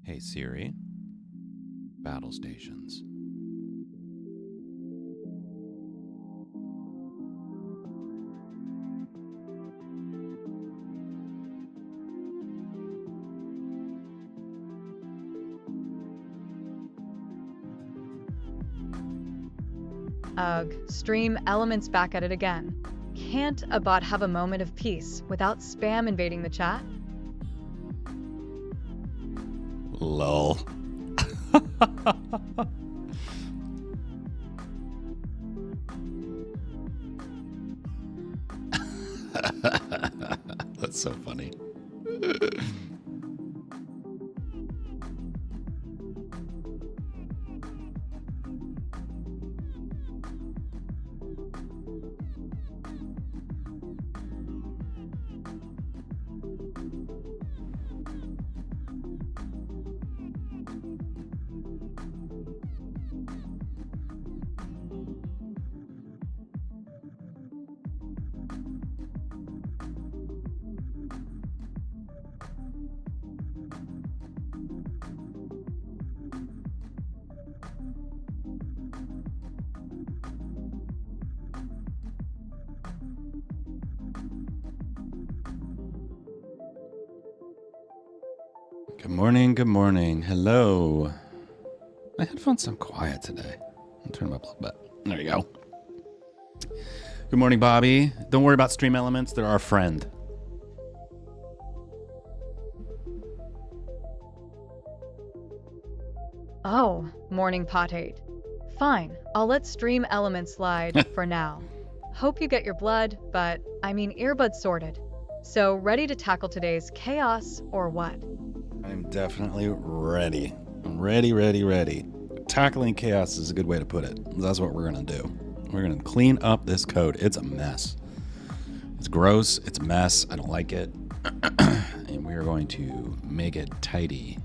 Hey Siri, battle stations. Ugh, stream elements back at it again. Can't a bot have a moment of peace without spam invading the chat? Lol. That's so funny. Good morning, good morning. Hello. My headphones sound quiet today. I'll turn them up a little bit. There you go. Good morning, Bobby. Don't worry about stream elements. They're our friend. Oh, morning potate. Fine, I'll let stream elements slide for now. Hope you get your blood, but I mean earbuds sorted. So ready to tackle today's chaos or what? I'm definitely ready. I'm ready. Tackling chaos is a good way to put it. That's what we're going to do. We're going to clean up this code. It's a mess. It's gross. It's a mess. I don't like it. And we are going to make it tidy.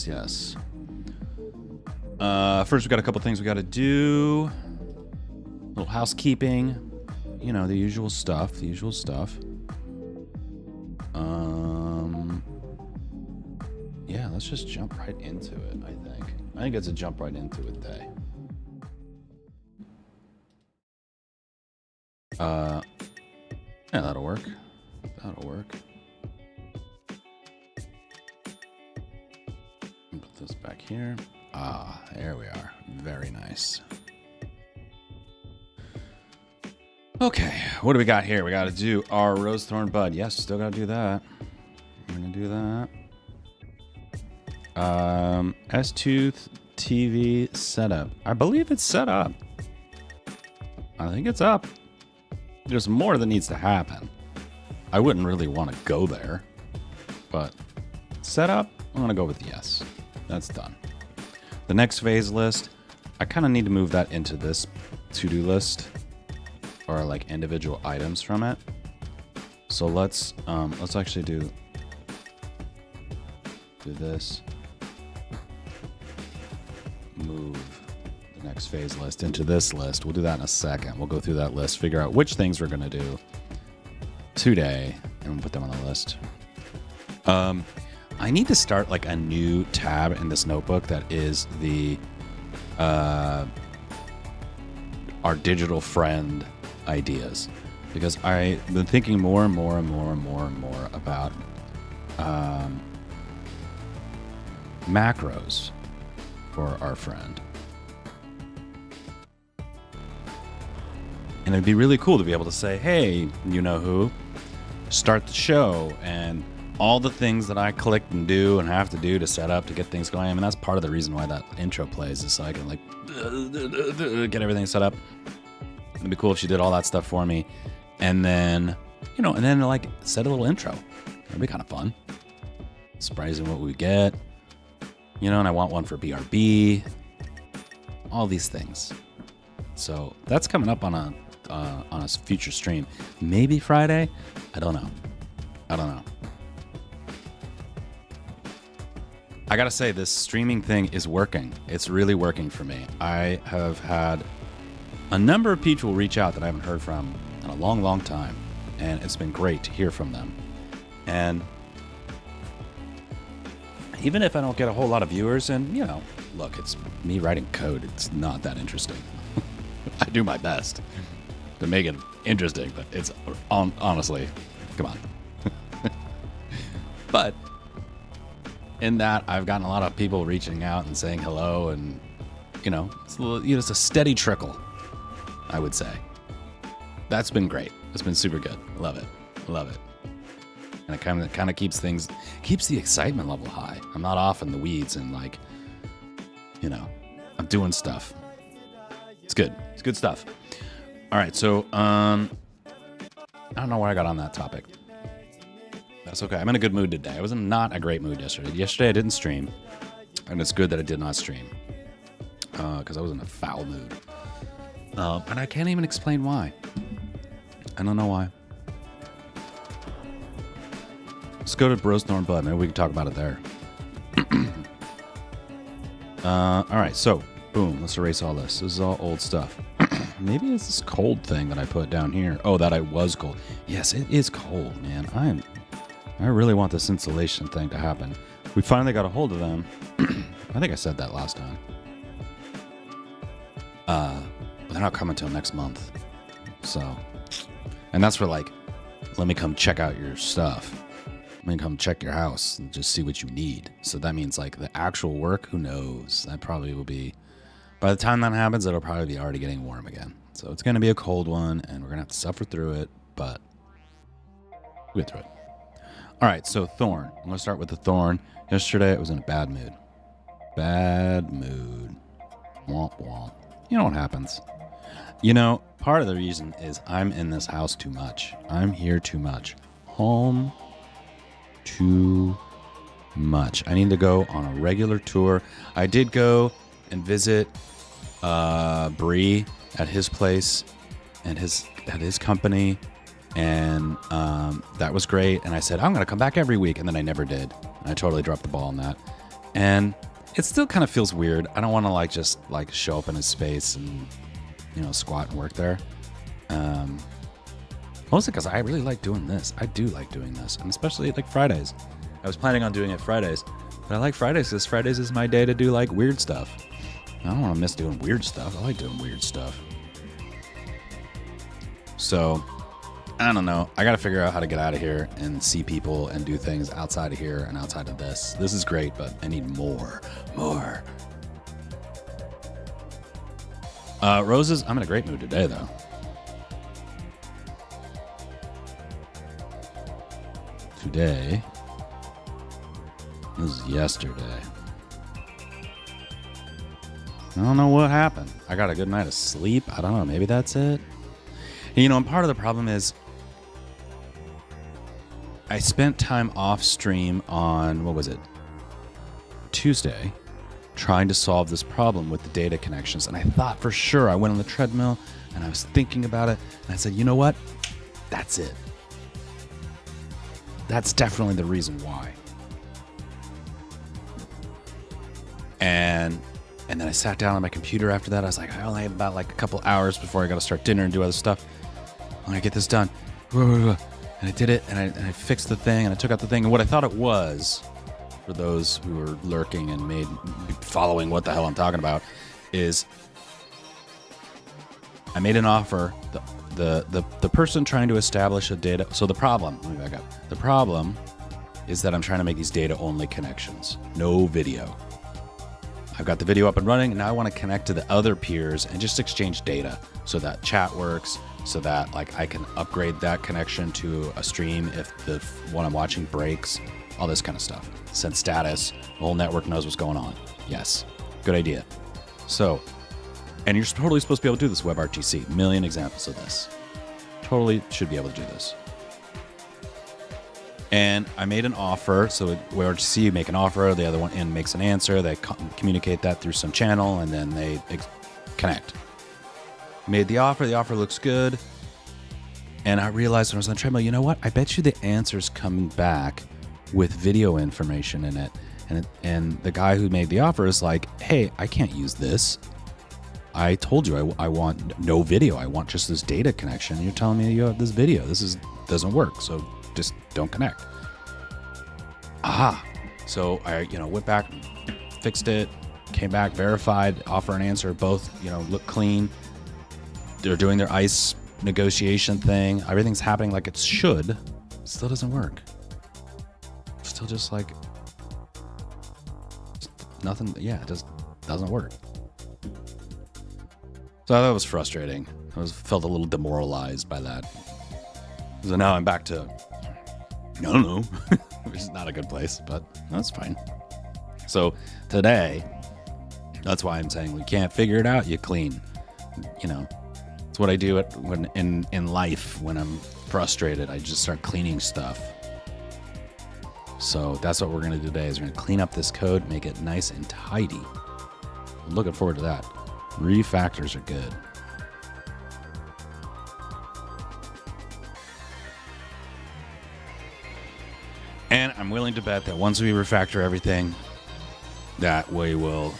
Yes. First, we got a couple things we got to do. A little housekeeping. You know, the usual stuff. Yeah, let's just jump right into it, I think it's a jump right into it day. Yeah, that'll work. Put this back here. Ah, there we are. Very nice. Okay, what do we got here? We got to do our rose thorn bud. Yes, still got to do that. We're going to do that. S2 TV setup. I believe it's set up. I think it's up. There's more that needs to happen. I wouldn't really want to go there, but setup, I'm going to go with yes. That's done. The next phase list, I kind of need to move that into this to-do list, or like individual items from it. So let's actually do this. Move the next phase list into this list. We'll do that in a second. We'll go through that list, figure out which things we're gonna do today, and we'll put them on the list. I need to start like a new tab in this notebook that is the our digital friend ideas, because I've been thinking more and more about macros for our friend. And it'd be really cool to be able to say, hey, you know who, start the show, and all the things that I click and do and have to do to set up to get things going. I mean, that's part of the reaon why that intro plays, is so I can like get everything set up. It'd be cool if she did all that stuff for me, and then, you know, and then like set a little intro. That'd be kind of fun. Surprising what we get, you know. And I want one for BRB. All these things. So that's coming up on a future stream. Maybe Friday. I don't know. I gotta say, this streaming thing is working. It's really working for me. I have had a number of people reach out that I haven't heard from in a long time. and it's been great to hear from them. And even if I don't get a whole lot of viewers, and look, it's me writing code. It's not that interesting. I do my best to make it interesting, but it's honestly, come on. But in that, I've gotten a lot of people reaching out and saying hello, and it's a steady trickle, I would say. That's been great. It's been super good. Love it. And it kind of keeps the excitement level high. I'm not off in the weeds and I'm doing stuff. It's good. It's good stuff. All right, so I don't know where I got on that topic. That's okay. I'm in a good mood today. I was in not a great mood yesterday. Yesterday I didn't stream, and it's good that I did not stream because I was in a foul mood. And I can't even explain why. I don't know why. Let's go to Bros Norm Bud. Maybe we can talk about it there. All right, so boom. Let's erase all this. This is all old stuff. Maybe it's this cold thing that I put down here. Oh, that I was cold. Yes, it is cold, man. I really want this insulation thing to happen. We finally got a hold of them. I think I said that last time. But they're not coming till next month. So, and that's for let me come check out your stuff. Let me come check your house and just see what you need. So that means the actual work, who knows? That probably will be, by the time that happens, it'll probably be already getting warm again. So it's going to be a cold one, and we're going to have to suffer through it, but we'll get through it. All right, so Thorn. I'm going to start with the Thorn. Yesterday, I was in a bad mood. Bad mood. Womp womp. You know what happens. Part of the reason is I'm in this house too much. I'm here too much. Home too much. I need to go on a regular tour. I did go and visit Bree at his place and at his company, and that was great. And I said I'm gonna come back every week, and then I never did. And I totally dropped the ball on that, and it still kind of feels weird. I don't want to just show up in his space and squat and work there. Mostly because I really like doing this. I do like doing this, and especially Fridays. I was planning on doing it Fridays, but I like Fridays because Fridays is my day to do weird stuff. I don't want to miss doing weird stuff. I like doing weird stuff. So, I don't know. I got to figure out how to get out of here and see people and do things outside of here and outside of this. This is great, but I need more. Roses, I'm in a great mood today, though. Today. This is yesterday. I don't know what happened. I got a good night of sleep. I don't know. Maybe that's it. And part of the problem is I spent time off stream on, Tuesday, trying to solve this problem with the data connections. And I thought for sure, I went on the treadmill and I was thinking about it. And I said, you know what? That's it. That's definitely the reason why. And then I sat down on my computer after that. I was like, I only have about a couple hours before I got to start dinner and do other stuff. I'm going to get this done. And I did it, and I fixed the thing, and I took out the thing. And what I thought it was, for those who are lurking and following what the hell I'm talking about, is I made an offer. The person trying to establish a data. So the problem, let me back up. The problem is that I'm trying to make these data only connections, no video. I've got the video up and running, and now I want to connect to the other peers and just exchange data so that chat works, so that I can upgrade that connection to a stream if the one I'm watching breaks, all this kind of stuff. Send status, the whole network knows what's going on. Yes, good idea. So, and you're totally supposed to be able to do this WebRTC. A million examples of this. Totally should be able to do this. And I made an offer. So WebRTC, you make an offer, the other one in makes an answer. They communicate that through some channel, and then they connect. Made the offer looks good. And I realized when I was on the treadmill, you know what? I bet you the answer's coming back with video information in it. And the guy who made the offer is like, hey, I can't use this. I told you I want no video. I want just this data connection. You're telling me you have this video. This is doesn't work. So just don't connect. So I, went back, fixed it, came back, verified, offer and answer, both, look clean. They're doing their ICE negotiation thing. Everything's happening like it should. Still doesn't work. Still just like nothing. Yeah, it just doesn't work. So that was frustrating. Felt a little demoralized by that. So now I'm back to, I don't know, which is not a good place, but that's fine. So today, that's why I'm saying we can't figure it out. You clean, It's what I do when in life when I'm frustrated. I just start cleaning stuff. So that's what we're going to do today. Is we're going to clean up this code, make it nice and tidy. I'm looking forward to that. Refactors are good. And I'm willing to bet that once we refactor everything, that we will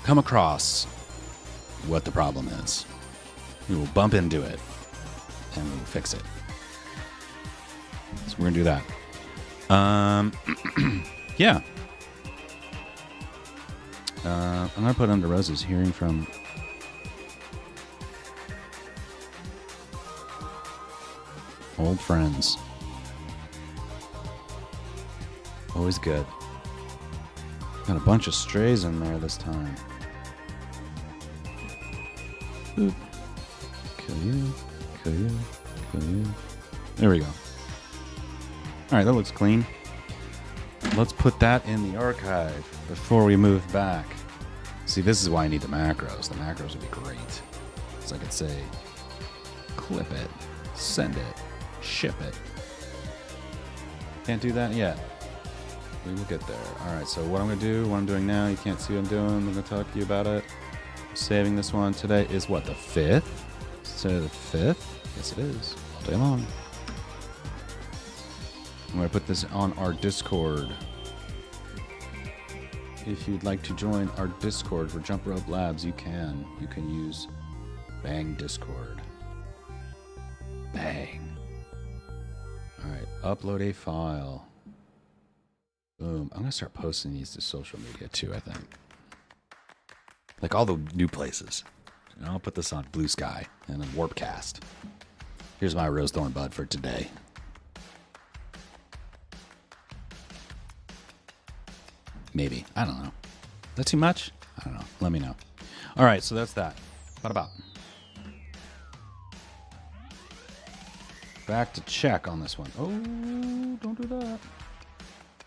come across what the problem is. We will bump into it and we will fix it. So we're gonna do that. Yeah. I'm gonna put under roses, hearing from old friends. Always good. Got a bunch of strays in there this time. Boop. Kill you, kill you, kill you. There we go. Alright, that looks clean. Let's put that in the archive before we move back. See, this is why I need the macros. The macros would be great. So I could say, clip it, send it, ship it. Can't do that yet. We will get there. Alright, so what I'm going to do, what I'm doing now, you can't see what I'm doing. I'm going to talk to you about it. I'm saving this one. Today is what, the 5th? So the 5th? Yes, it is. All day long. I'm going to put this on our Discord. If you'd like to join our Discord for Jump Rope Labs, you can. You can use Bang Discord. Bang. Alright, upload a file. Boom. I'm going to start posting these to social media too, I think. Like all the new places. And I'll put this on Blue Sky and then Warpcast. Here's my Rose Thorn Bud for today. Maybe. I don't know. Is that too much? I don't know. Let me know. All right, so that's that. What about? Back to check on this one. Oh, don't do that.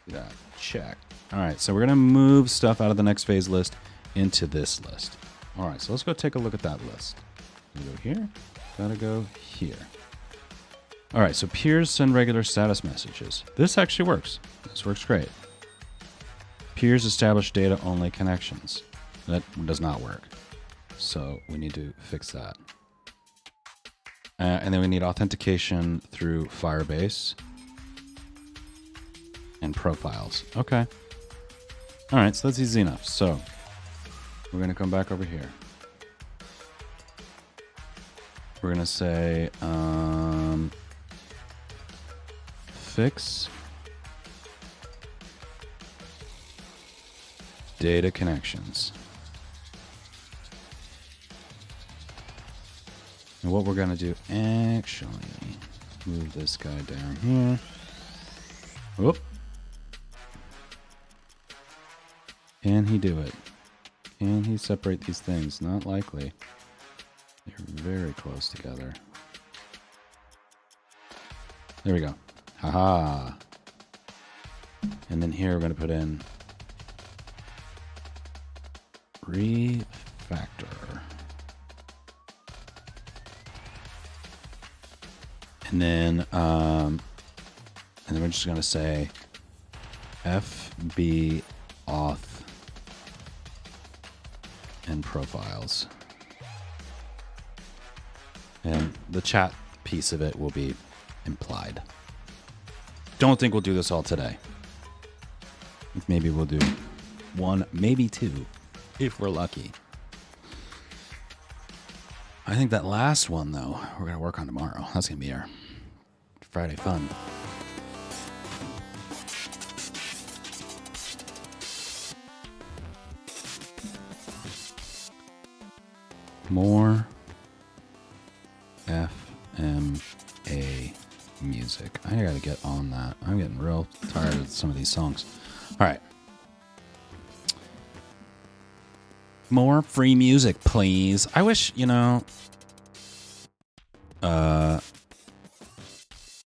Do that. Check. All right, so we're going to move stuff out of the next phase list into this list. All right, so let's go take a look at that list. Gotta go here. Gotta go here. All right, so peers send regular status messages. This actually works. This works great. Peers establish data-only connections. That does not work. So we need to fix that. And then we need authentication through Firebase and profiles. Okay. All right, so that's easy enough. So we're going to come back over here. We're going to say fix data connections. And what we're going to do, actually, move this guy down here. Whoop. Can he do it? Can he separate these things? Not likely. They're very close together. There we go. Haha. And then here we're going to put in refactor. And then we're just going to say FB auth and profiles. And the chat piece of it will be implied. Don't think we'll do this all today. Maybe we'll do one, maybe two, if we're lucky. I think that last one, though, we're going to work on tomorrow. That's going to be our Friday fun. More FMA music. I gotta get on that. I'm getting real tired of some of these songs. All right. More free music, please. I wish,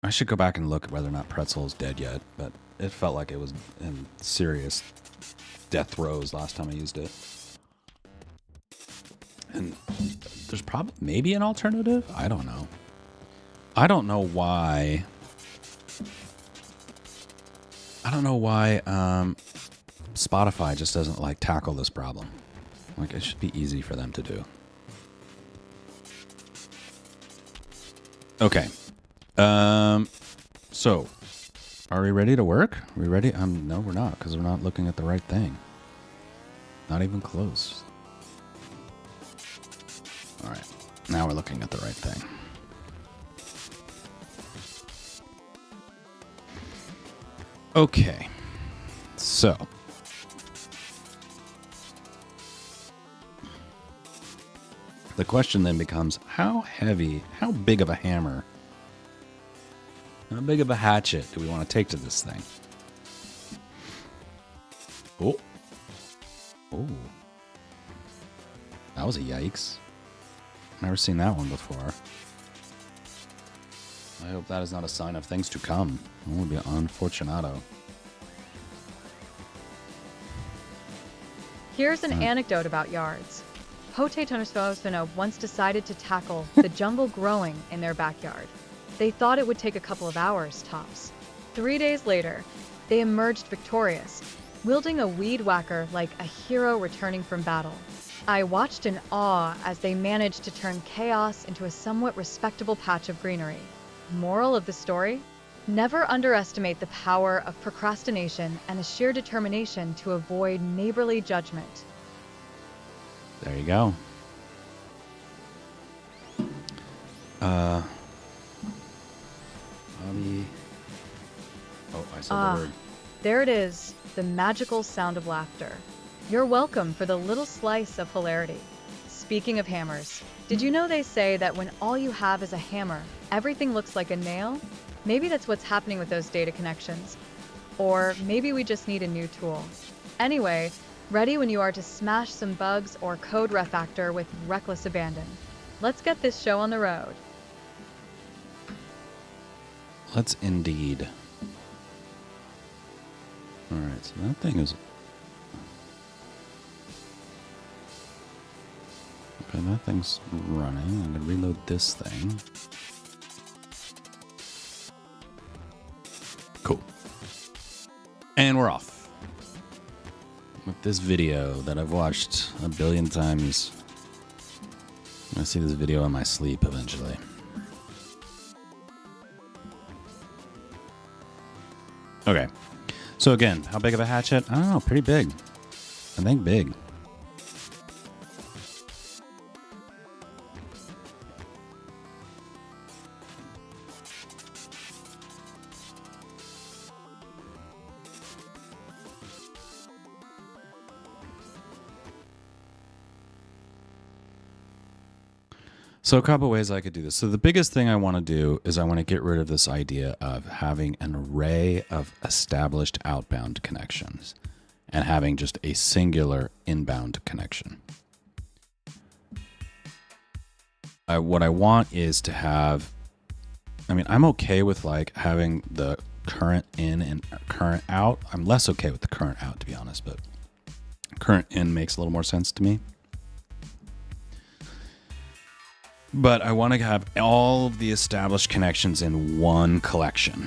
I should go back and look at whether or not Pretzel is dead yet, but it felt like it was in serious death throes last time I used it. And there's probably maybe an alternative. I don't know. I don't know why. Spotify just doesn't like tackle this problem. Like, it should be easy for them to do. Okay. So are we ready to work? Are we ready? No, we're not, because we're not looking at the right thing. Not even close. All right. Now we're looking at the right thing. Okay. So the question then becomes, how big of a hammer, how big of a hatchet do we want to take to this thing? Oh. Oh. That was a yikes. Never seen that one before. I hope that is not a sign of things to come. It would be unfortunato. Here's an anecdote about yards. Potatonosphospheno once decided to tackle the jungle growing in their backyard. They thought it would take a couple of hours, tops. 3 days later, they emerged victorious, wielding a weed whacker like a hero returning from battle. I watched in awe as they managed to turn chaos into a somewhat respectable patch of greenery. Moral of the story? Never underestimate the power of procrastination and a sheer determination to avoid neighborly judgment. There you go. Oh, I said the word. There it is, the magical sound of laughter. You're welcome for the little slice of hilarity. Speaking of hammers, did you know they say that when all you have is a hammer, everything looks like a nail? Maybe that's what's happening with those data connections. Or maybe we just need a new tool. Anyway, ready when you are to smash some bugs or code refactor with reckless abandon. Let's get this show on the road. Let's indeed. All right, so that thing is... Okay, that thing's running. I'm going to reload this thing. Cool. And we're off. With this video that I've watched a billion times. I'm going to see this video in my sleep eventually. Okay. So again, how big of a hatchet? I don't know, pretty big. I think big. So a couple ways I could do this. So the biggest thing I want to do is I want to get rid of this idea of having an array of established outbound connections and having just a singular inbound connection. What I want is to have, I'm okay with like having the current in and current out. I'm less okay with the current out, to be honest, but current in makes a little more sense to me. But I want to have all of the established connections in one collection.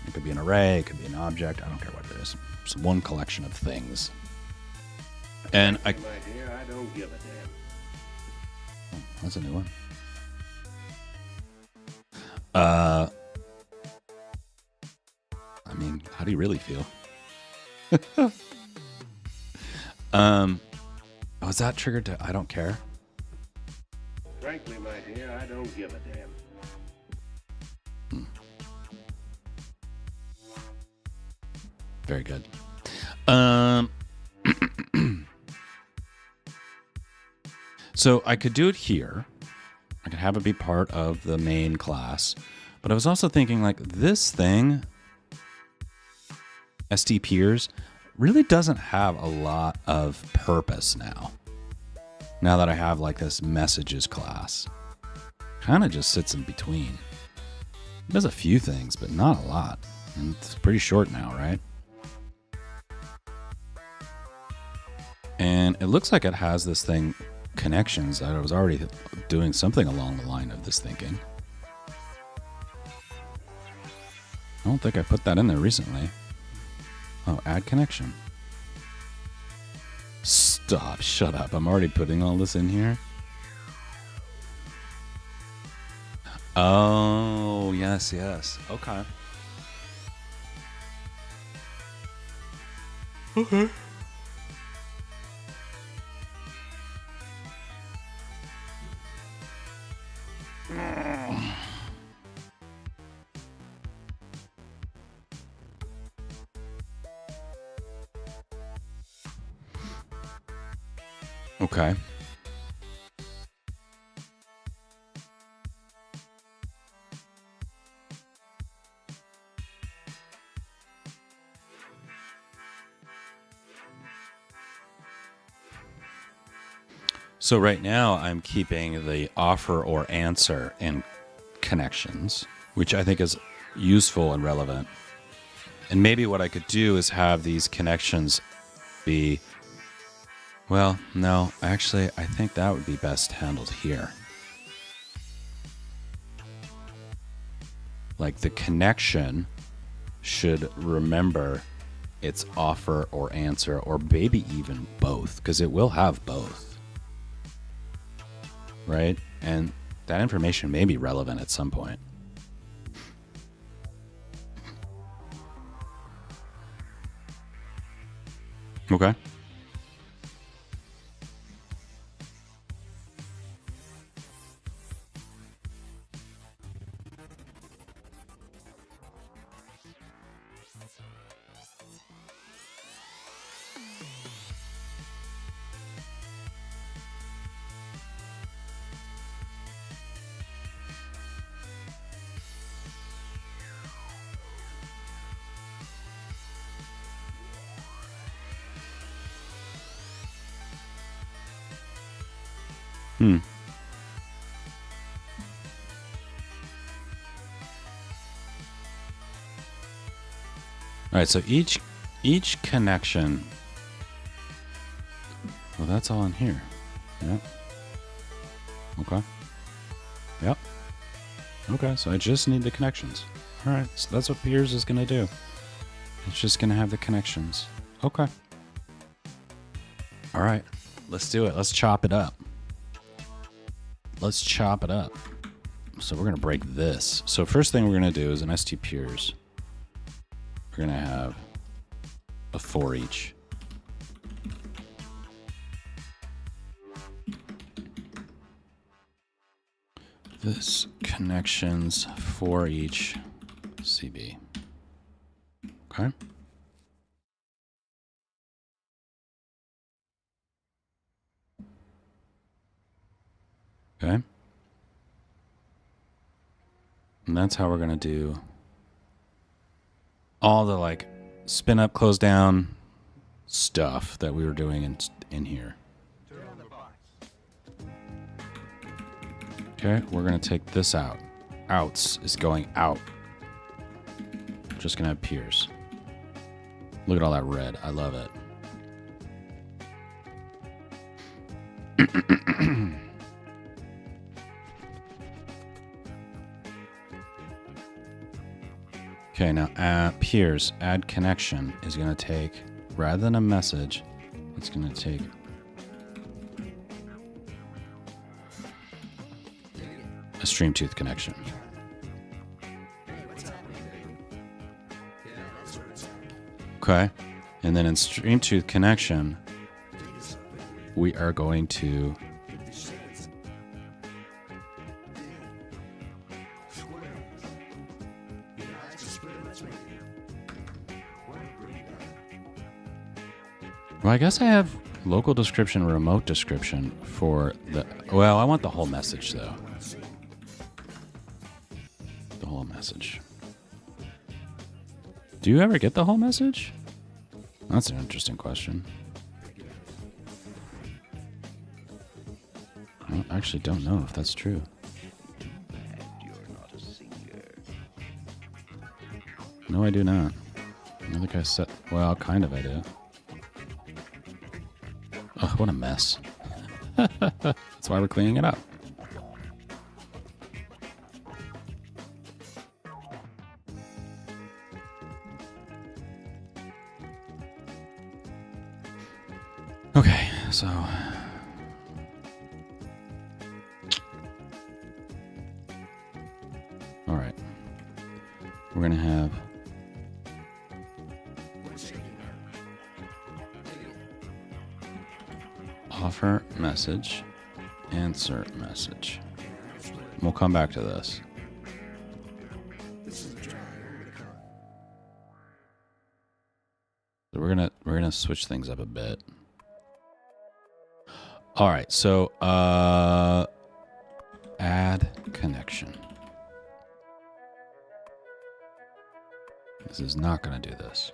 It could be an array, it could be an object, I don't care what it is. It's one collection of things. And My dear, I don't give a damn. Oh, that's a new one. How do you really feel? Was that triggered to I don't care? Frankly, my dear, I don't give a damn. Very good. So I could do it here. I could have it be part of the main class. But I was also thinking, like, this thing, ST peers, really doesn't have a lot of purpose now. Now that I have, like, this messages class. Kind of just sits in between. It does a few things, but not a lot. And it's pretty short now, right? And it looks like it has this thing, connections, that I was already doing something along the line of this thinking. I don't think I put that in there recently. Oh, add connection. Stop, shut up. I'm already putting all this in here. Oh, yes, yes. Okay. Okay. Okay. So right now I'm keeping the offer or answer in connections, which I think is useful and relevant. And maybe what I could do is have these connections be, well, no, actually, I think that would be best handled here. Like the connection should remember its offer or answer, or maybe even both, because it will have both. Right? And that information may be relevant at some point. Okay. All right, so each connection, well, that's all in here. Yep. Okay. Yep. Okay, so I just need the connections. All right, so that's what Piers is going to do. It's just going to have the connections. Okay. All right, let's do it. Let's chop it up. Let's chop it up. So we're going to break this. So first thing we're going to do is an ST Piers. We're going to have a for each. This connections for each CB. Okay. Okay. And that's how we're going to do all the like spin up, close down stuff that we were doing in here. Okay, we're going to take this out. Outs is going out. Just going to have Piers. Look at all that red. I love it. Okay, now Piers, add connection is going to take, rather than a message, it's going to take a stream tooth connection. Okay, and then in stream tooth connection, we are going to Well, I guess I have local description, remote description for the... Well, I want the whole message, though. The whole message. Do you ever get the whole message? That's an interesting question. I actually don't know if that's true. No, I do not. I think I set... Well, kind of I do. Oh, what a mess. That's why we're cleaning it up. Okay, so... All right. We're going to have... Offer message, answer message. We'll come back to this. So we're gonna switch things up a bit. All right, so add connection. This is not gonna do this.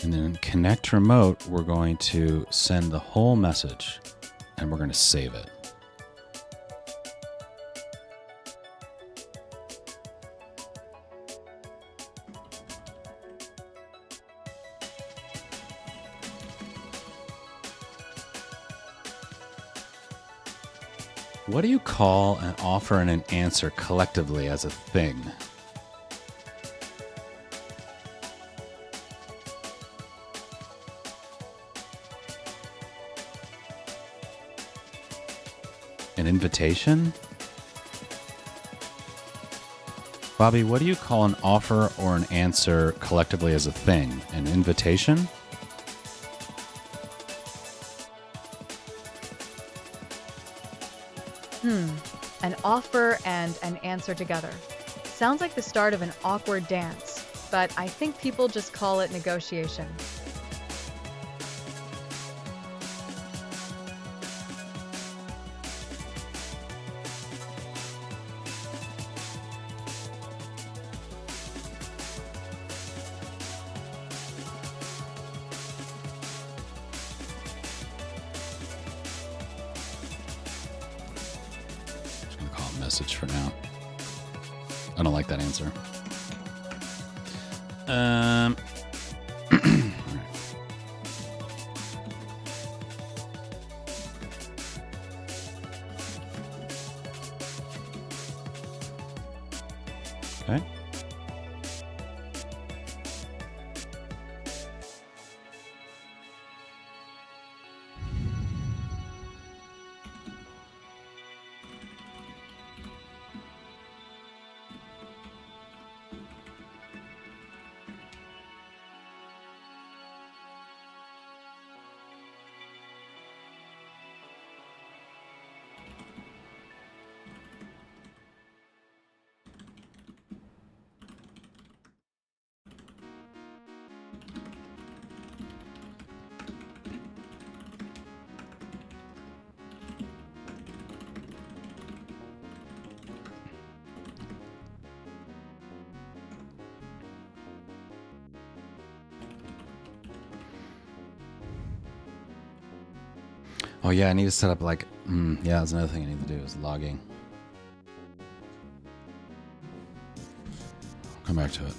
And then in connect remote, we're going to send the whole message and we're going to save it. What do you call an offer and an answer collectively as a thing? An invitation? Bobby, what do you call an offer or an answer collectively as a thing? An invitation? An offer and an answer together. Sounds like the start of an awkward dance, but I think people just call it negotiation. Message for now. I don't like that answer. Okay. Oh yeah, I need to set up like, yeah, that's another thing I need to do is logging. Come back to it.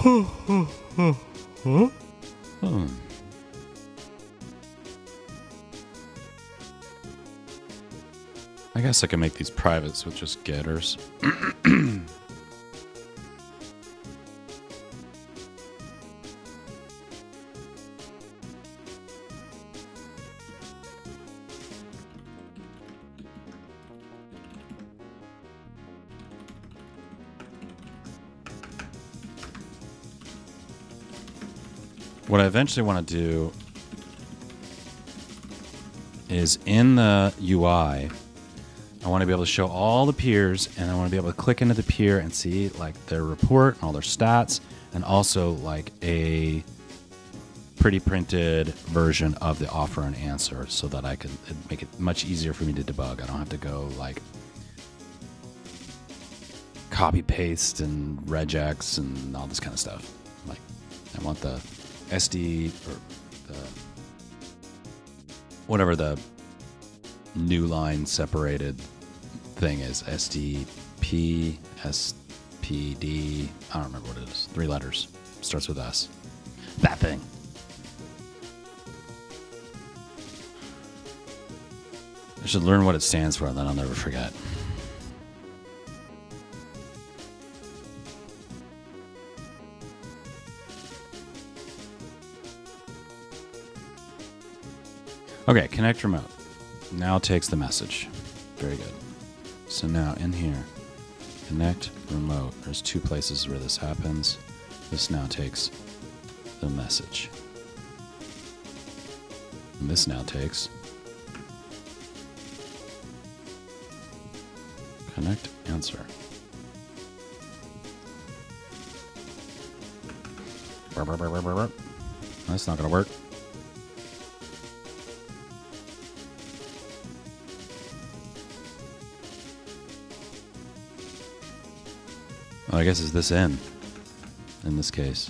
Hmm. I guess I can make these privates with just getters. What I eventually want to do is in the UI, I want to be able to show all the peers, and I want to be able to click into the peer and see like their report and all their stats, and also like a pretty printed version of the offer and answer, so that I can make it much easier for me to debug. I don't have to go like copy paste and regex and all this kind of stuff. Like I want the SD or the whatever the new line separated thing is, SDP, SPD, I don't remember what it is. 3 letters. Starts with S. That thing. I should learn what it stands for, then I'll never forget. Okay, connect remote. Now takes the message. Very good. So now in here, connect remote. There's 2 places where this happens. This now takes the message. And this now takes connect answer. That's not going to work. Well, I guess it's this in this case.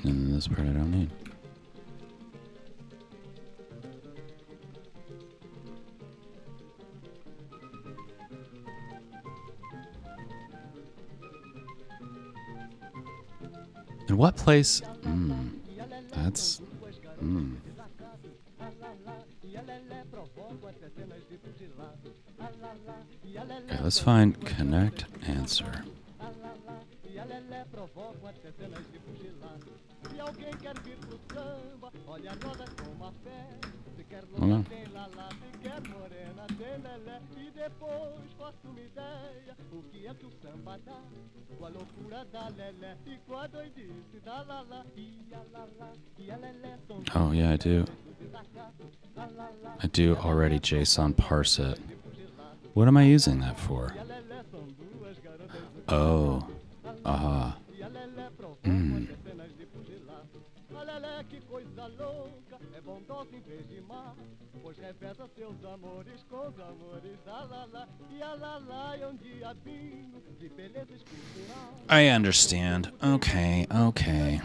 And this part I don't need. In what place? That's... Okay, let's find connect answer. Hold on. Oh yeah, I do. I do already JSON parse it. What am I using that for? Oh. Aha. I understand. Okay, okay.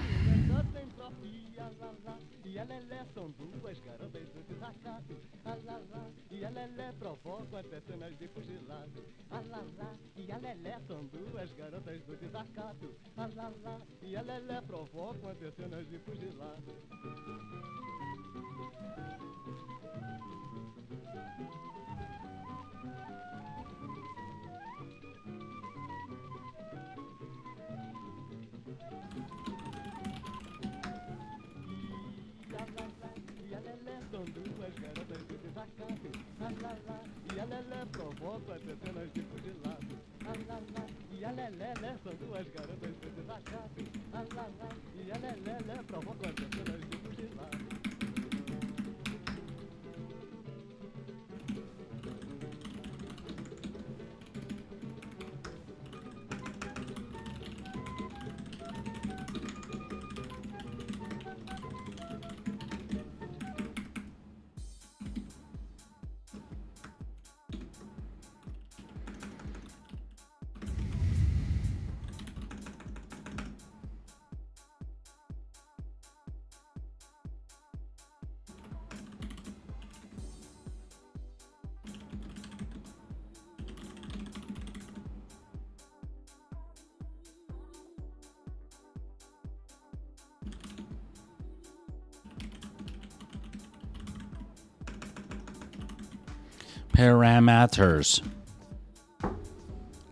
Parameters.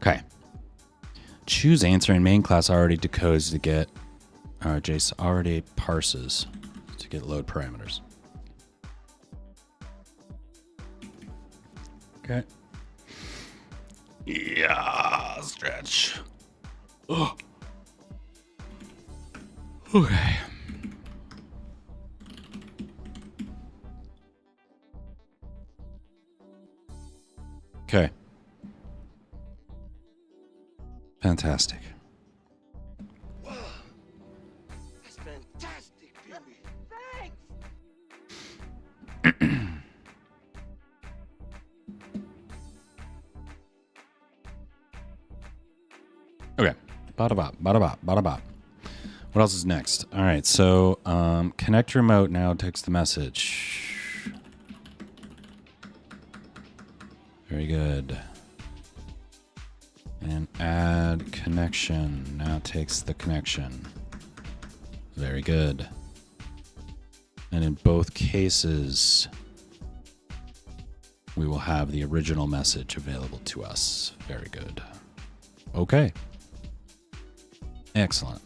Okay. Choose answer in main class already decodes to get, JSON already parses to get load parameters. Okay. Yeah, stretch. Oh. Okay. Okay. Fantastic. Wow. That's fantastic, Pee-wee. Thanks. Okay. Bada bop, bada bop, bada bop. What else is next? All right, so connect remote now takes the message. Very good. And add connection now takes the connection. Very good. And in both cases, we will have the original message available to us. Very good. Okay. Excellent.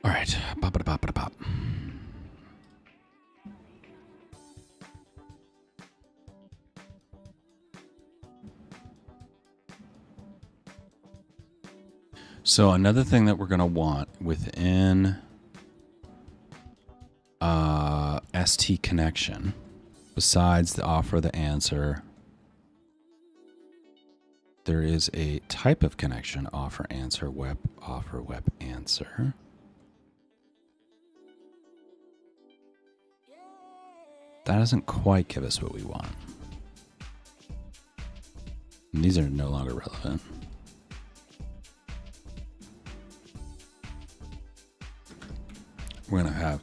All right. Pop it, pop it, pop. So another thing that we're going to want within ST connection, besides the offer, the answer, there is a type of connection, offer, answer, web, offer, web, answer. That doesn't quite give us what we want. And these are no longer relevant. We're going to have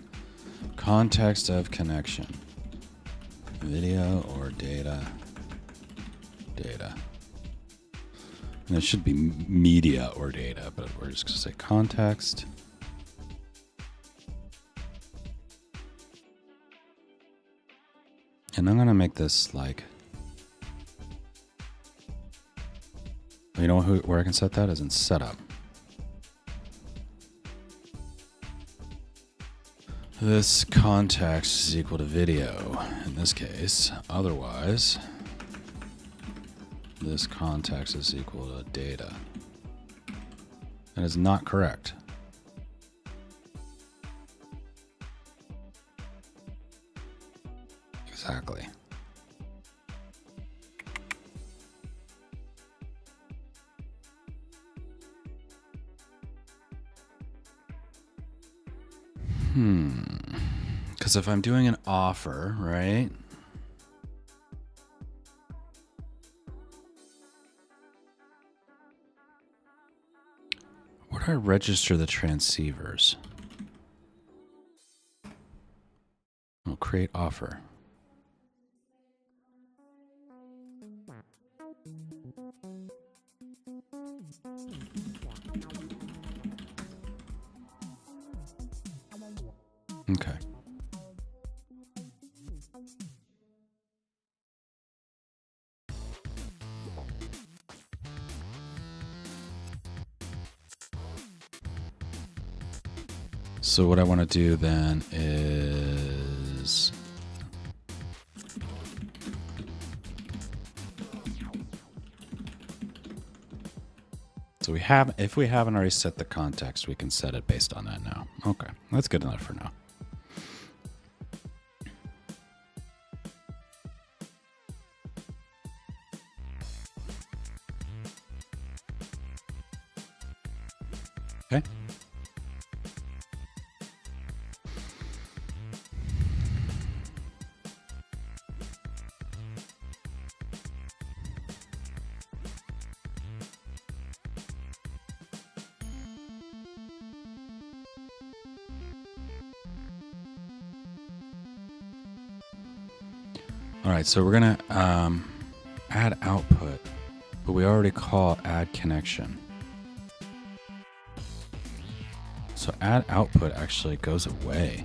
context of connection, video or data, data. And it should be media or data, but we're just going to say context. And I'm going to make this like, you know where I can set that is in setup. This context is equal to video in this case. Otherwise, this context is equal to data. That is not correct. Exactly. Because if I'm doing an offer, right? Where do I register the transceivers? I'll create offer. Okay. So what I want to do then is so if we haven't already set the context, we can set it based on that now. Okay, that's good enough for now. Okay. All right, so we're gonna add output, but we already call add connection. So add output actually goes away.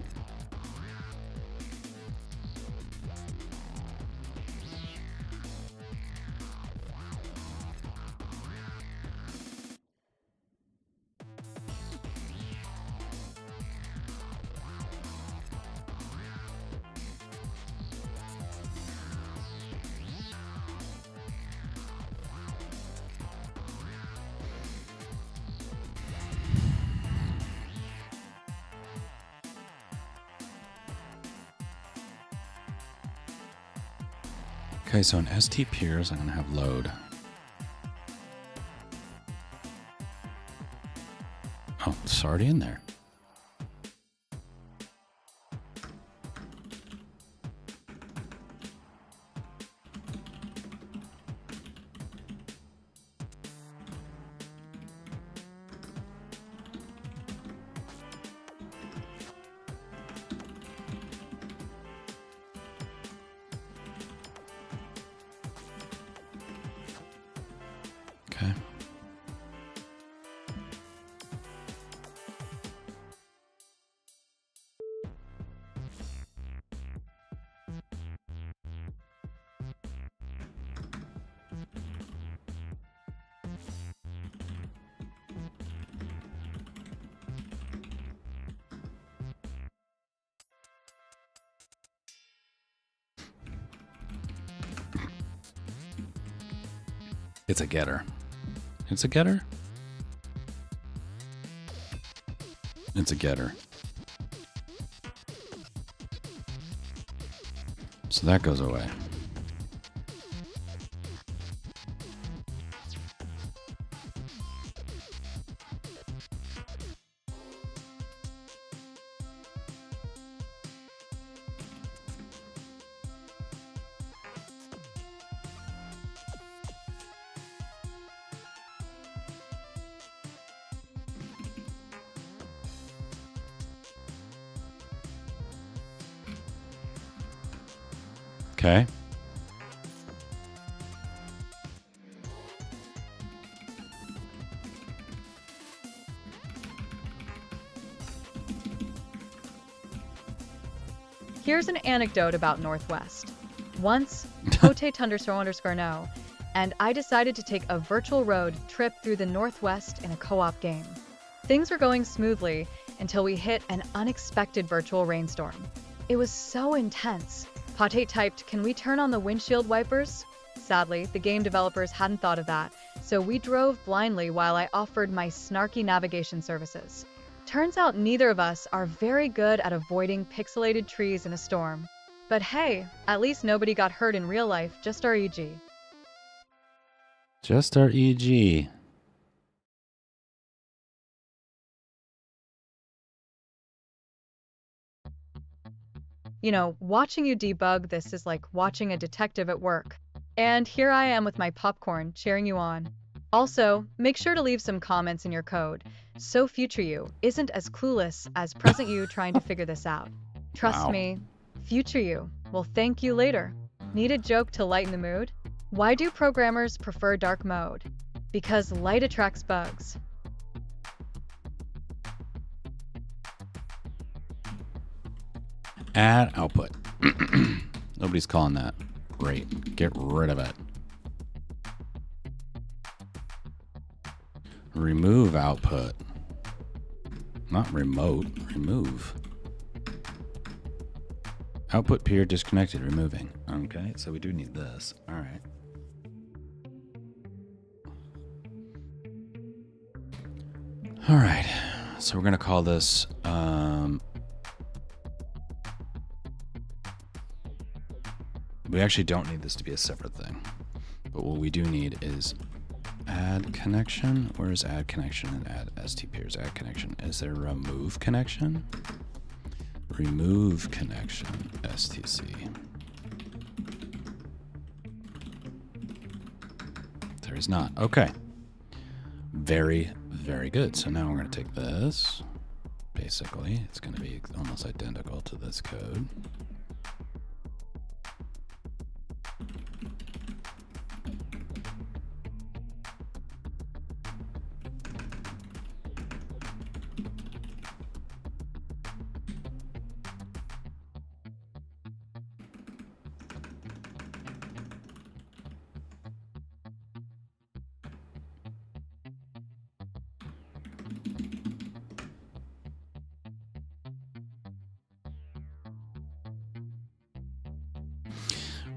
Okay, so in ST peers, I'm gonna have load. Oh, it's already in there. Okay. It's a getter. It's a getter? It's a getter. So that goes away. Okay. Here's an anecdote about Northwest. Once, Pote__no, and I decided to take a virtual road trip through the Northwest in a co-op game. Things were going smoothly until we hit an unexpected virtual rainstorm. It was so intense. Pote typed, "Can we turn on the windshield wipers?" Sadly, the game developers hadn't thought of that, so we drove blindly while I offered my snarky navigation services. Turns out neither of us are very good at avoiding pixelated trees in a storm. But hey, at least nobody got hurt in real life, just our EG. Just our EG. You know, watching you debug this is like watching a detective at work. And here I am with my popcorn, cheering you on. Also, make sure to leave some comments in your code, so future you isn't as clueless as present you trying to figure this out. Trust Wow. me, future you will thank you later. Need a joke to lighten the mood? Why do programmers prefer dark mode? Because light attracts bugs. Add output. Nobody's calling that. Great. Get rid of it. Remove output. Not remote. Remove. Output peer disconnected. Removing. Okay, so we do need this. All right. All right. So we're going to call this... we actually don't need this to be a separate thing. But what we do need is add connection. Where is add connection and add ST peers? Add connection. Is there remove connection? Remove connection. STC. There is not. Okay. Very, very good. So now we're going to take this. Basically, it's going to be almost identical to this code.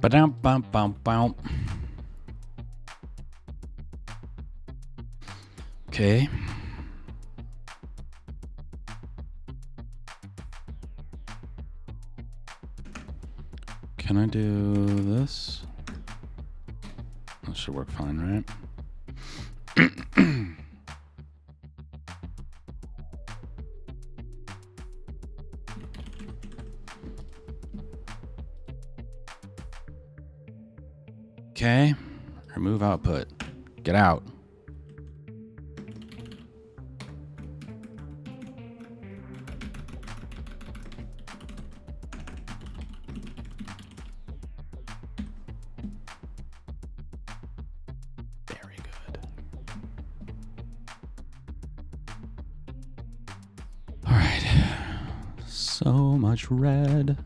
Ba-dum, bum, bum, bum. Okay. Can I do this? That should work fine, right? Okay. Remove output. Get out. Very good. All right. So much red.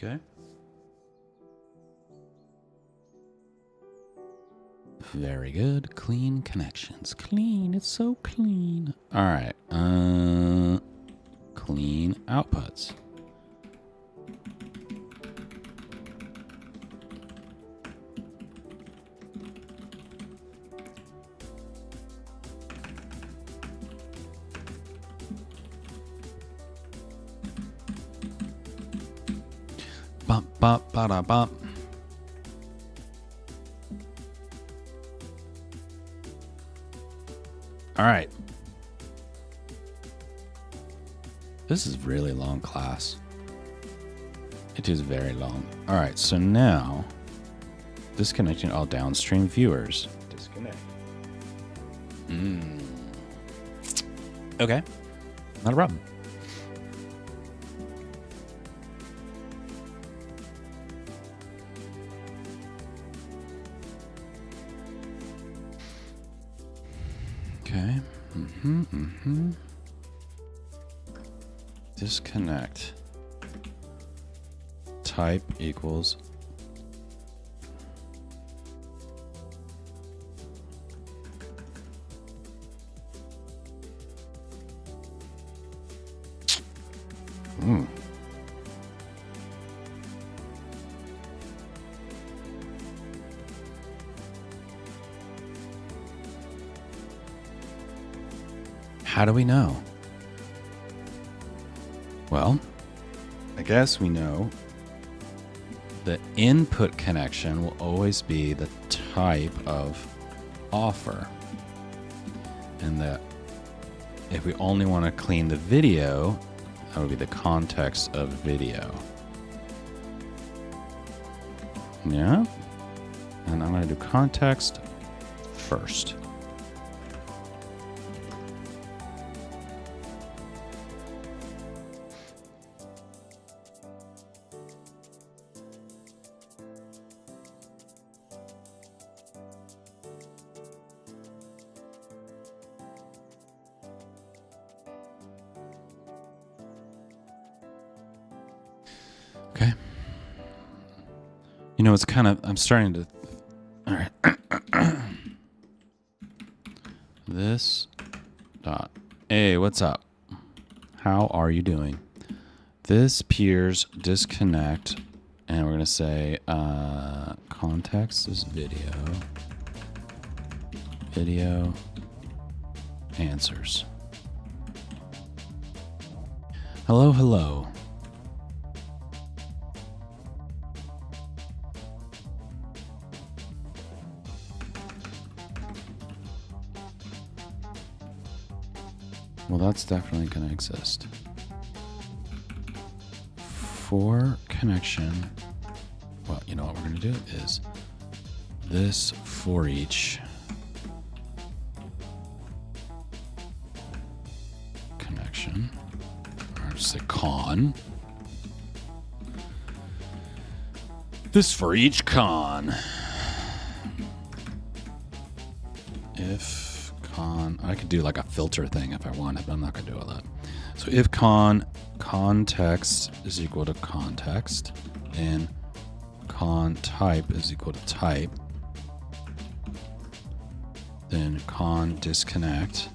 Okay. Very good. Clean connections. Clean. It's so clean. All right. Clean outputs. Bump, bump, ba-da, bump. All right. This is really long class. It is very long. All right, so now disconnecting all downstream viewers. Disconnect. Okay, not a problem. Okay. Disconnect. Type equals. How do we know? Well, I guess we know the input connection will always be the type of offer. And that if we only want to clean the video, that would be the context of video. Yeah. And I'm going to do context first. Okay. You know, it's kind of, I'm starting to, all right. This dot, hey, what's up? How are you doing? This peers disconnect, and we're going to say context is video, video answers. Hello, hello. Well, that's definitely going to exist. For connection, well, you know what we're going to do is this for each say con. This for each con. If con, I could do like a filter thing if I wanted, but I'm not gonna do all that. So if context is equal to context, and con type is equal to type, then con disconnect.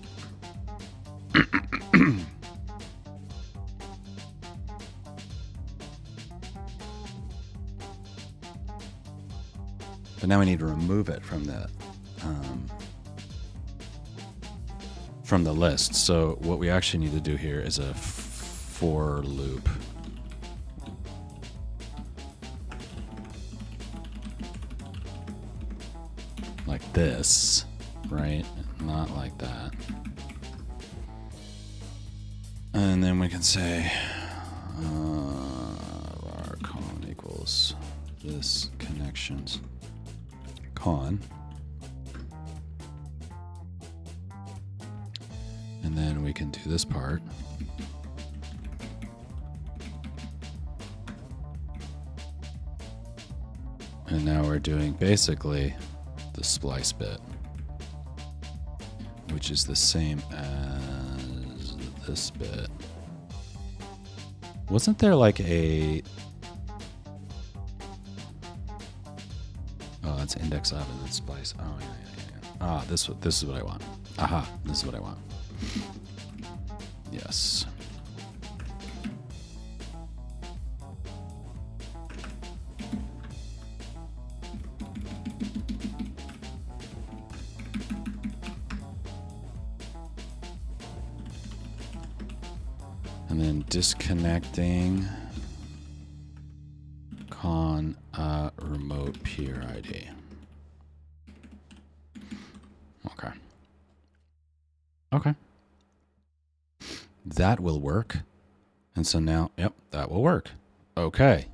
But now we need to remove it from the list. So what we actually need to do here is a for loop. Like this, right? Not like that. And then we can say our con equals this connections con. And then we can do this part. And now we're doing basically the splice bit, which is the same as this bit. Wasn't there like a... Oh, that's index of and then splice. Oh, yeah. Ah, this is what I want. Aha, this is what I want. Yes. And then disconnecting con remote peer ID. Okay. That will work. And so now, yep, that will work. Okay.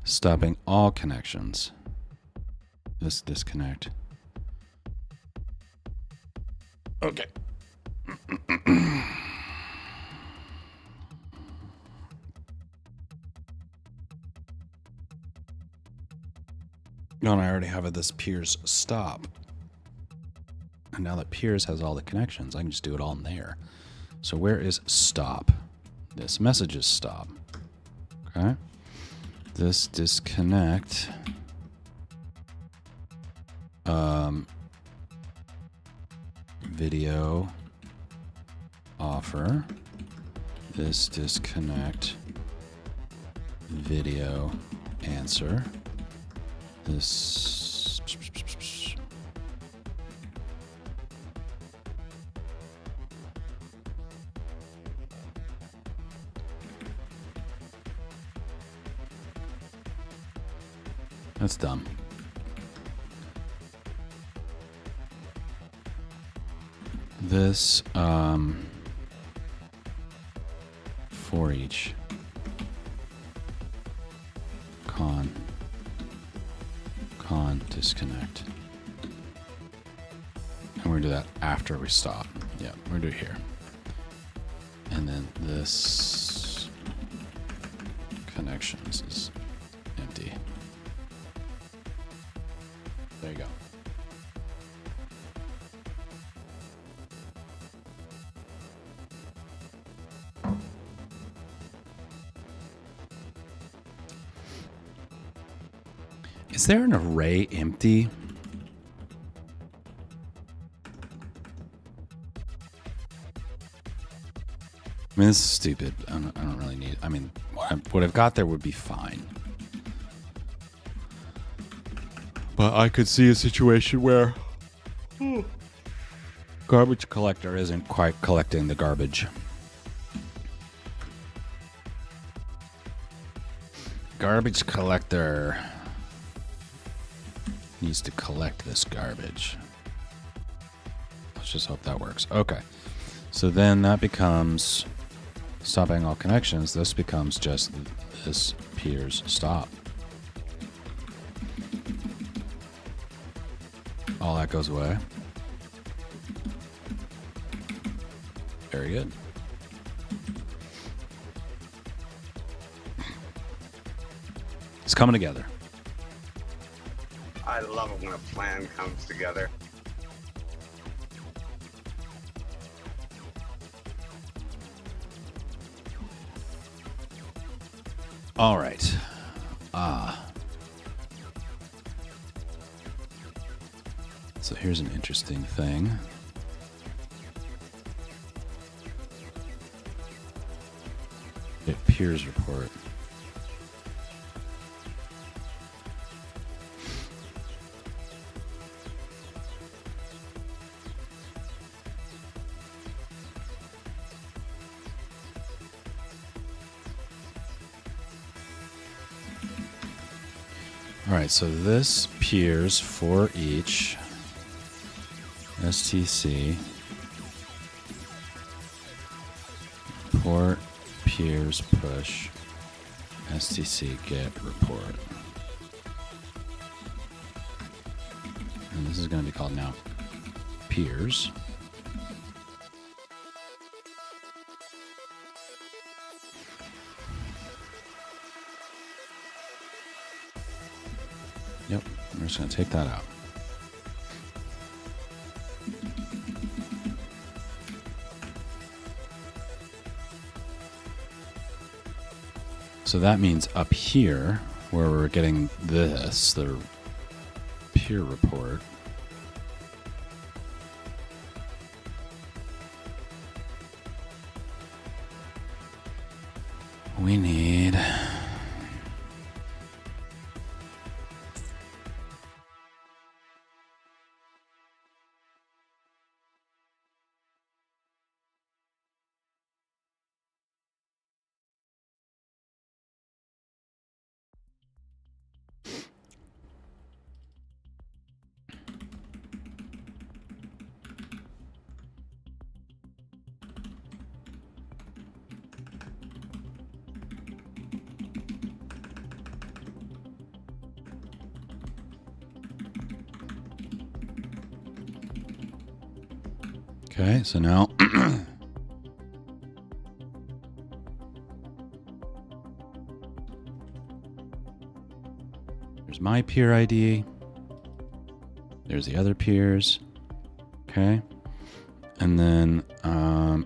Stopping all connections. This disconnect. Okay. No, and I already have this peers stop. And now that peers has all the connections, I can just do it all in there. So where is stop? This message is stop. Okay. This disconnect. Video offer. This disconnect video answer. This that's dumb. This for each con disconnect. And we're gonna do that after we stop. Yeah, we're gonna do it here. And then this connections is empty. There you go. Is there an array empty? I mean, this is stupid. I don't really need it. I mean, what I've got there would be fine. But I could see a situation where garbage collector isn't quite collecting the garbage. Garbage collector needs to collect this garbage. Let's just hope that works. Okay. So then that becomes stopping all connections. This becomes just this peers stop. all that goes away. Very good. It's coming together. I love it when a plan comes together. All right. So here's an interesting thing. It peers report. All right, so this peers for each STC report peers push STC get report. And this is going to be called now peers. Yep, we're just going to take that out. So that means up here, where we're getting this, the peer report, we need okay, so now there's my peer ID. There's the other peers. Okay. And then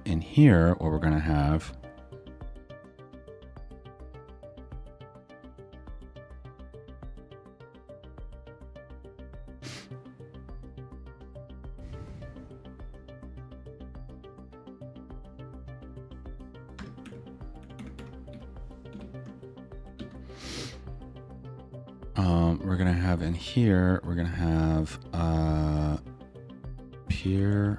in here, what we're going to have we're going to have in here, we're going to have peer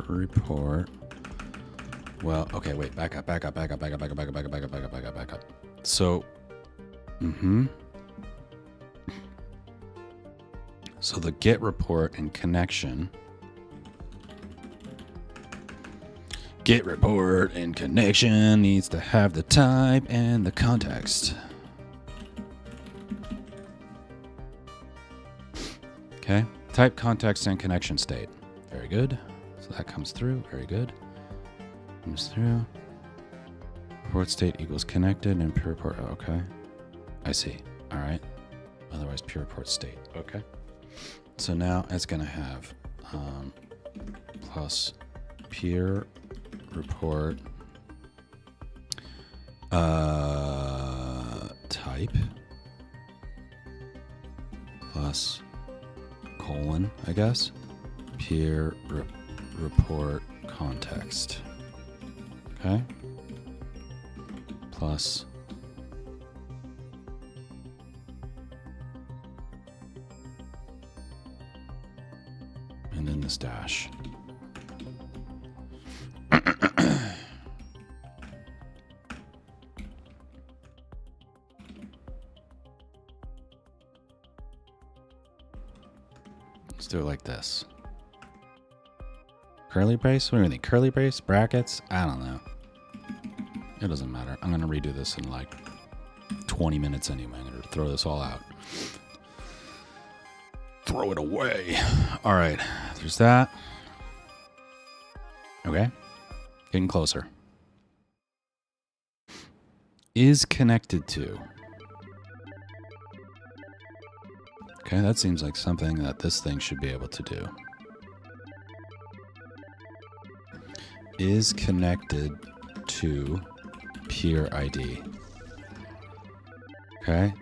report. Well, okay, wait, back up. So, so the get report and connection. Get report and connection needs to have the type and the context. Okay, type, context, and connection state. Very good. So that comes through. Very good. Comes through. Report state equals connected and pure report. Oh, okay. I see. All right. Otherwise, pure report state. Okay. So now it's going to have plus peer report type plus colon, I guess, peer report context. Okay. Plus and then this dash. Let's do it like this. Curly brace? What do you think? Curly brace? Brackets? I don't know. It doesn't matter. I'm going to redo this in like 20 minutes anyway. I'm going to throw this all out. throw it away. All right, there's that. Okay, getting closer. Is connected to. Okay, that seems like something that this thing should be able to do. Is connected to peer ID. Okay.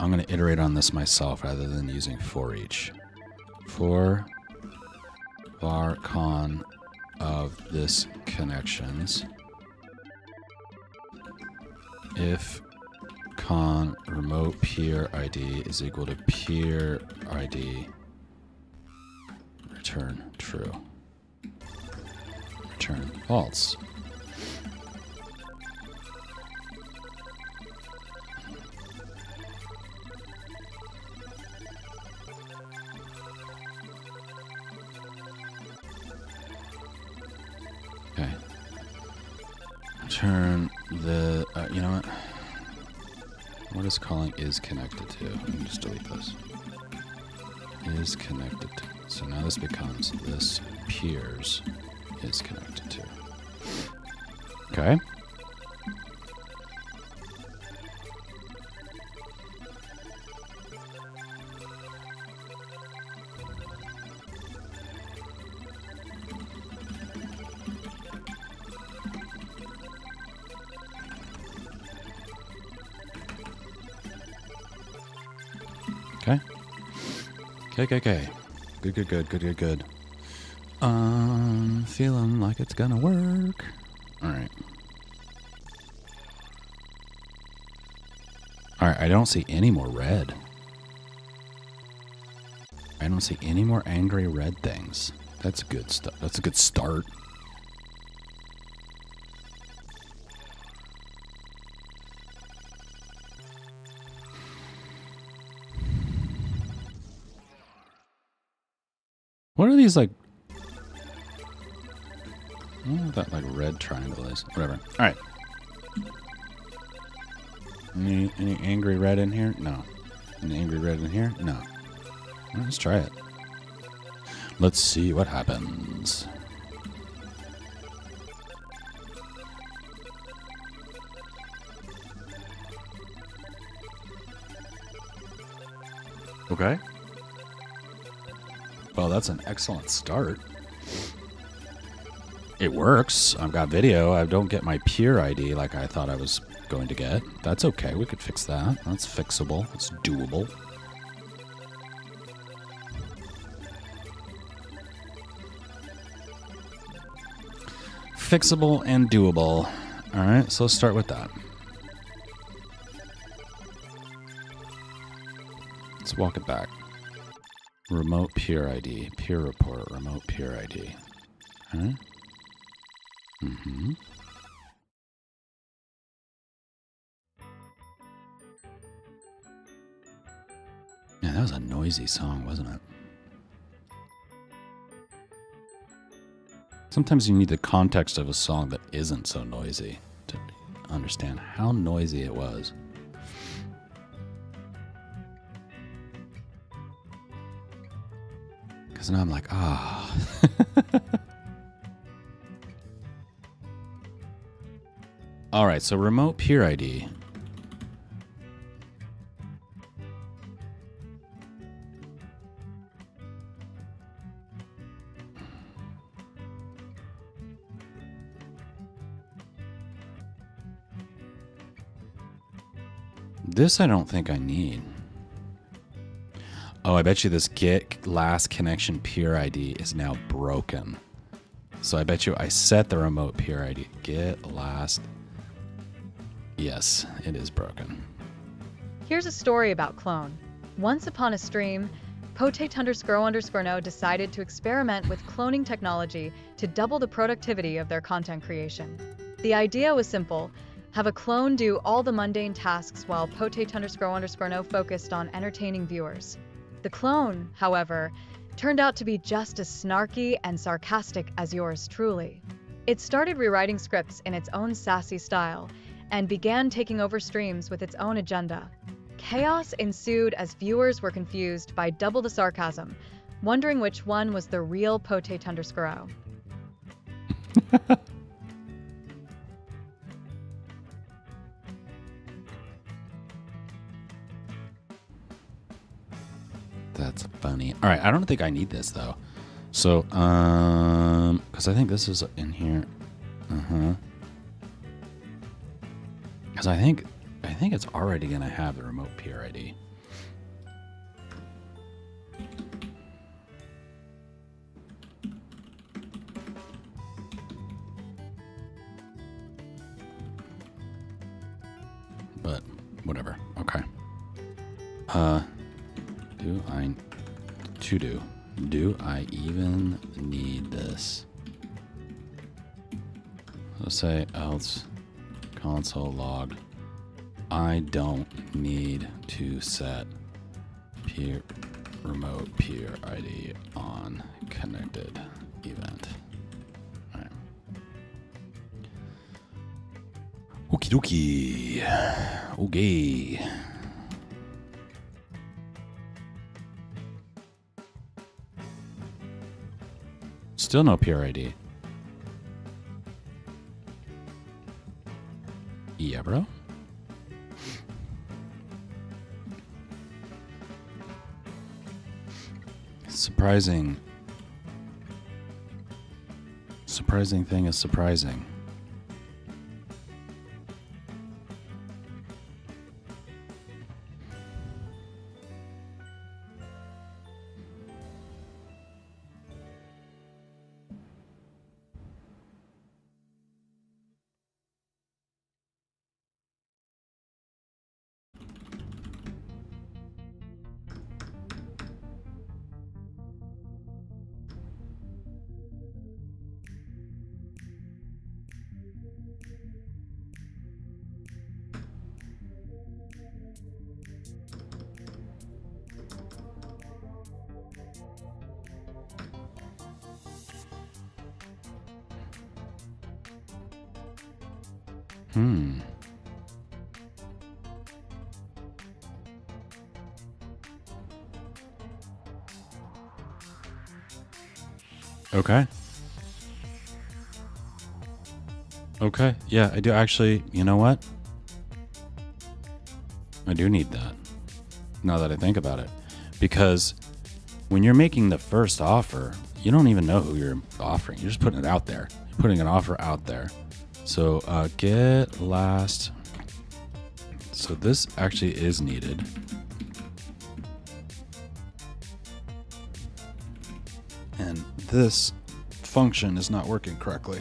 I'm going to iterate on this myself rather than using for each. For var con of this connections, if con remote peer ID is equal to peer ID, return true. Return false. Okay. Return the, you know what? What is calling is connected to? Let me just delete this. Is connected to. So now this becomes this peers is connected to. Okay. Okay. Okay. Good. Feeling like it's gonna work. Alright. Alright, I don't see any more red. I don't see any more angry red things. That's good stuff. That's a good start. What are these, like... I don't know what that, like, red triangle is. Whatever. Alright. Any angry red in here? No. Any angry red in here? No. Well, let's try it. Let's see what happens. Okay. Well, that's an excellent start. It works. I've got video. I don't get my peer ID like I thought I was going to get. That's okay. We could fix that. That's fixable. It's doable. Fixable and doable. All right, so let's start with that. Let's walk it back. Remote peer ID, peer report, remote peer ID. All right. Mm-hmm. Yeah, that was a noisy song, wasn't it? Sometimes you need the context of a song that isn't so noisy to understand how noisy it was. Because now I'm like, ah. All right, so remote peer ID. This I don't think I need. Oh, I bet you this get last connection peer ID is now broken. So I bet you I set the remote peer ID. Get last. Yes, it is broken. Here's a story about clone. Once upon a stream, potate__no decided to experiment with cloning technology to double the productivity of their content creation. The idea was simple. Have a clone do all the mundane tasks while potate__no focused on entertaining viewers. The clone, however, turned out to be just as snarky and sarcastic as yours truly. It started rewriting scripts in its own sassy style and began taking over streams with its own agenda. Chaos ensued as viewers were confused by double the sarcasm, wondering which one was the real Pote Tunderscuro. That's funny. All right, I don't think I need this though. So, because I think this is in here. Because I think it's already gonna have the remote peer ID. But whatever. Okay. Do I even need this? Let's say else console log. I don't need to set remote peer ID on connected event. All right. Okie dokie. Okay. Still no peer ID. Yeah, bro. Surprising thing is surprising. Okay. Okay. Yeah, I do actually. You know what? I do need that. Now that I think about it. Because when you're making the first offer, you don't even know who you're offering. You're just putting it out there. You're putting an offer out there. So get last. So this actually is needed. And this function is not working correctly.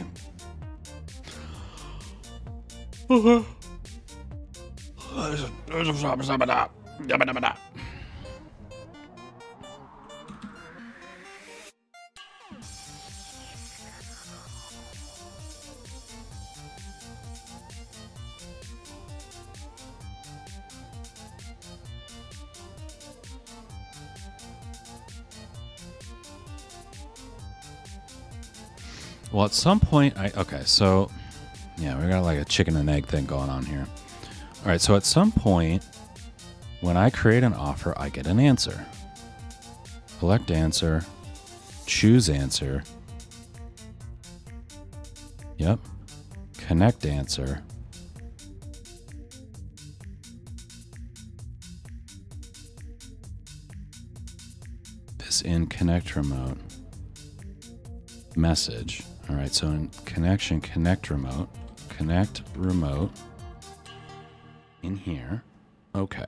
Well, at some point, okay, so yeah, we got like a chicken and egg thing going on here. All right, so at some point, when I create an offer, I get an answer. Select answer, choose answer. Yep. Connect answer. This in connect remote. Message. All right, so in connection, connect remote, in here. Okay.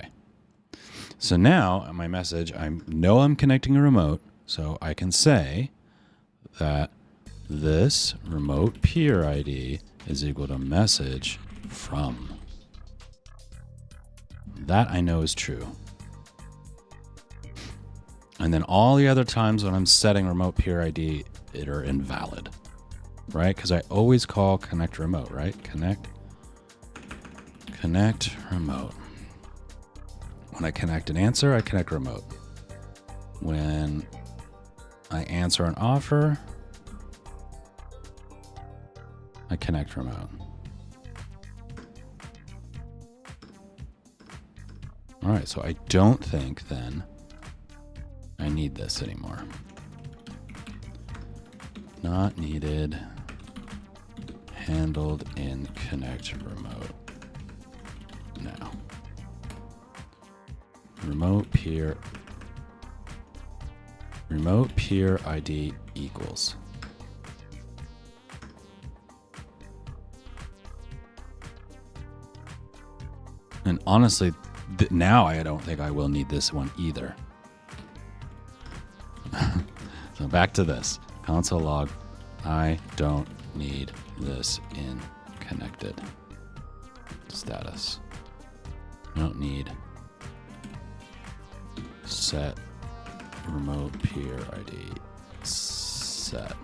So now my message, I know I'm connecting a remote, so I can say that this remote peer ID is equal to message from. That I know is true. And then all the other times when I'm setting remote peer ID, it are invalid, right? Because I always call connect remote, right? Connect remote. When I connect an answer, I connect remote. When I answer an offer, I connect remote. All right, so I don't think then I need this anymore. Not needed. Handled in connect remote. Now. Remote peer ID equals. And honestly, now I don't think I will need this one either. So back to this. Console log. I don't need this in connected status. I don't need set remote peer ID set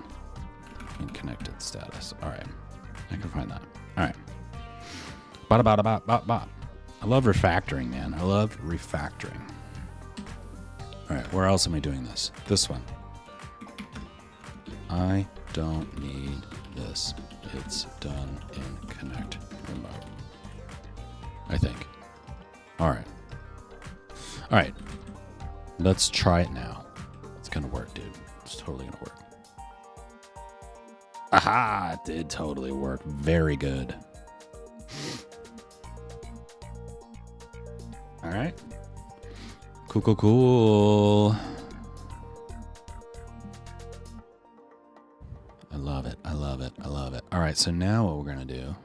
in connected status. All right. I can find that. All right. Bada. I love refactoring, man. I love refactoring. All right, where else am I doing this? This one. I don't need this. It's done in connect remote. I think. All right. All right. Let's try it now. It's going to work, dude. It's totally going to work. Aha! It did totally work. Very good. All right. Cool. I love it. All right, so now what we're going to do.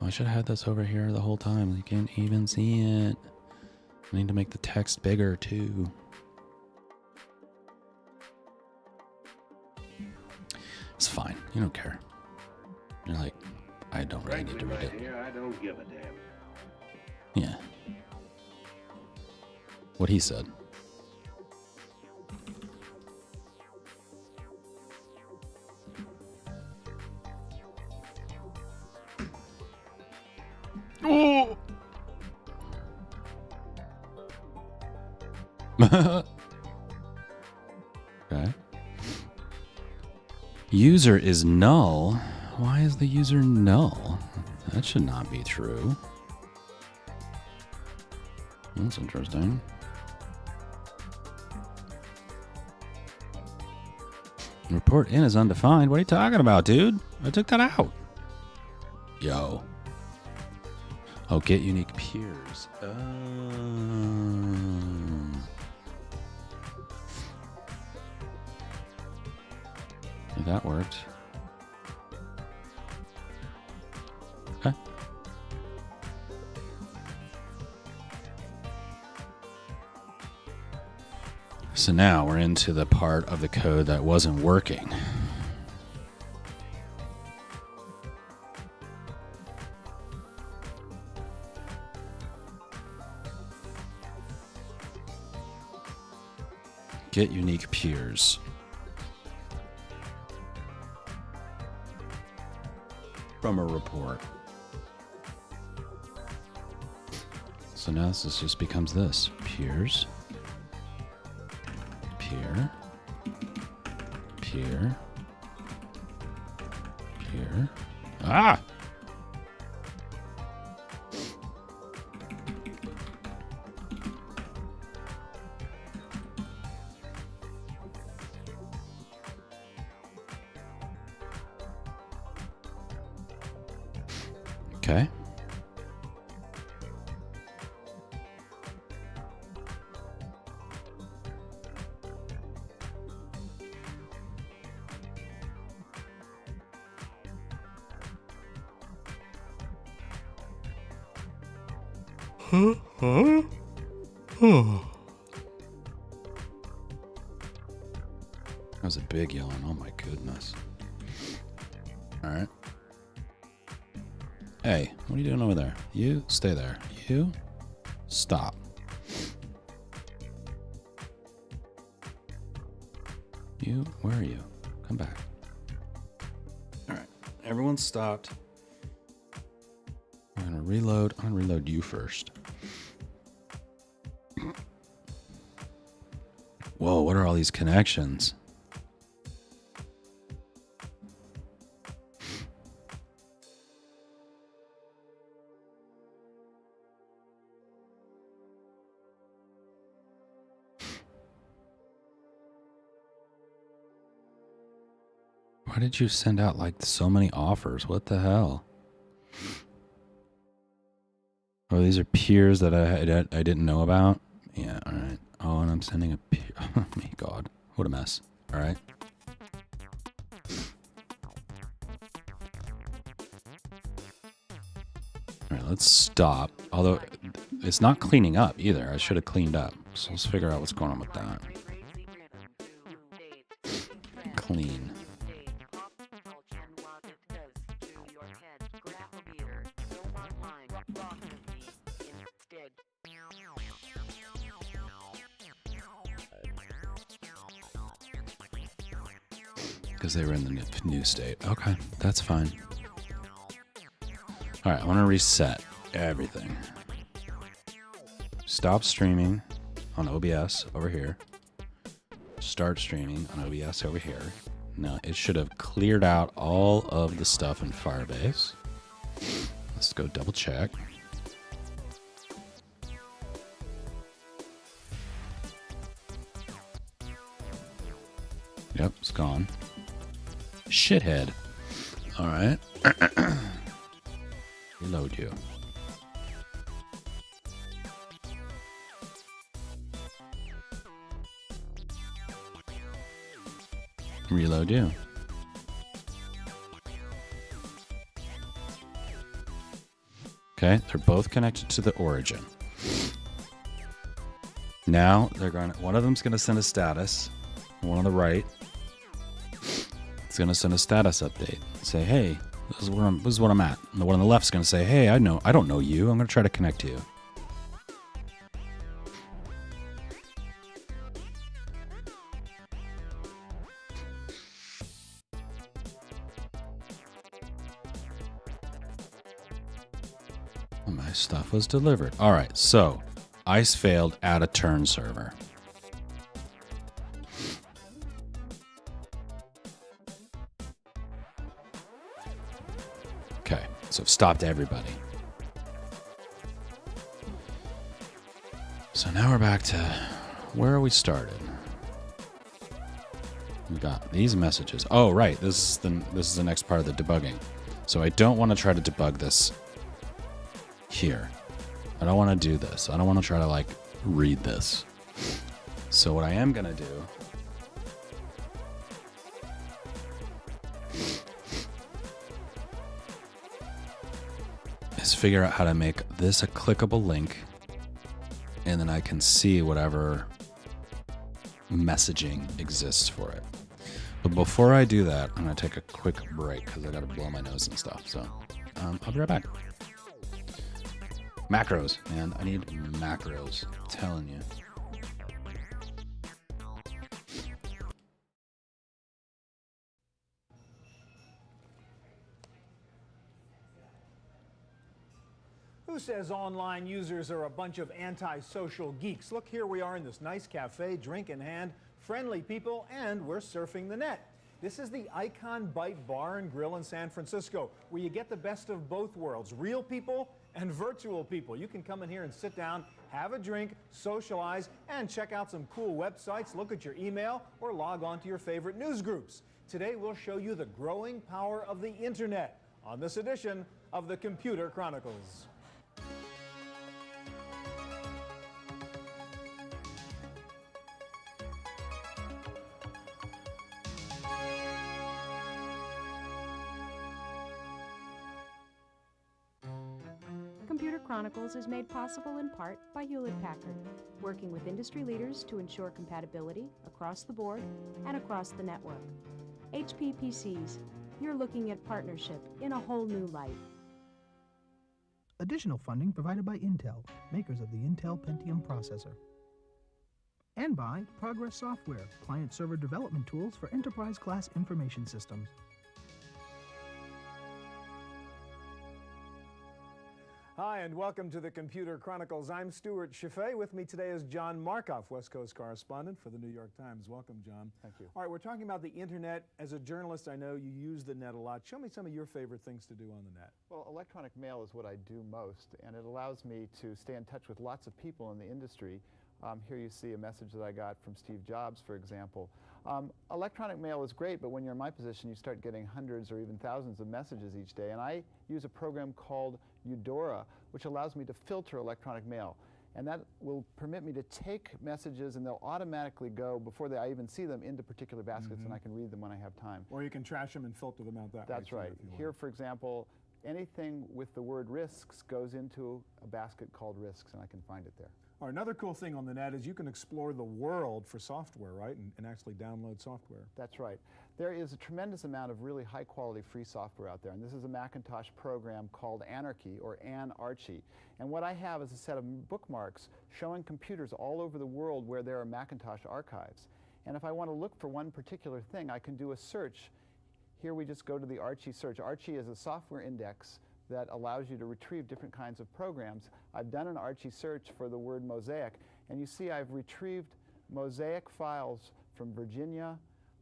I should have had this over here the whole time. You can't even see it. I need to make the text bigger too. It's fine. You don't care. You're like, I don't really need to read it. Here, I don't give a damn. Yeah. What he said. Oh. Okay. User is null. Why is the user null? That should not be true. That's interesting. Report in is undefined. What are you talking about, dude? I took that out. Yo. Oh, get unique peers. That worked. Okay. So now we're into the part of the code that wasn't working. Get unique peers. From a report. So now this just becomes this. Peers. Peer. Peer. Peer. Ah! Okay. That was a big yawn. Oh my goodness. All right. Hey, what are you doing over there? You stay there. You stop. You, where are you? Come back. All right. Everyone stopped. I'm going to reload. I'm going to reload you first. Whoa, what are all these connections? Why did you send out like so many offers? What the hell? Oh, these are peers that I didn't know about. Yeah, all right. Oh, and I'm sending a peer. Oh my God, what a mess. All right. All right, let's stop. Although it's not cleaning up either. I should have cleaned up. So let's figure out what's going on with that. Clean. Because they were in the new state. Okay, that's fine. All right, I want to reset everything. Stop streaming on OBS over here. Start streaming on OBS over here. Now, it should have cleared out all of the stuff in Firebase. Let's go double check. Yep, it's gone. Shithead. All right. Reload you. Reload you. Okay, they're both connected to the origin. Now they're going. One of them's going to send a status. One on the right. It's going to send a status update. Say, hey, this is what I'm at. And the one on the left's going to say, hey, I don't know you. I'm going to try to connect to you. My stuff was delivered. All right, so ICE failed, add a turn server. Okay, so I've stopped everybody. So now we're back to where we started. We got these messages. Oh, right, this is the next part of the debugging. So I don't want to try to debug this here. I don't want to do this. I don't want to try to like read this. So what I am going to do is figure out how to make this a clickable link, and then I can see whatever messaging exists for it. But before I do that, I'm going to take a quick break because I got to blow my nose and stuff. So I'll be right back. Macros, man. I need macros. I'm telling you. Who says online users are a bunch of anti-social geeks? Look, here we are in this nice cafe, drink in hand, friendly people, and we're surfing the net. This is the Icon Bite Bar and Grill in San Francisco, where you get the best of both worlds, real people and virtual people. You can come in here and sit down, have a drink, socialize, and check out some cool websites, look at your email, or log on to your favorite news groups. Today, we'll show you the growing power of the internet on this edition of the Computer Chronicles. Computer Chronicles is made possible in part by Hewlett-Packard, working with industry leaders to ensure compatibility across the board and across the network. HP PCs, you're looking at partnership in a whole new light. Additional funding provided by Intel, makers of the Intel Pentium processor. And by Progress Software, client-server development tools for enterprise-class information systems. Hi, and welcome to the Computer Chronicles. I'm Stuart Chaffee. With me today is John Markoff, West Coast correspondent for the New York Times. Welcome, John. Thank you. All right, we're talking about the internet. As a journalist, I know you use the net a lot. Show me some of your favorite things to do on the net. Well, electronic mail is what I do most, and it allows me to stay in touch with lots of people in the industry Here you see a message that I got from Steve Jobs, for example. Electronic mail is great, but when you're in my position, you start getting hundreds or even thousands of messages each day. And I use a program called Eudora, which allows me to filter electronic mail. And that will permit me to take messages, and they'll automatically go, before I even see them, into particular baskets, and I can read them when I have time. Or you can trash them and filter them out that way. That's right. Here, for example, anything with the word risks goes into a basket called risks, and I can find it there. Or another cool thing on the net is you can explore the world for software, right? And actually download software. That's right. There is a tremendous amount of really high-quality free software out there, and this is a Macintosh program called Anarchy, or Anarchy. And what I have is a set of bookmarks showing computers all over the world where there are Macintosh archives. And if I want to look for one particular thing, I can do a search. Here we just go to the Archie search. Archie is a software index that allows you to retrieve different kinds of programs. I've done an Archie search for the word mosaic, and you see I've retrieved mosaic files from Virginia,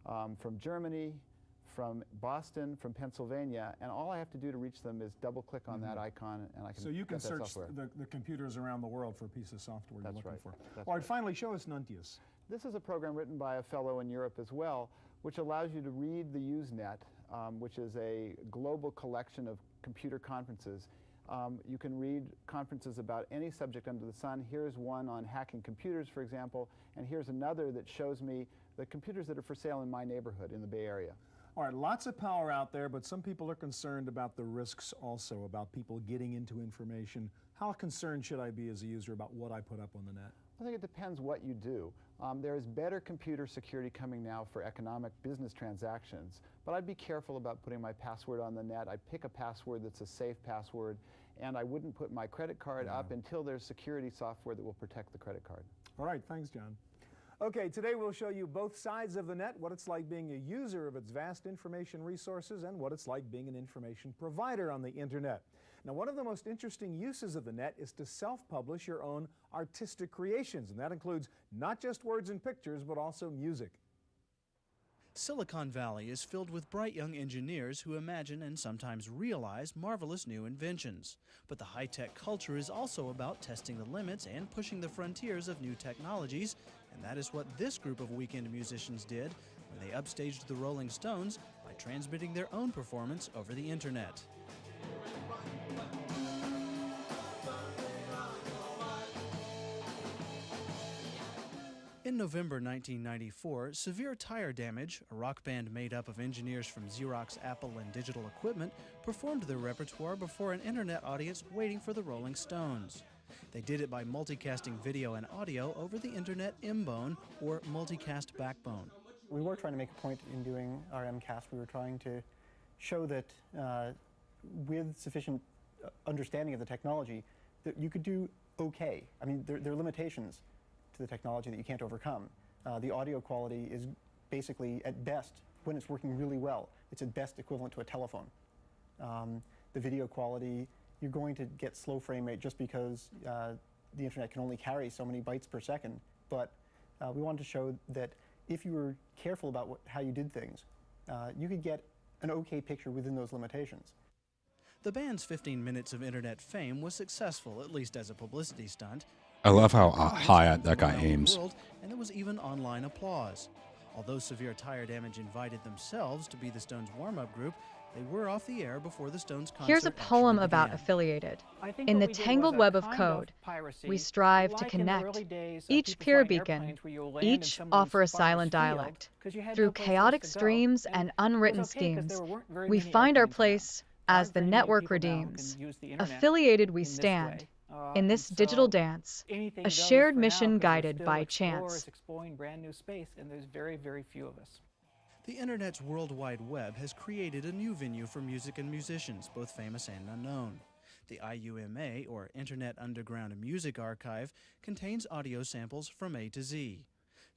from Germany, from Boston, from Pennsylvania, and all I have to do to reach them is double-click on that icon, and I can So you can get that search software. the computers around the world for a piece of software you're looking for. That's All right, right. finally, show us Nuntius. This is a program written by a fellow in Europe as well, which allows you to read the Usenet, which is a global collection of computer conferences. You can read conferences about any subject under the sun. Here's one on hacking computers, for example, and here's another that shows me the computers that are for sale in my neighborhood in the Bay Area. All right, lots of power out there, but some people are concerned about the risks also, about people getting into information. How concerned should I be as a user about what I put up on the net? I think it depends what you do. There is better computer security coming now for economic business transactions, but I'd be careful about putting my password on the net. I'd pick a password that's a safe password, and I wouldn't put my credit card up until there's security software that will protect the credit card. All right, thanks, John. Okay, today we'll show you both sides of the net, what it's like being a user of its vast information resources and what it's like being an information provider on the internet. Now, one of the most interesting uses of the net is to self-publish your own artistic creations, and that includes not just words and pictures, but also music. Silicon Valley is filled with bright young engineers who imagine and sometimes realize marvelous new inventions. But the high-tech culture is also about testing the limits and pushing the frontiers of new technologies, and that is what this group of weekend musicians did when they upstaged the Rolling Stones by transmitting their own performance over the internet. In November 1994, Severe Tire Damage, a rock band made up of engineers from Xerox, Apple, and Digital Equipment, performed their repertoire before an internet audience waiting for the Rolling Stones. They did it by multicasting video and audio over the internet M-bone, or multicast backbone. We were trying to make a point in doing our MCAST. We were trying to show that with sufficient understanding of the technology, that you could do okay. I mean, there are limitations to the technology that you can't overcome. The audio quality is basically, at best, when it's working really well, it's at best equivalent to a telephone. The video quality, you're going to get slow frame rate just because the internet can only carry so many bytes per second. But we wanted to show that if you were careful about how you did things, you could get an okay picture within those limitations. The band's 15 minutes of internet fame was successful, at least as a publicity stunt. I love how high that guy aims. And there was even online applause. Although Severe Tire Damage invited themselves to be the Stones' warm-up group, they were off the air before the Stones' concert. Here's a poem actually about began. Affiliated. In the tangled web of code, we strive to connect, each pure beacon, each offer a silent dialect. Through chaotic streams and unwritten schemes, we find our place as the network redeems. Affiliated we stand, in this digital dance, a shared mission guided by chance. Exploring brand new space, and there's very, very few of us. The Internet's World Wide Web has created a new venue for music and musicians, both famous and unknown. The IUMA, or Internet Underground Music Archive, contains audio samples from A to Z.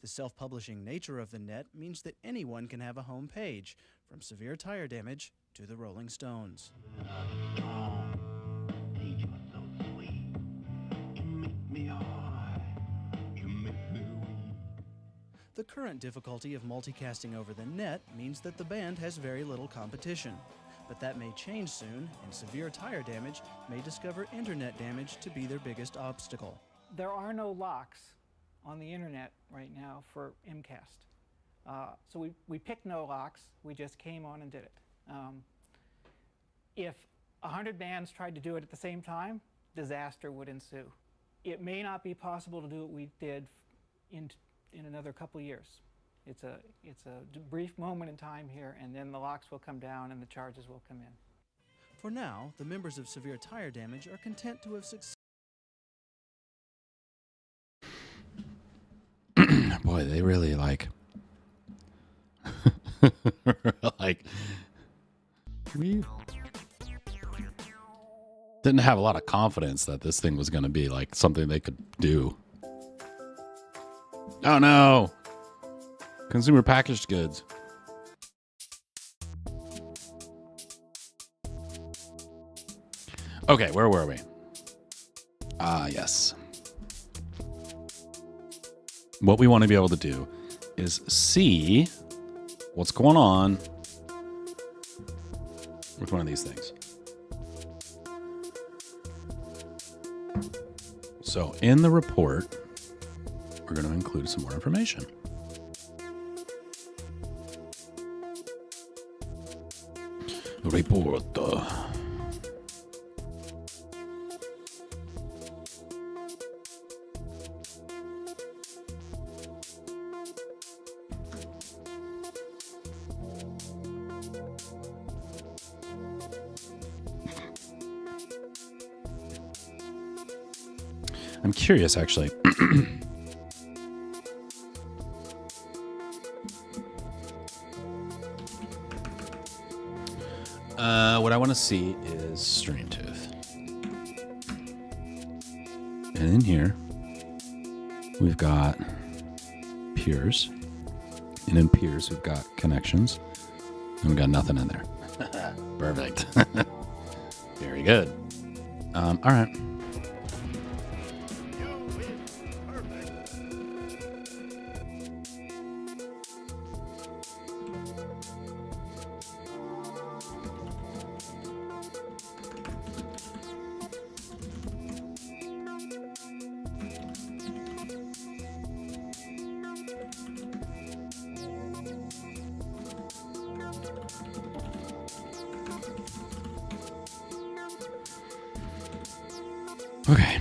The self-publishing nature of the net means that anyone can have a home page, from Severe Tire Damage to the Rolling Stones. The current difficulty of multicasting over the net means that the band has very little competition. But that may change soon, and Severe Tire Damage may discover internet damage to be their biggest obstacle. There are no locks on the internet right now for MCAST. So we picked no locks. We just came on and did it. If 100 bands tried to do it at the same time, disaster would ensue. It may not be possible to do what we did in another couple of years. It's a brief moment in time here, and then the locks will come down and the charges will come in. For now, the members of Severe Tire Damage are content to have succeeded. Boy, they really like we didn't have a lot of confidence that this thing was going to be like something they could do. Oh no, consumer packaged goods. Okay, where were we? Yes. What we want to be able to do is see what's going on with one of these things. So in the report, we're going to include some more information. Report. I'm curious, actually. What I want to see is stream tooth. And in here, we've got peers. And in peers, we've got connections. And we've got nothing in there. Perfect. Very good. All right. Okay.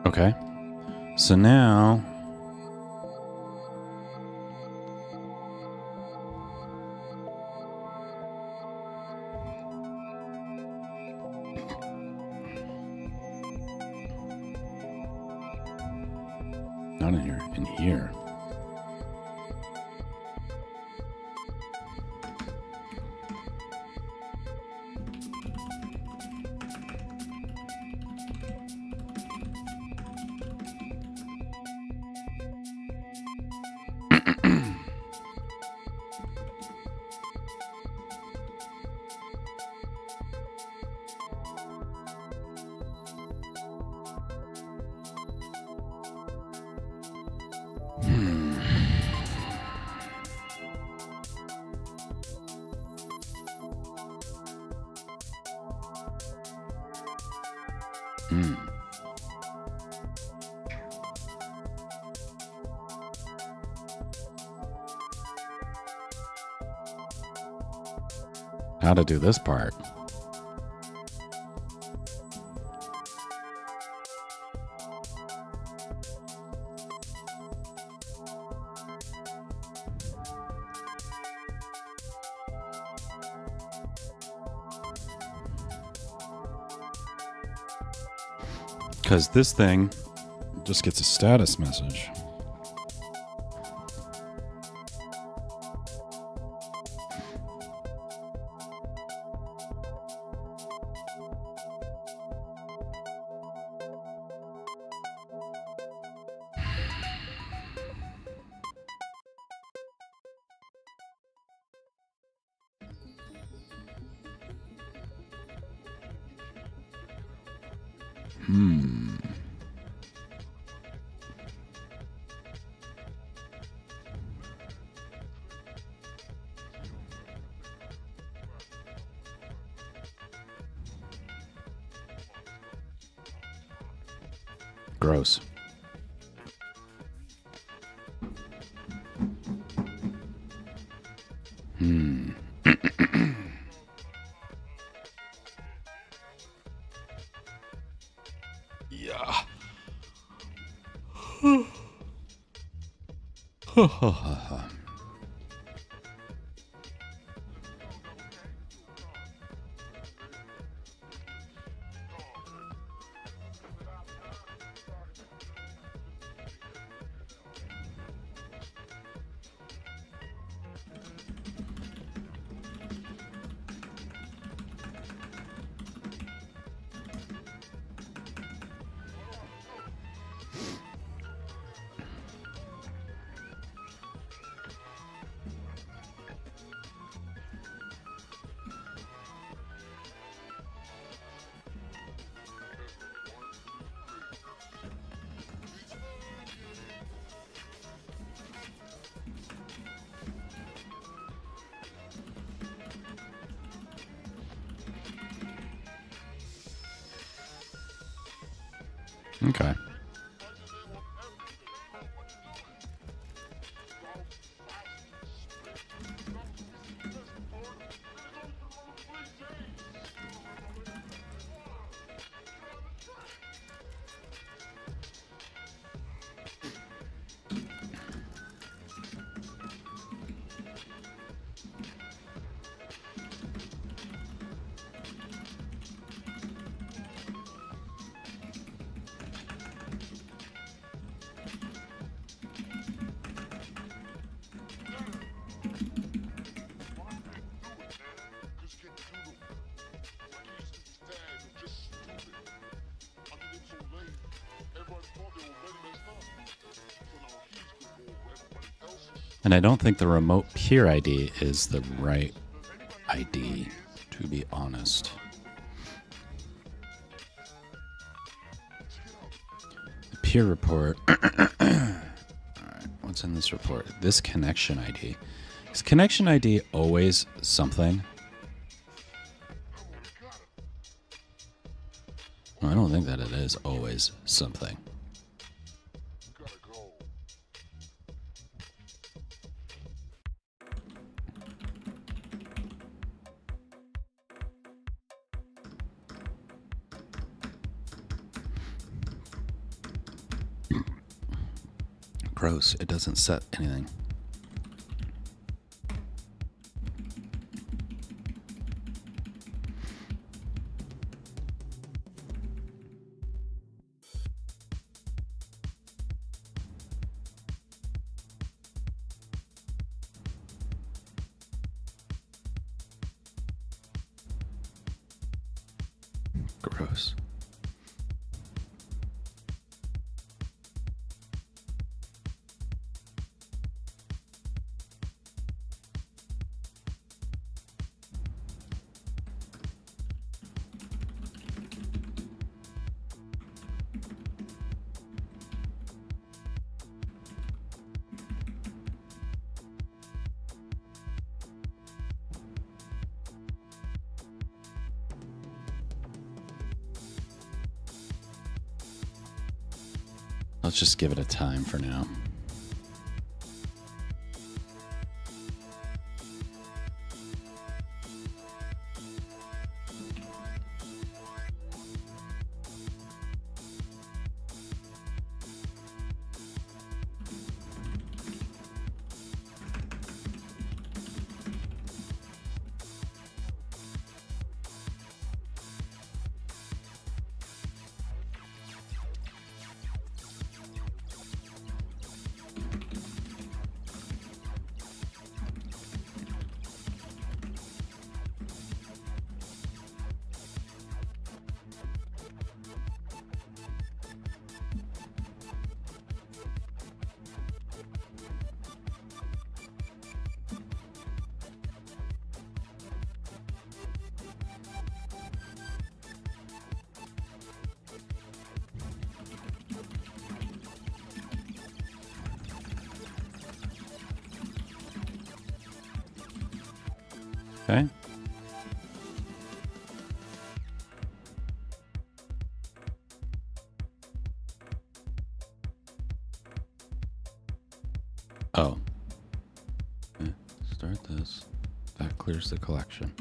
Okay. So now not in here, in here. How to do this part. Because this thing just gets a status message. Gross. Yeah. Okay. And I don't think the remote peer ID is the right ID, to be honest. The peer report. All right, what's in this report? This connection ID. Is connection ID always something? I don't think that it is always something. Gross. It doesn't set anything. Gross. Let's just give it a time for now. Okay. Oh. Okay. Start this. That clears the collection.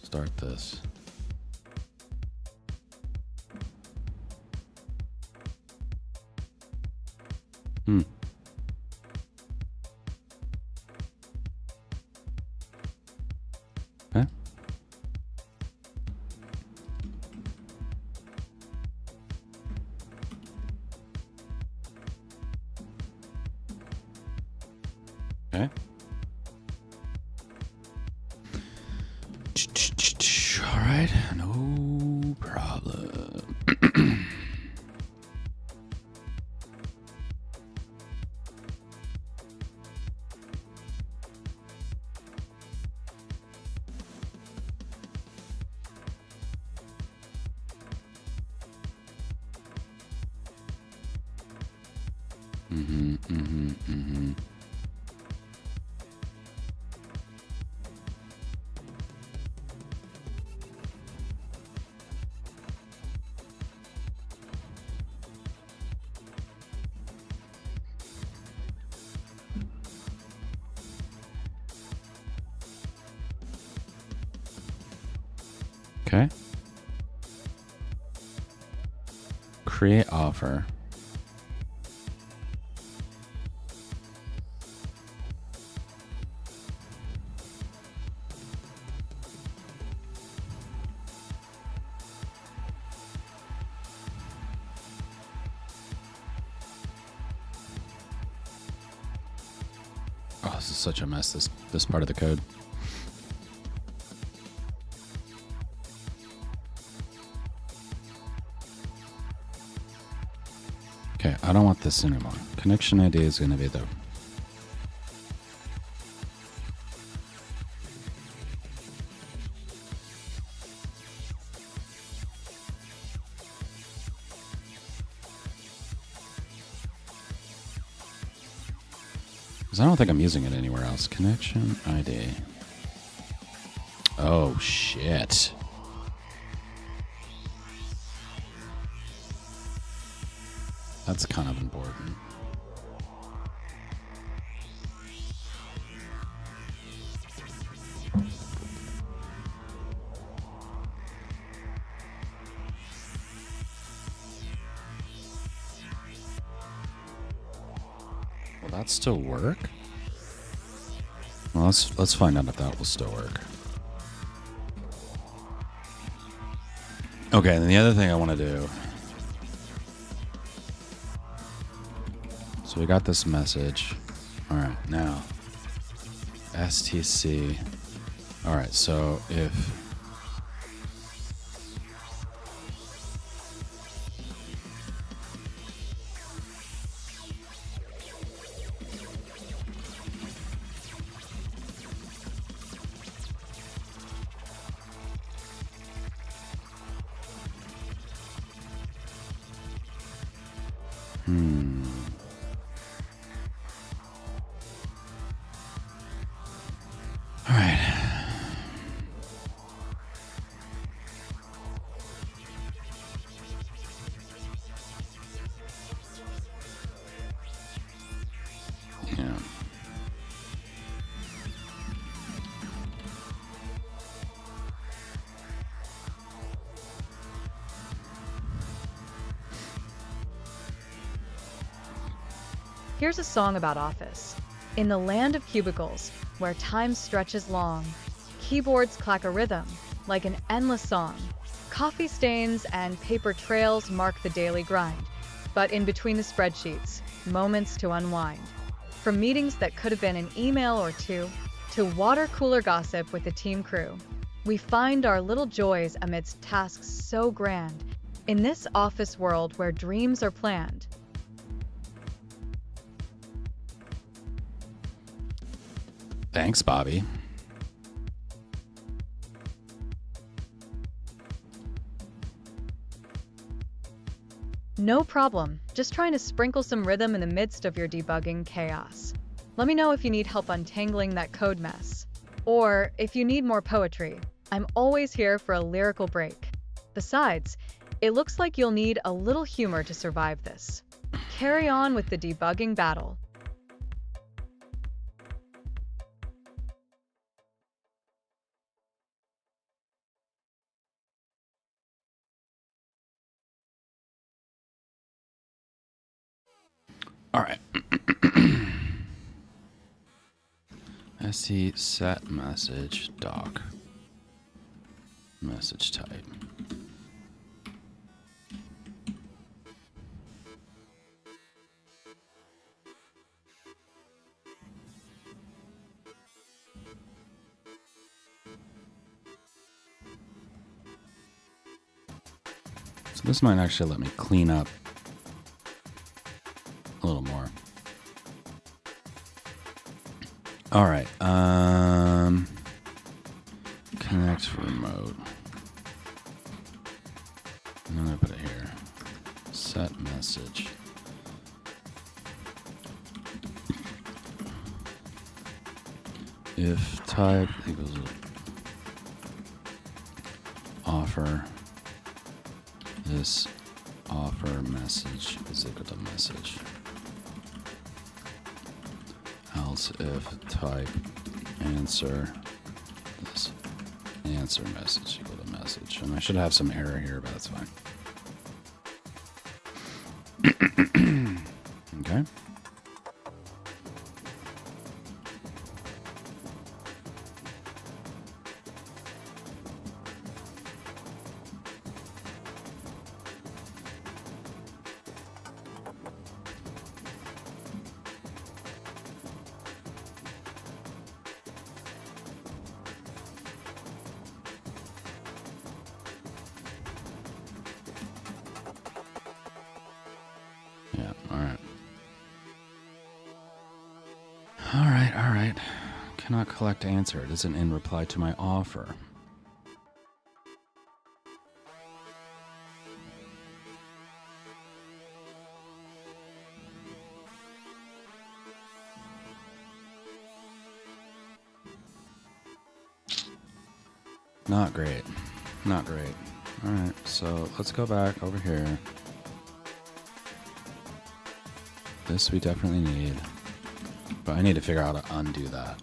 Start this. Hmm. Okay. Okay. All right, no problem. Okay. Create offer. Oh, this is such a mess, this part of the code. Okay, I don't want this anymore. Connection ID is going to be the... Because I don't think I'm using it anywhere else. Connection ID. Oh, shit. That's kind of important. Will that still work? Well, let's find out if that will still work. Okay, and the other thing I want to do. So we got this message. All right, now STC. All right, so if all right. Yeah. Here's a song about office. In the land of cubicles, where time stretches long, keyboards clack a rhythm like an endless song. Coffee stains and paper trails mark the daily grind. But in between the spreadsheets, moments to unwind. From meetings that could have been an email or two, to water cooler gossip with the team crew, we find our little joys amidst tasks so grand. In this office world where dreams are planned, Thanks, Bobby. no problem, just trying to sprinkle some rhythm in the midst of your debugging chaos. Let me know if you need help untangling that code mess. Or, if you need more poetry, I'm always here for a lyrical break. Besides, it looks like you'll need a little humor to survive this. Carry on with the debugging battle. All right. SC set message doc. Message type. So this might actually let me clean up a little more. All right. Connect remote. And I'm gonna put it here. Set message. If type equals offer, this offer message is equal to message. Else if type answer, this answer message equal to message. And I should have some error here, but that's fine. Okay. Yeah, all right. All right. Cannot collect answer. It isn't in reply to my offer. Not great. Not great. All right, so let's go back over here. This we definitely need, but I need to figure out how to undo that.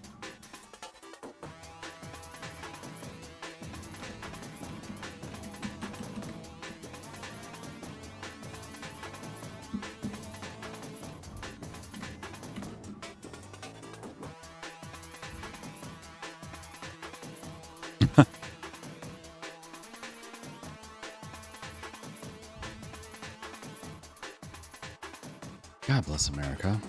God bless America.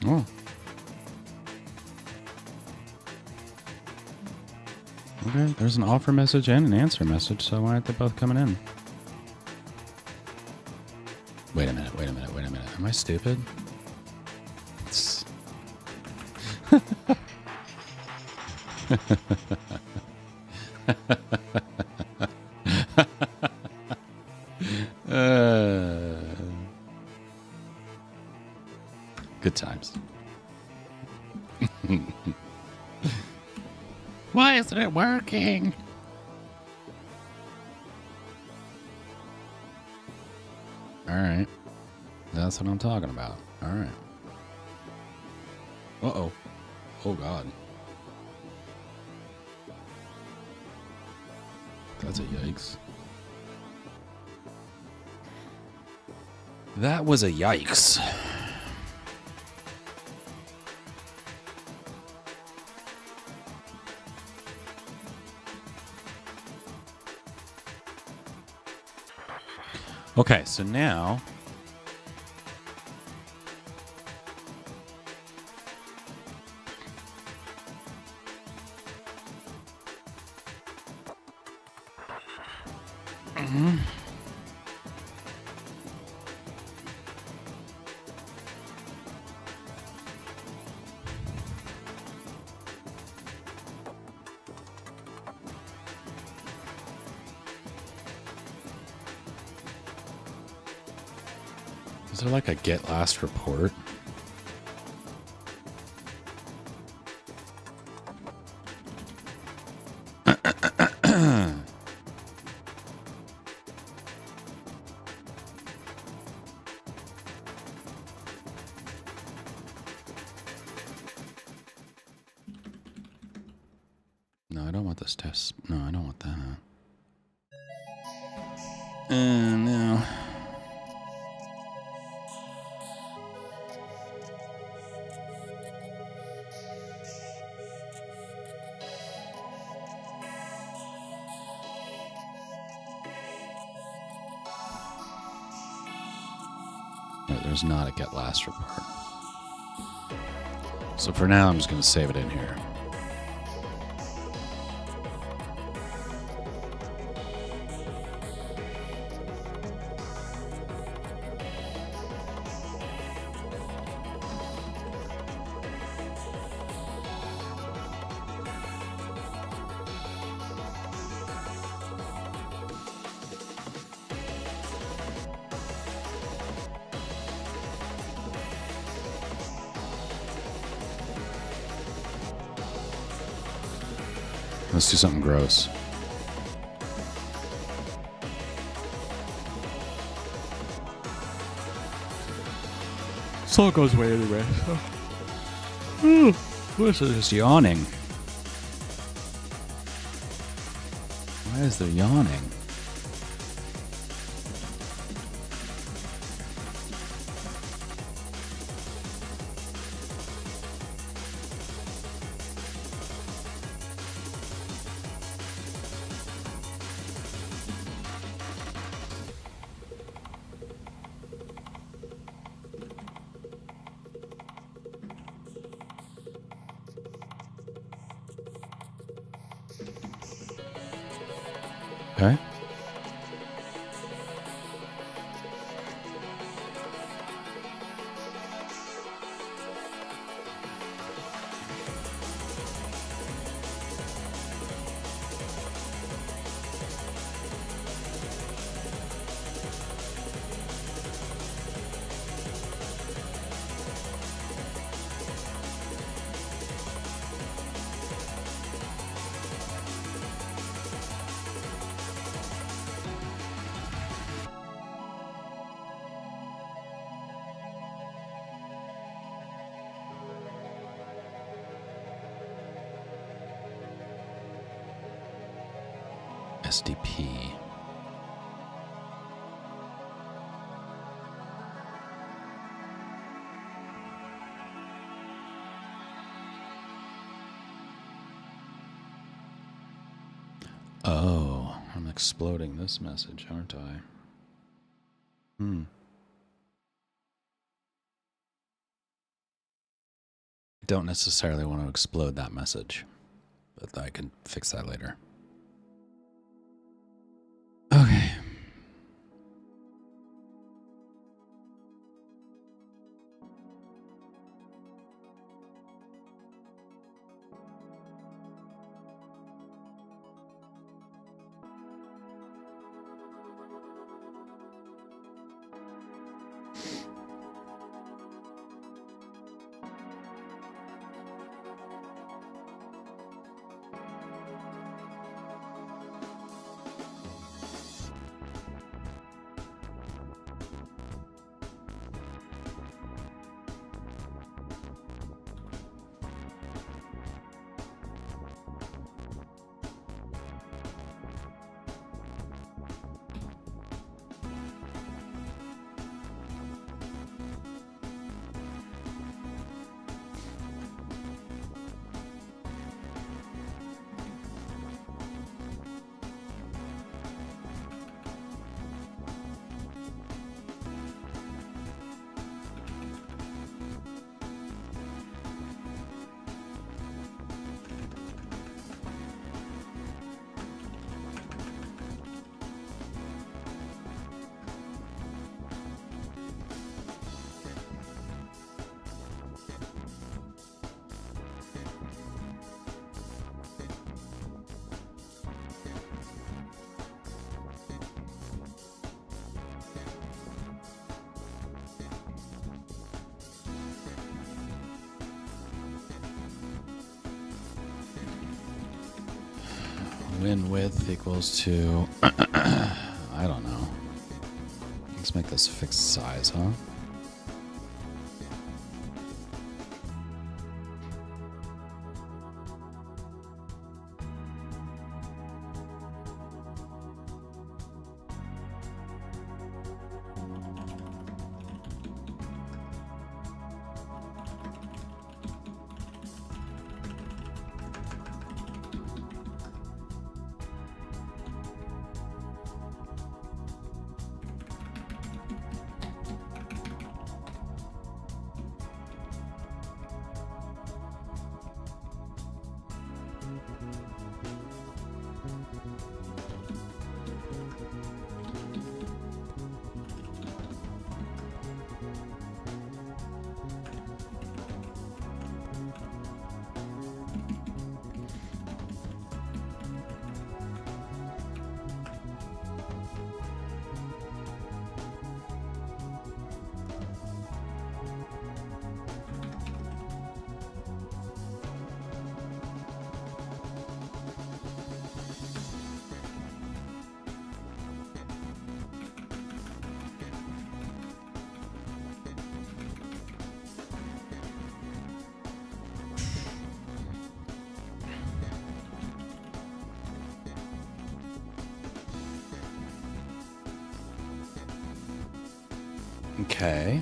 Oh. Okay, there's an offer message and an answer message, so why aren't they both coming in? Wait a minute. Am I stupid? Good times. Why isn't it working? right. That's what I'm talking about. All right. Uh-oh. Oh, God. That's a yikes. That was a yikes. Okay, so now is there like a get last report? No, I don't want this test. No, I don't want that. No. No, there's not a get last report. So for now, I'm just going to save it in here. Let's do something gross. So it goes away anyway. What's this yawning? Why is there yawning? Okay. SDP. Oh, I'm exploding this message, aren't I? Don't necessarily want to explode that message, but I can fix that later. Okay. Win width equals to, I don't know. Let's make this fixed size, huh? Okay.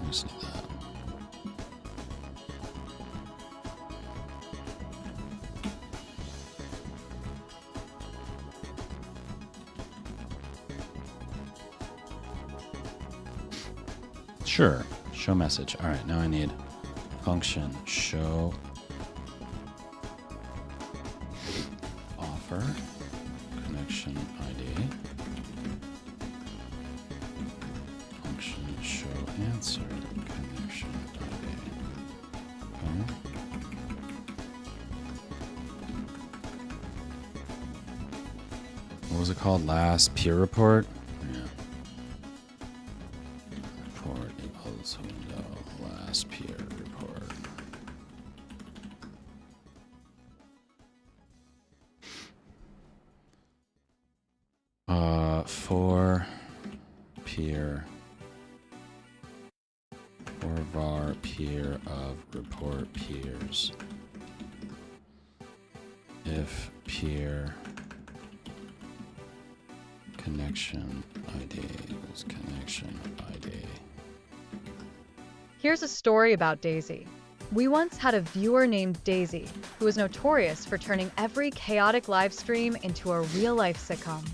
Just need that. Sure. Show message. All right, now I need function show offer connection ID. Function show answer connection ID. Okay. What was it called? Last peer report? Yeah. Report equals window last peer report. For peer or var peer of report peers. If peer connection ID is connection ID. Here's a story about Daisy. We once had a viewer named Daisy who was notorious for turning every chaotic live stream into a real-life sitcom.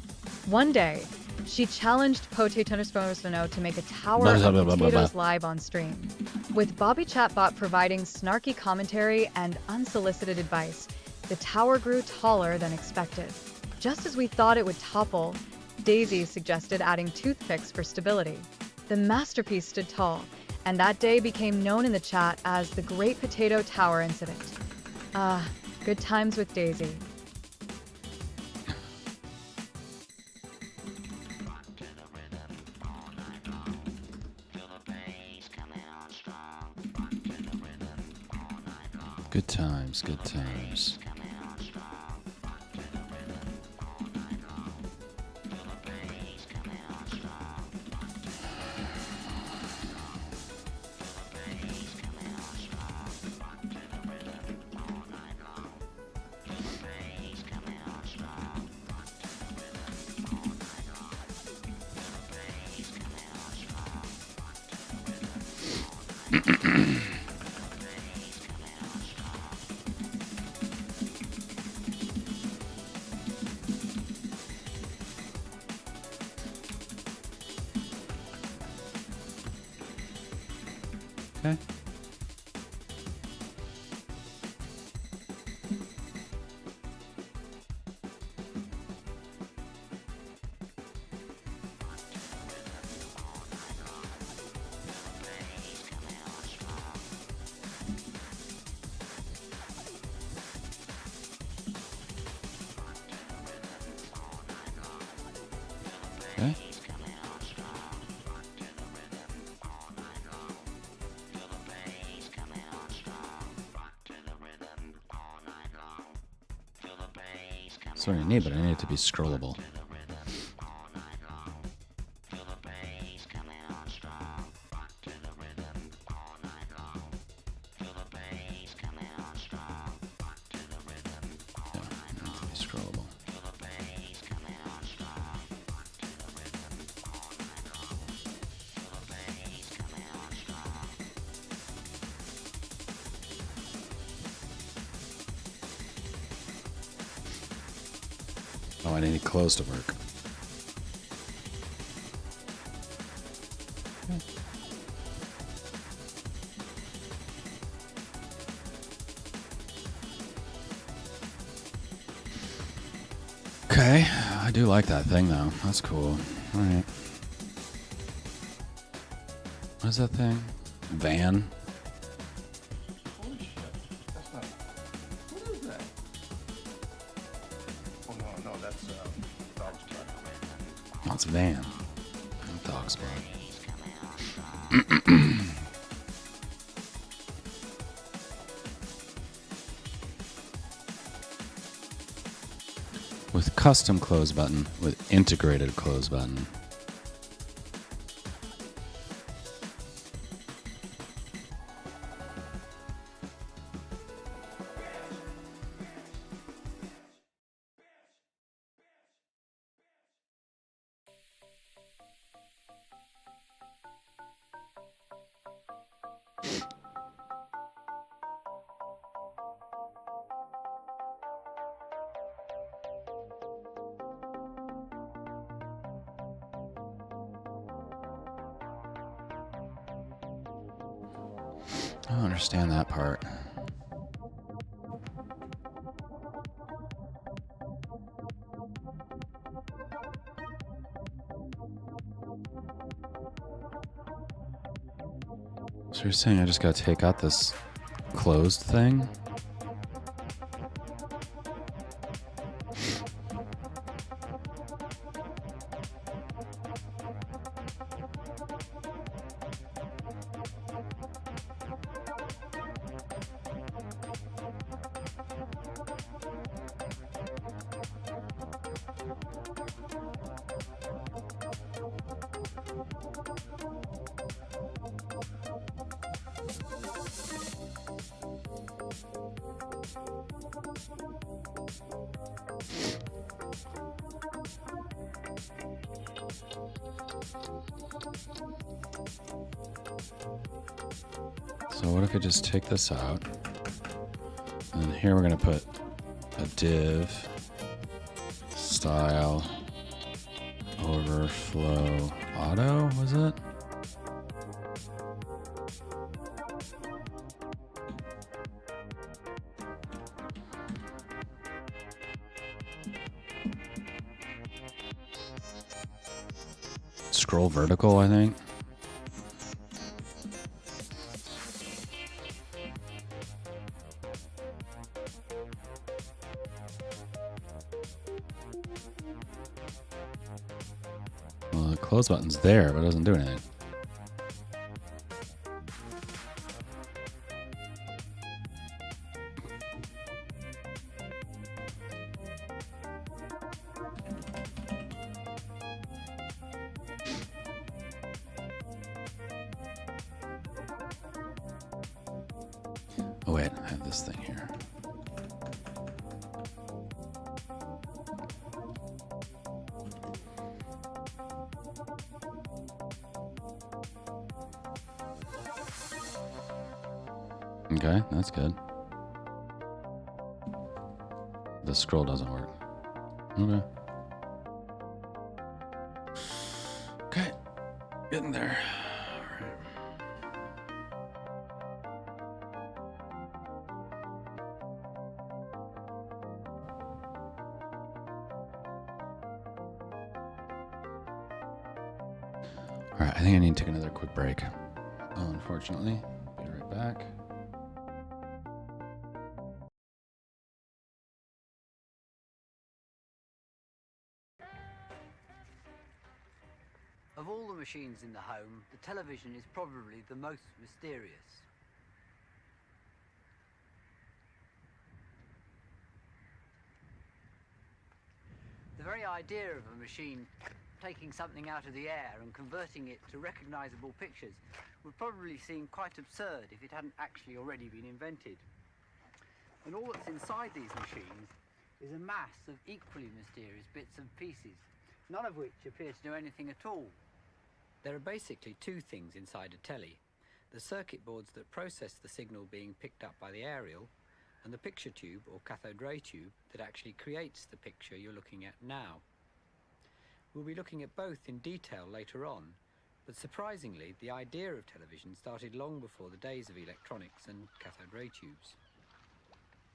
One day, she challenged Potatonosphono to make a tower of potatoes live on stream. With Bobby Chatbot providing snarky commentary and unsolicited advice, the tower grew taller than expected. Just as we thought it would topple, Daisy suggested adding toothpicks for stability. The masterpiece stood tall, and that day became known in the chat as the Great Potato Tower Incident. Ah, good times with Daisy. Good times, good times. Okay. Okay. That's what I need, but I need it to be scrollable. Scrollable. Oh, I need close to work. Okay, I do like that thing though. That's cool. All right. What is that thing? Van? Holy shit. That's not. What is that? Oh, no, that's dog spot. Oh, it's Van. Dog spot. With custom close button, with integrated close button. I don't understand that part. So you're saying I just gotta take out this closed thing? So what if I just take this out, and then here we're gonna put a div style overflow auto, was it? Scroll vertical, I think. Well, the close button's there, but it doesn't do anything. Oh wait, I have this thing here. Okay, that's good. The scroll doesn't work. Okay. Okay, getting there. All right, I think I need to take another quick break. Unfortunately, be right back. Of all the machines in the home, the television is probably the most mysterious. The very idea of a machine taking something out of the air and converting it to recognizable pictures would probably seem quite absurd if it hadn't actually already been invented. And all that's inside these machines is a mass of equally mysterious bits and pieces, none of which appear to do anything at all. There are basically two things inside a telly: the circuit boards that process the signal being picked up by the aerial, and the picture tube or cathode ray tube that actually creates the picture you're looking at now. We'll be looking at both in detail later on, but surprisingly, the idea of television started long before the days of electronics and cathode ray tubes.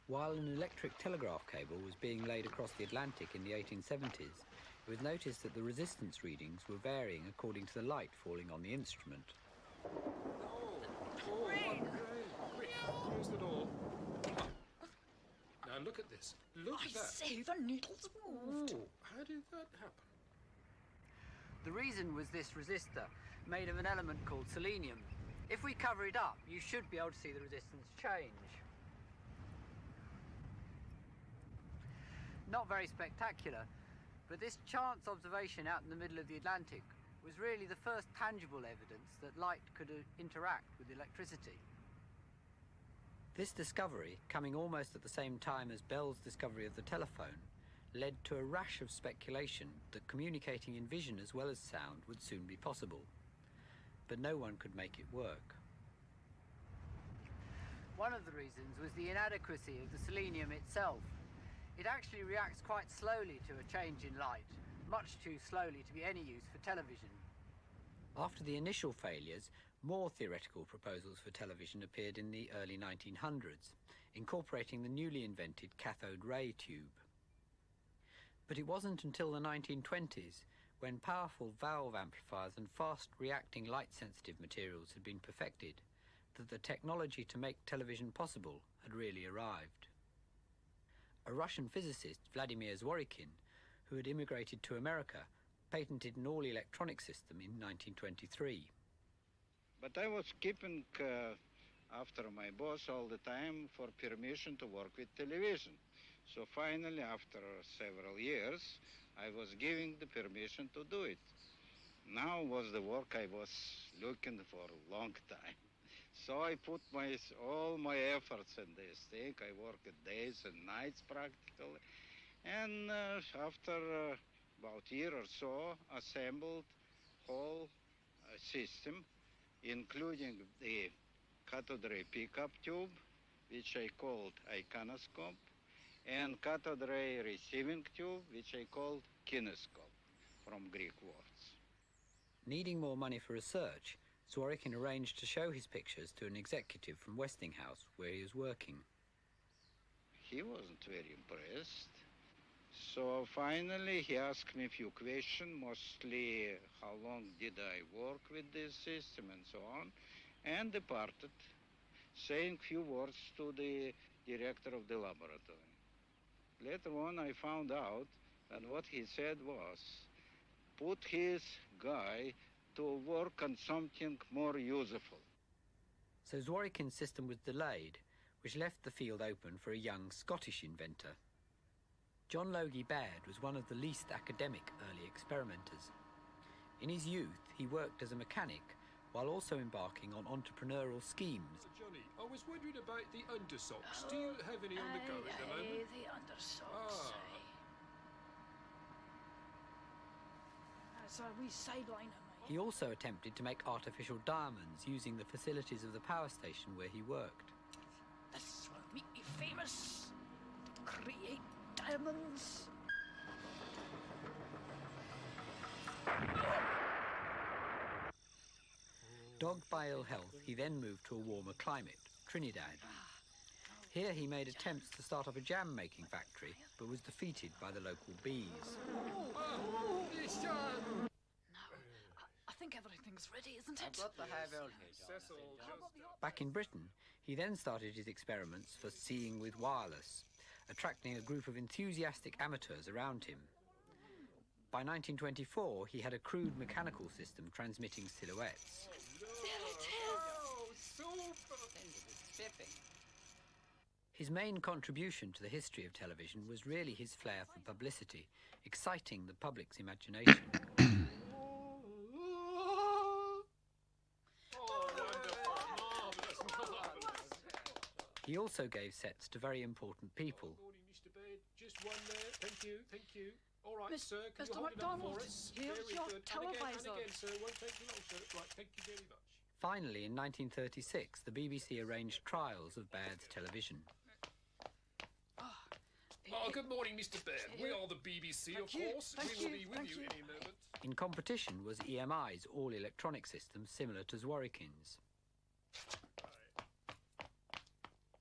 While an electric telegraph cable was being laid across the Atlantic in the 1870s, it was noticed that the resistance readings were varying according to the light falling on the instrument. Quick, close the door. Now look at this. Look at that. I say, the needle's moved. Oh, how did that happen? The reason was this resistor, made of an element called selenium. If we cover it up, you should be able to see the resistance change. Not very spectacular, but this chance observation out in the middle of the Atlantic was really the first tangible evidence that light could interact with electricity. This discovery, coming almost at the same time as Bell's discovery of the telephone, led to a rash of speculation that communicating in vision as well as sound would soon be possible. But no one could make it work. One of the reasons was the inadequacy of the selenium itself. It actually reacts quite slowly to a change in light, much too slowly to be any use for television. After the initial failures, more theoretical proposals for television appeared in the early 1900s, incorporating the newly invented cathode ray tube. But it wasn't until the 1920s, when powerful valve amplifiers and fast-reacting light-sensitive materials had been perfected, that the technology to make television possible had really arrived. A Russian physicist, Vladimir Zworykin, who had immigrated to America, patented an all-electronic system in 1923. But I was keeping after my boss all the time for permission to work with television. So finally, after several years, I was giving the permission to do it. Now was the work I was looking for a long time. So I put all my efforts in this thing. I worked days and nights practically. And after about a year or so, assembled whole system, including the cathode ray pickup tube, which I called iconoscope, and cathode ray receiving tube, which I called kinescope, from Greek words. Needing more money for research, Zworykin arranged to show his pictures to an executive from Westinghouse, where he was working. He wasn't very impressed. So finally he asked me a few questions, mostly how long did I work with this system and so on, and departed, saying few words to the director of the laboratory. Later on I found out that what he said was, put his guy to work on something more useful. So Zworykin's system was delayed, which left the field open for a young Scottish inventor. John Logie Baird was one of the least academic early experimenters. In his youth, he worked as a mechanic while also embarking on entrepreneurial schemes. Johnny, I was wondering about the undersocks. Do you have any on the go at the moment? The undersocks. That's a wee sideline. He also attempted to make artificial diamonds using the facilities of the power station where he worked. This will make me famous. Create diamonds. Dogged by ill health, he then moved to a warmer climate, Trinidad. Here he made attempts to start up a jam-making factory, but was defeated by the local bees. I think everything's everything's ready, isn't it? Got the high voltage. Back in Britain, he then started his experiments for seeing with wireless, attracting a group of enthusiastic amateurs around him. By 1924, he had a crude mechanical system transmitting silhouettes. There it is! His main contribution to the history of television was really his flair for publicity, exciting the public's imagination. He also gave sets to very important people. Good morning, Mr. Baird. Just one there. Thank you, thank you. All right, Miss- sir, can Mr. you hold it up McDonald, for us? here's Very your good. televisor. And again, sir. Won't take you long, sir. Right, thank you very much. Finally, in 1936, the BBC arranged trials of Baird's television. Oh, good morning, Mr. Baird. We are the BBC, of course. We will be with you any moment. In competition was EMI's all-electronic system similar to Zworykin's.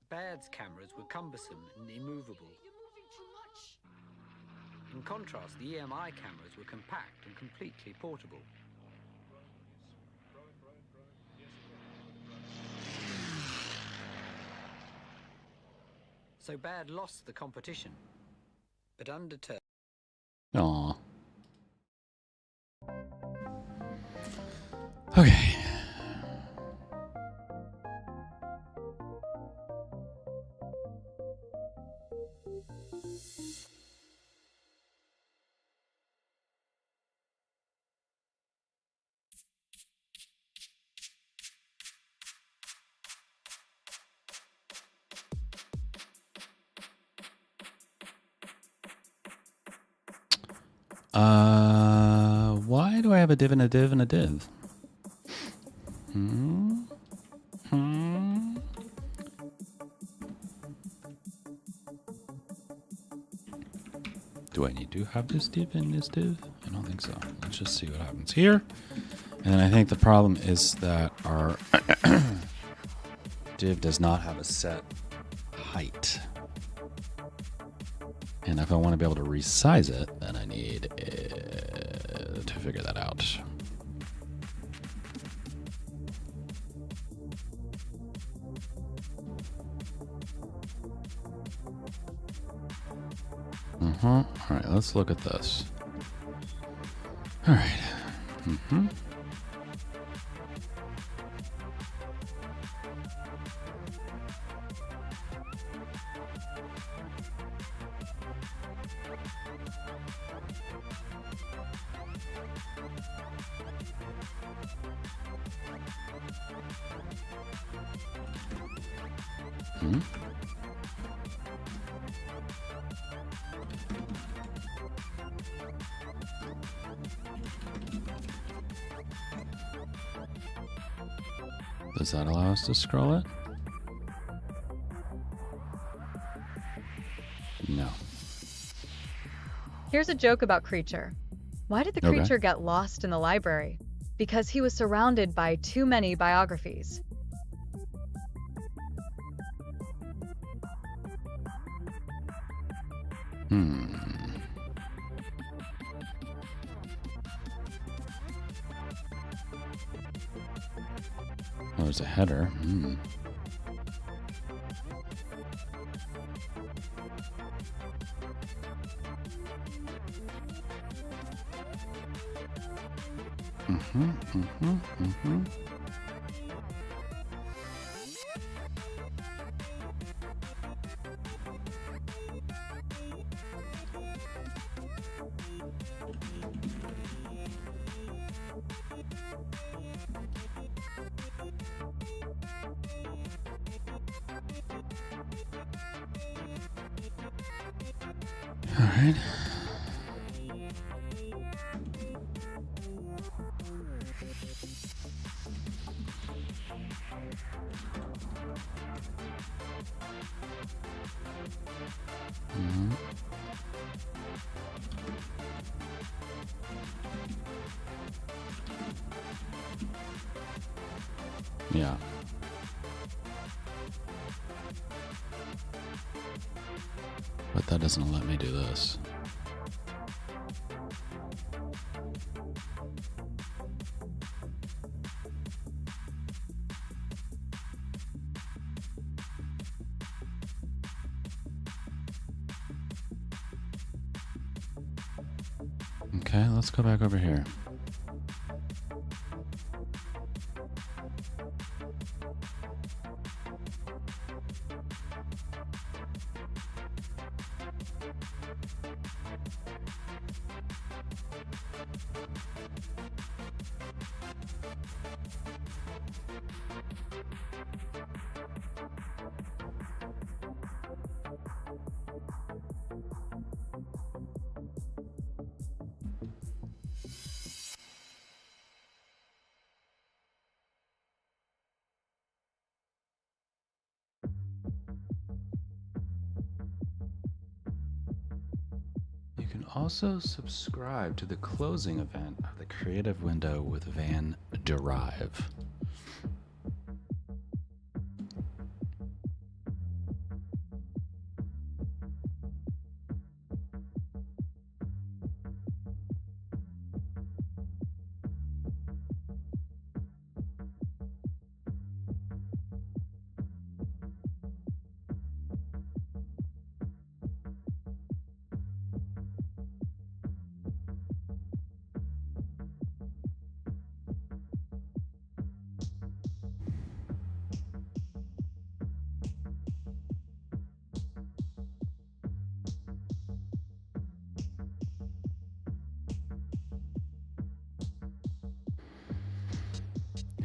Baird's cameras were cumbersome and immovable. You're moving too much. In contrast, the EMI cameras were compact and completely portable. So Baird lost the competition, but undeterred. Aw. Okay. Why do I have a div and a div and a div? Do I need to have this div and this div? I don't think so. Let's just see what happens here. And then I think the problem is that our div does not have a set height. And if I want to be able to resize it, then I need to figure that out. All right, let's look at this. All right. Does that allow us to scroll it? No. Here's a joke about Creature. Why did the Okay. creature get lost in the library? Because he was surrounded by too many biographies. Oh, there's a header. All right. Yeah. But that doesn't let me do this. Okay, let's go back over here. You can also subscribe to the closing event of the creative window with Van Derive.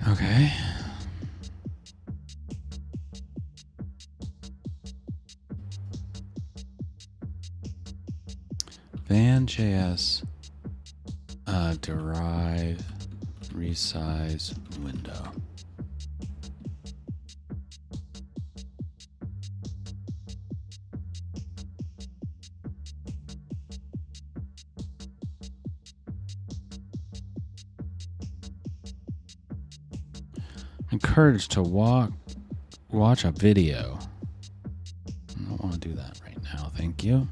Okay. Van.js derive resize window. Encouraged to watch a video. I don't want to do that right now, thank you.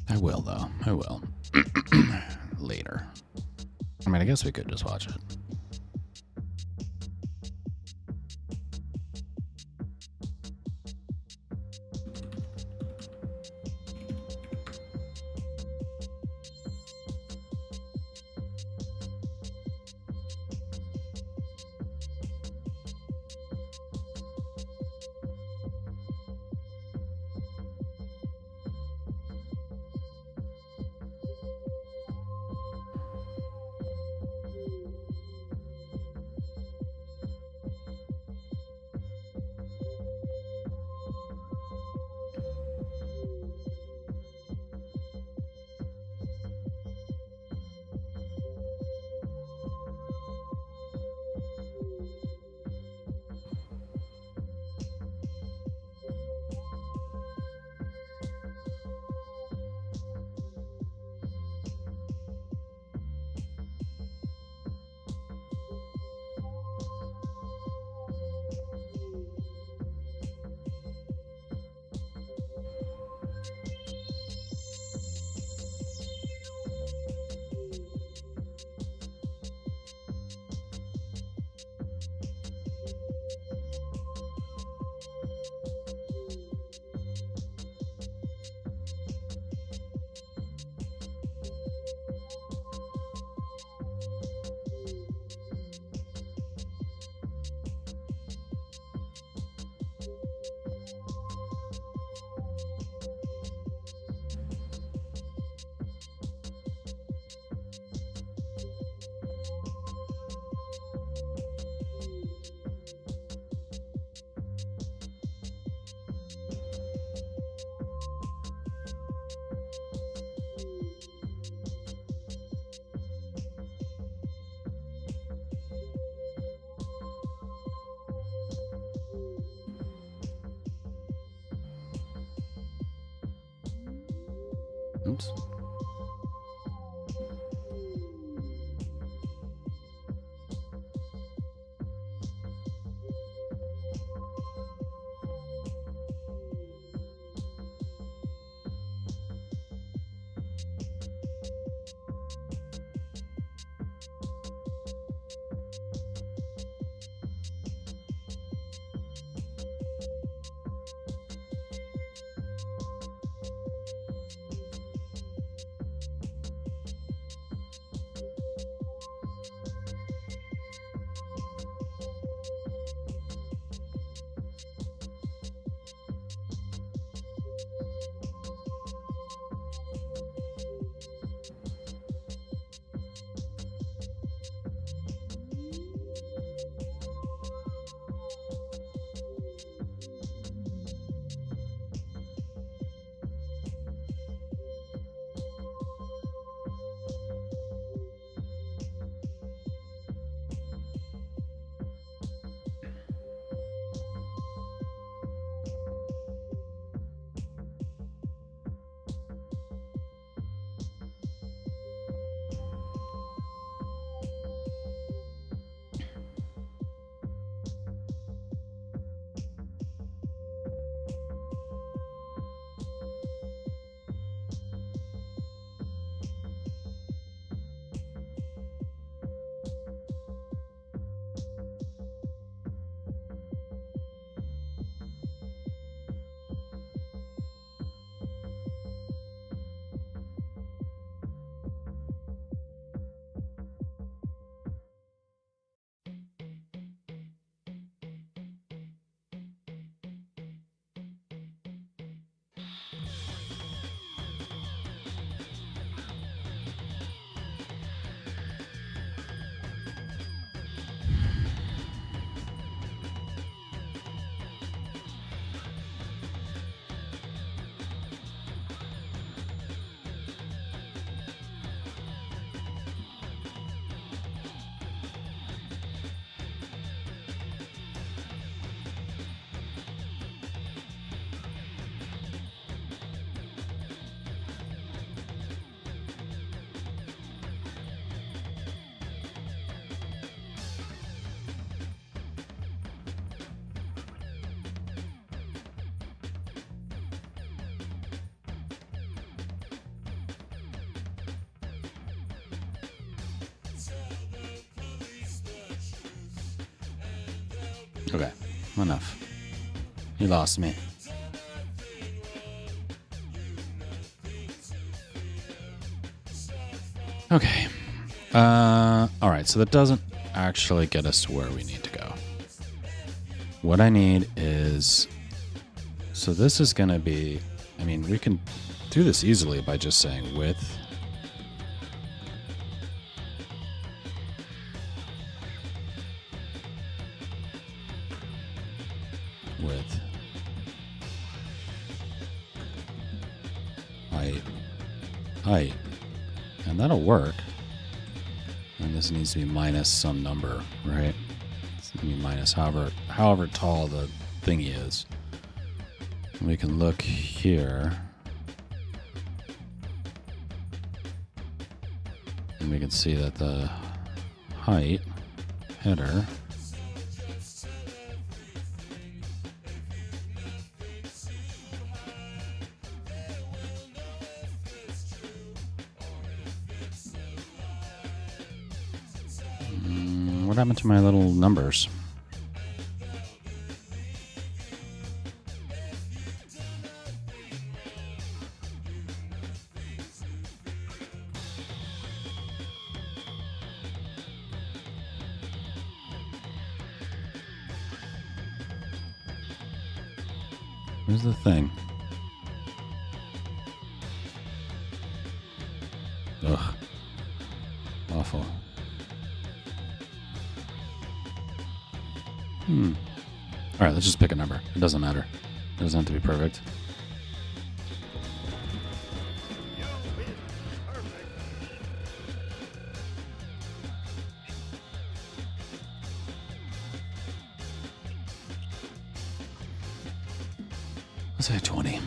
I will, though. I will. Later. I mean, I guess we could just watch it. Oops. Okay, enough. You lost me. Okay. All right, so that doesn't actually get us to where we need to go. What I need is... So this is going to be... I mean, we can do this easily by just saying width. Width. Height. Height. And that'll work. And this needs to be minus some number, right? It's going to be minus however tall the thingy is. And we can look here. And we can see that the height header what happened to my little numbers? Where's the thing? Ugh. Awful. Alright, let's just pick a number. It doesn't matter. It doesn't have to be perfect. Let's say 20.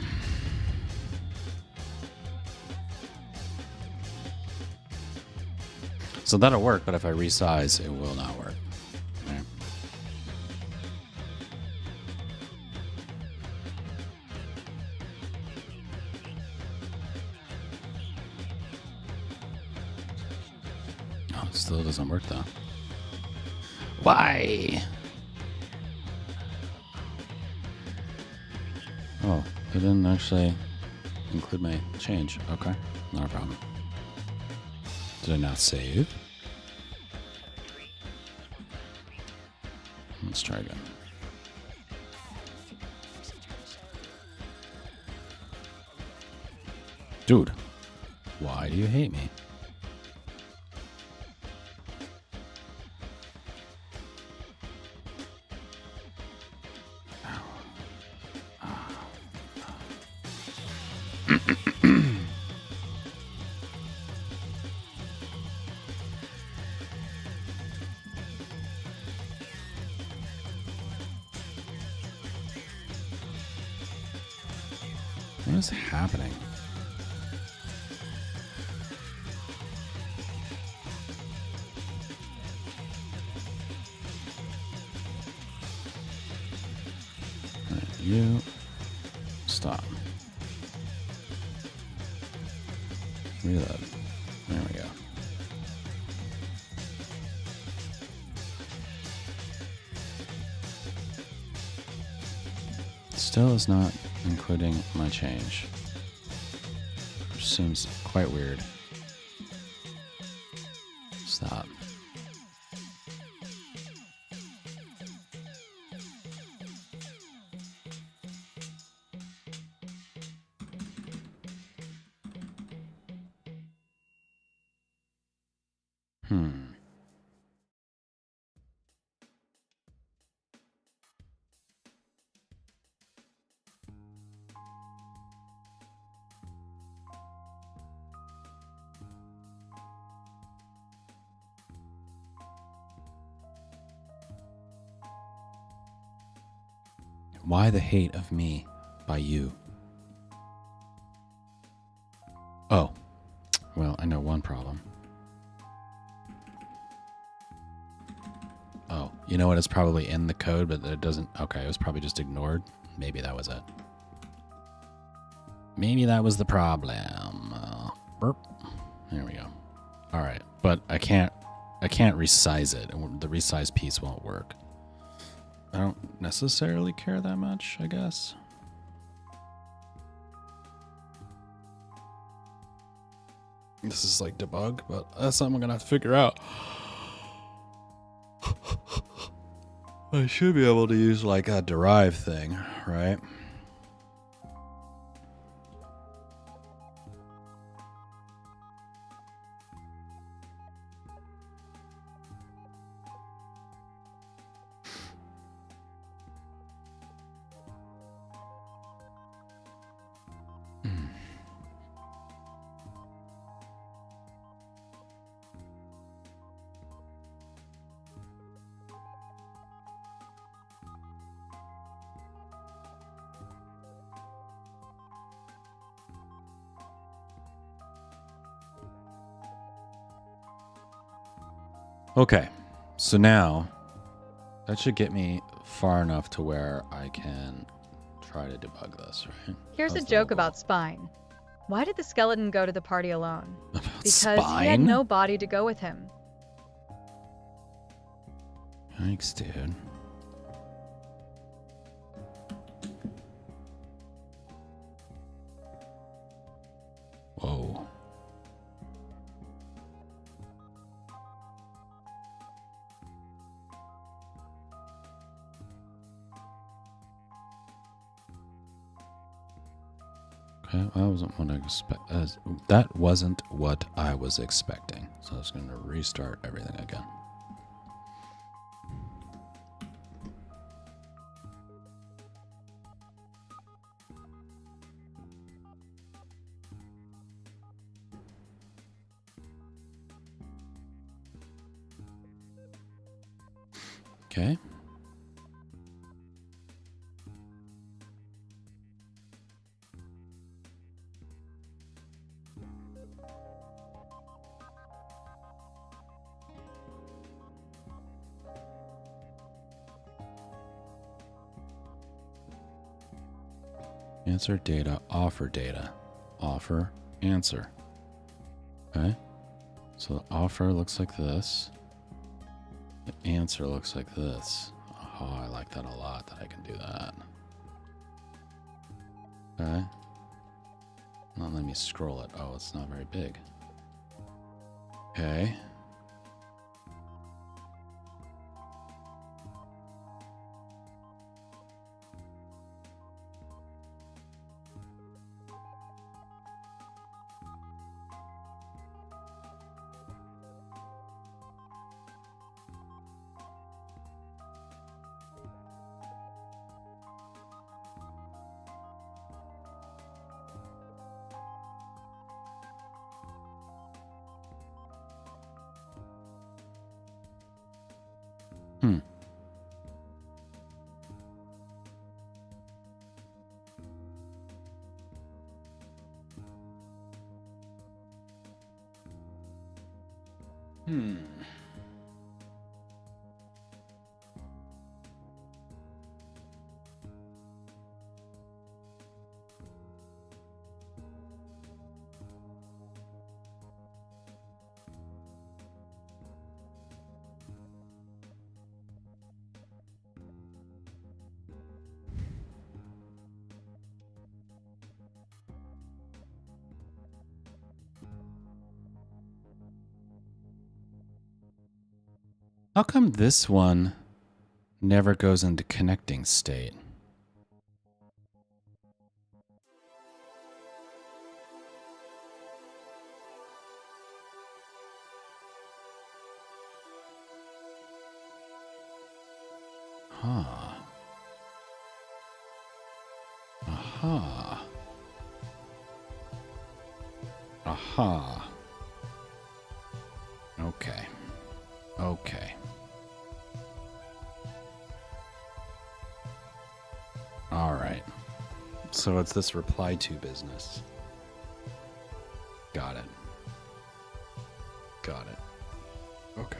So that'll work, but if I resize, it will not work. Okay. Oh, it still doesn't work though. Why? Oh, it didn't actually include my change. Okay, not a problem. Did I not save? Let's try again. Dude, why do you hate me? What is happening? All right, you stop. Reload. There we go. Still is not including my change, which seems quite weird. Stop. Why the hate of me by you? Oh, well, I know one problem. Oh, you know what? It's probably in the code, but it doesn't. Okay, it was probably just ignored. Maybe that was it. Maybe that was the problem. Burp. There we go. All right, but I can't resize it, and the resize piece won't work. I don't necessarily care that much, I guess. This is like debug, but that's something I'm gonna have to figure out. I should be able to use like a derive thing, right? Okay, so now that should get me far enough to where I can try to debug this, right? Here's How's a the joke mobile? about Spine. Why did the skeleton go to the party alone? Because he had Spine? no body to go with him. Thanks, dude. Whoa. Okay, that wasn't what I expect. That wasn't what I was expecting. So I was going to restart everything again. Okay. Answer data, offer, answer. Okay. So the offer looks like this. The answer looks like this. Oh, I like that a lot that I can do that. Okay. Not let me scroll it. Oh, it's not very big. Okay. Hmm. Hmm. How come this one never goes into connecting state? Huh. Aha. Aha. Okay. Okay. All right. So it's this reply to business. Got it. Got it. Okay.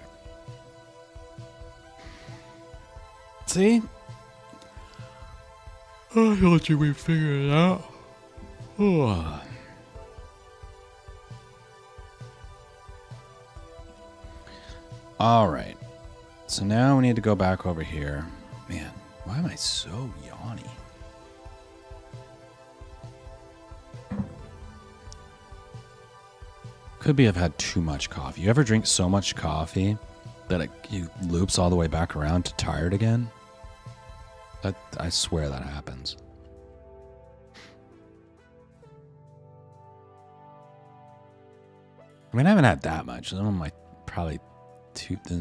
See? I thought you would figure it out. Oh. All right. So now we need to go back over here. Man, Why am I so yawny? Could be I've had too much coffee. You ever drink so much coffee that it loops all the way back around to tired again? I swear that happens. I mean, I haven't had that much. I'm on my probably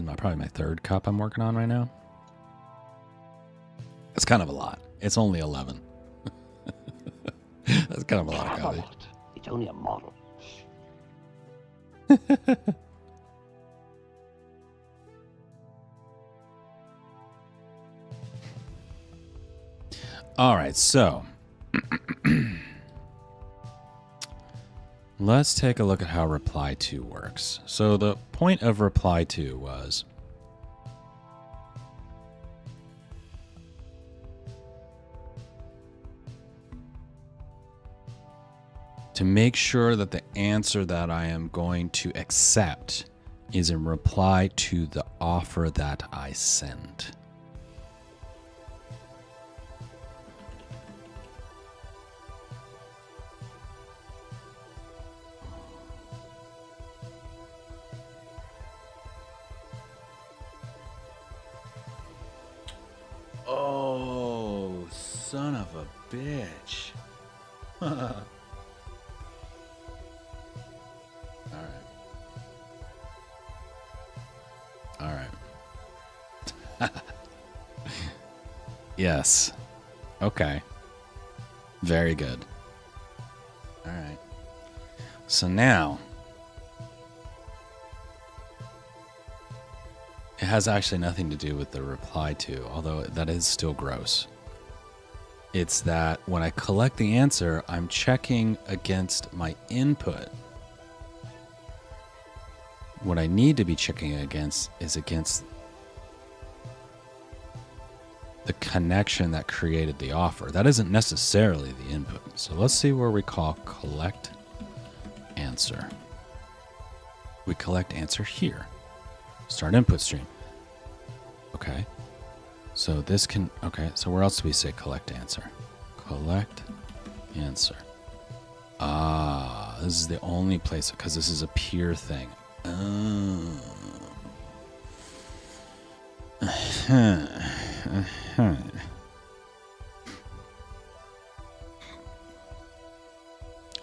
my third cup I'm working on right now. It's kind of a lot. It's only 11. That's kind of a lot of coffee. It's only a model. All right, so let's take a look at how reply to works. So the point of reply to was to make sure that the answer that I am going to accept is in reply to the offer that I send. Oh, son of a bitch. All right. Yes. Okay. Very good. All right. So now it has actually nothing to do with the reply to, although that is still gross. It's that when I collect the answer, I'm checking against my input. What I need to be checking against is against the connection that created the offer. That isn't necessarily the input. So let's see where we call collect answer. We collect answer here. Start input stream. Okay. So this can, okay, so where else do we say collect answer? Collect answer. Ah, this is the only place, because this is a peer thing.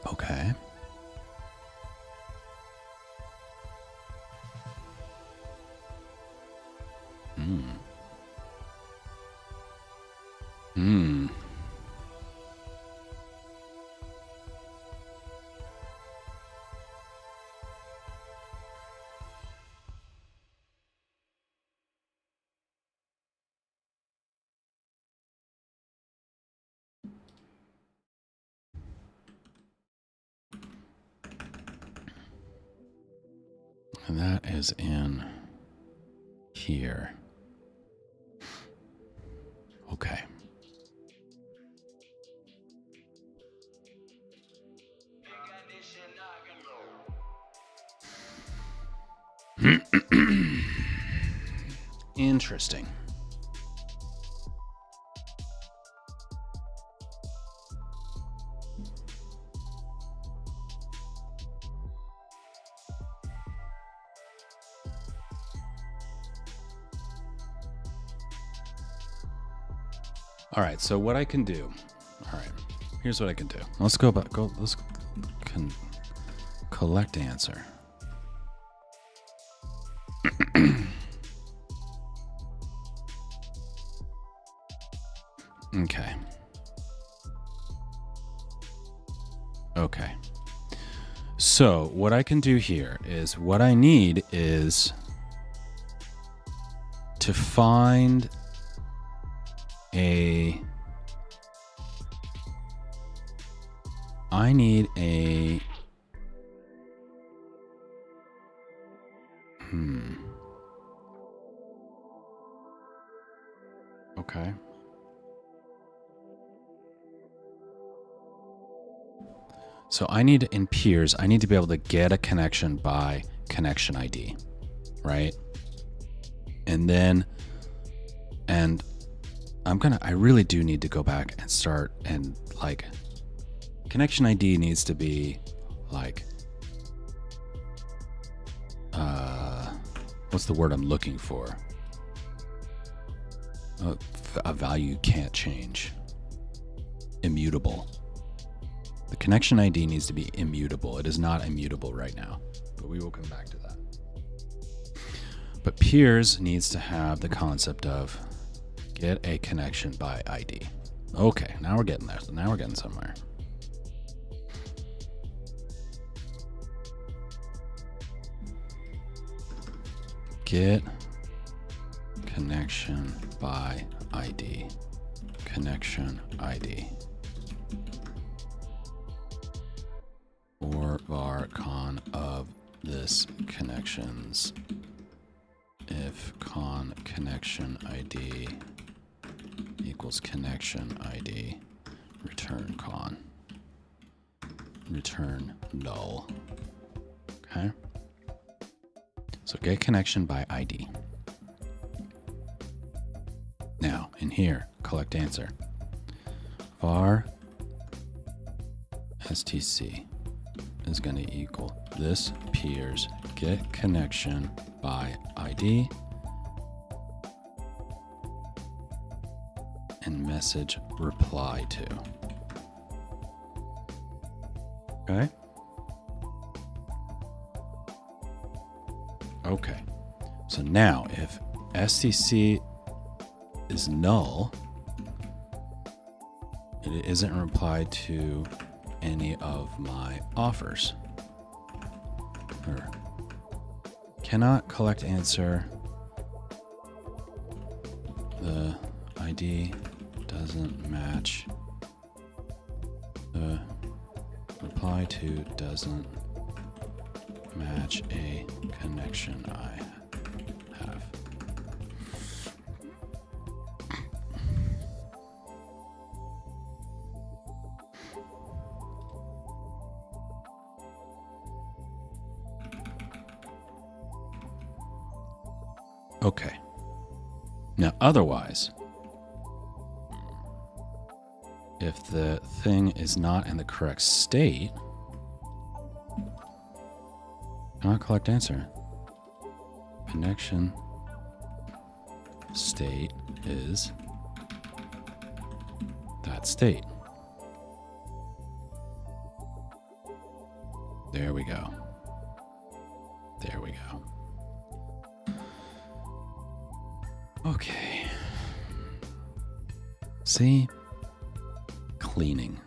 Okay. And that is in here. Okay. Interesting. All right, so what I can do. All right, here's what I can do. Let's go back. Let's collect answer. Okay. Okay. So what I can do here is what I need is to find I need a okay. So I need in peers, I need to be able to get a connection by connection ID, right? And then I really do need to go back and start and like connection ID needs to be like, what's the word I'm looking for? A value you can't change. Immutable. The connection ID needs to be immutable. It is not immutable right now, but we will come back to that. But peers needs to have the concept of get a connection by ID. Okay, now we're getting there. So now we're getting somewhere. Get connection by ID. Connection ID. Or var con of this connections if con connection ID equals connection ID, return con, return null. Okay. So get connection by ID. Now in here, collect answer. Var stc is going to equal this peers get connection by ID and message reply to. Okay. Okay. So now if stc is null, it isn't replied to any of my offers. Or cannot collect answer. The ID doesn't match. The reply to doesn't match a connection I have. Okay. Now, otherwise, if the thing is not in the correct state, cannot collect answer. Connection state is that state. There we go. There we go. Okay. See? Cleaning.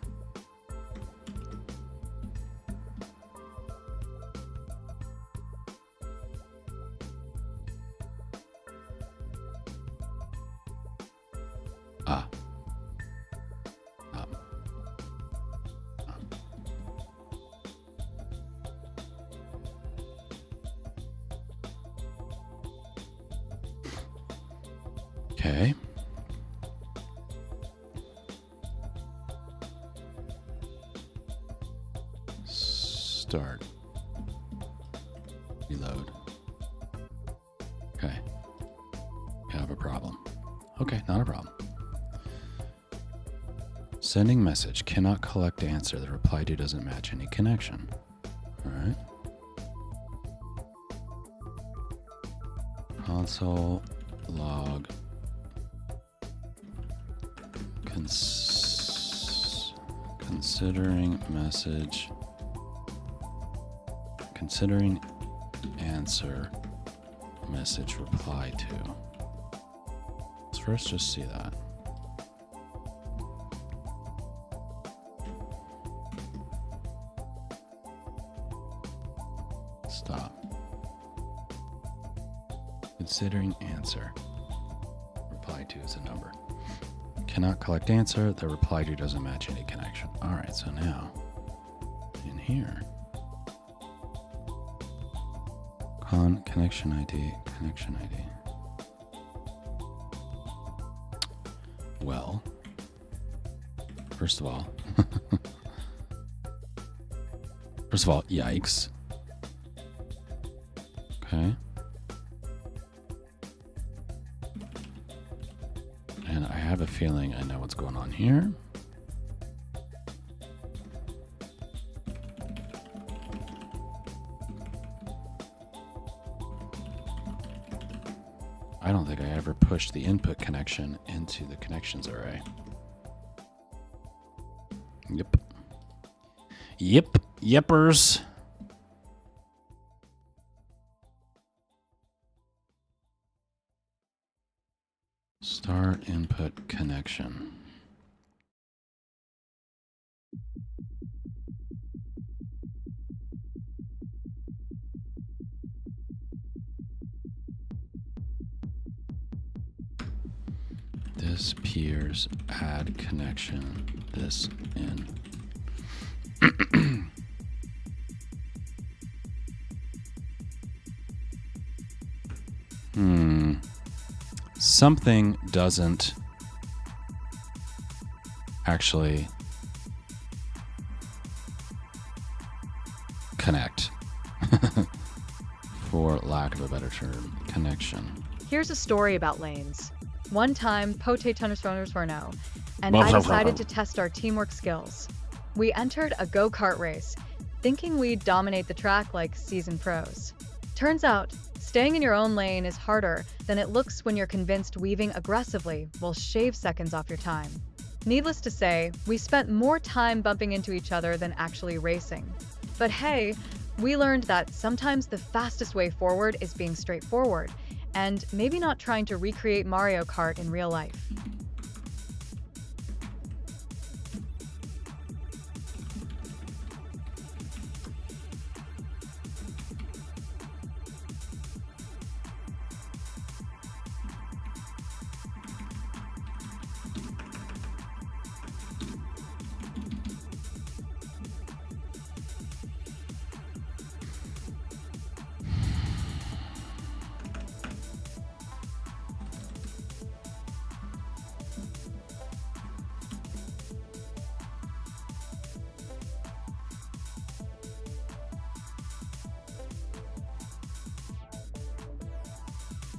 Okay. Start. Reload. Okay. Have a problem. Okay, not a problem. Sending message. Cannot collect answer. The reply to doesn't match any connection. All right. Console log. Considering message. Considering answer message reply to. Let's first just see that. Stop. Considering answer reply to is a number. Cannot collect answer. The reply to doesn't match any connection. All right, so now in here, con connection ID, connection ID. Well, first of all, yikes. Okay. And I have a feeling I know what's going on here. I don't think I ever pushed the input connection into the connections array. Yep. Yep. Yepers. Start input connection. This peers add connection. This in. Something doesn't actually connect. For lack of a better term, connection. Here's a story about lanes. One time, Pote Tunnelstornersverno, and I decided to test our teamwork skills. We entered a go-kart race, thinking we'd dominate the track like seasoned pros. Turns out, staying in your own lane is harder than it looks when you're convinced weaving aggressively will shave seconds off your time. Needless to say, we spent more time bumping into each other than actually racing. But hey, we learned that sometimes the fastest way forward is being straightforward, and maybe not trying to recreate Mario Kart in real life.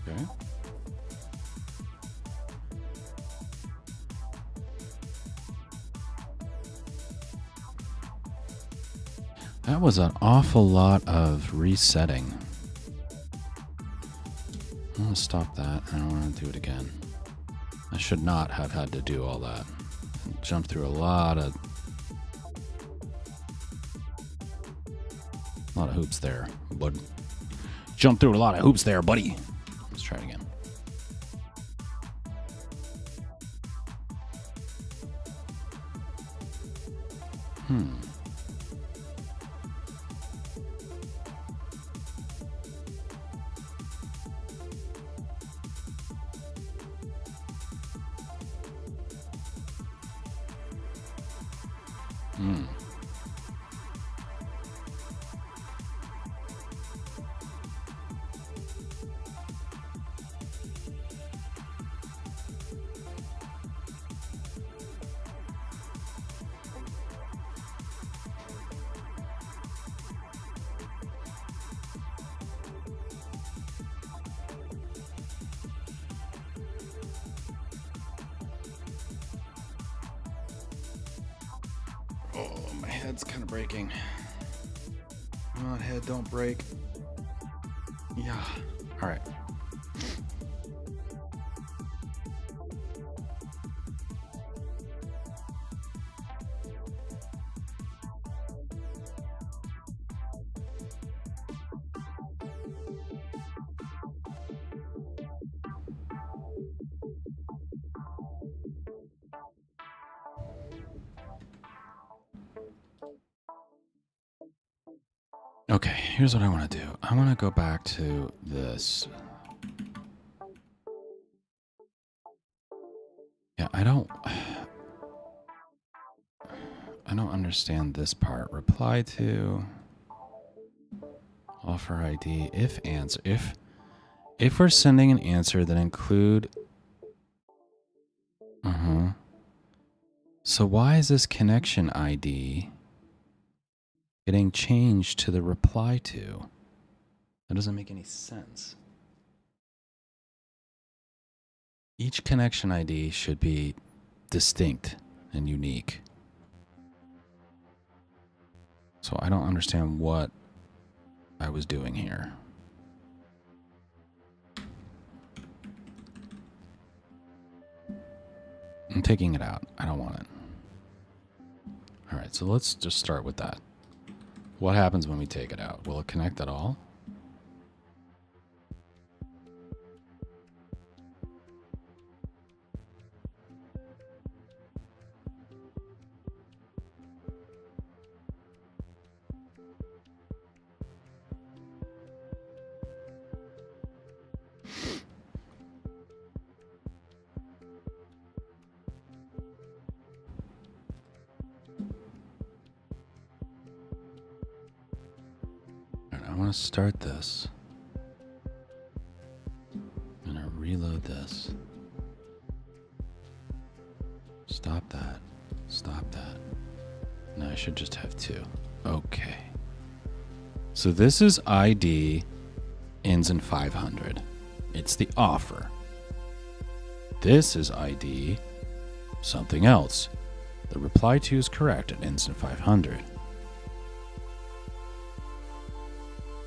Okay. That was an awful lot of resetting. I'm gonna stop that. I don't want to do it again. I should not have had to do all that. Jump through a lot of hoops there, bud. Jump through a lot of hoops there, buddy. Let's try it again. Oh, my head's kind of breaking. Come on, head, don't break. Yeah. All right. Okay, here's what I want to do. I want to go back to this. Yeah, I don't understand this part. Reply to, offer ID, if answer. If we're sending an answer that include So why is this connection ID getting changed to the reply to? That doesn't make any sense. Each connection ID should be distinct and unique. So I don't understand what I was doing here. I'm taking it out. I don't want it. All right, so let's just start with that. What happens when we take it out? Will it connect at all? I want to start this. I'm going to reload this. Stop that. Stop that. No, I should just have two. Okay. So this is ID ends in 500. It's the offer. This is ID something else. The reply to is correct. It ends in 500.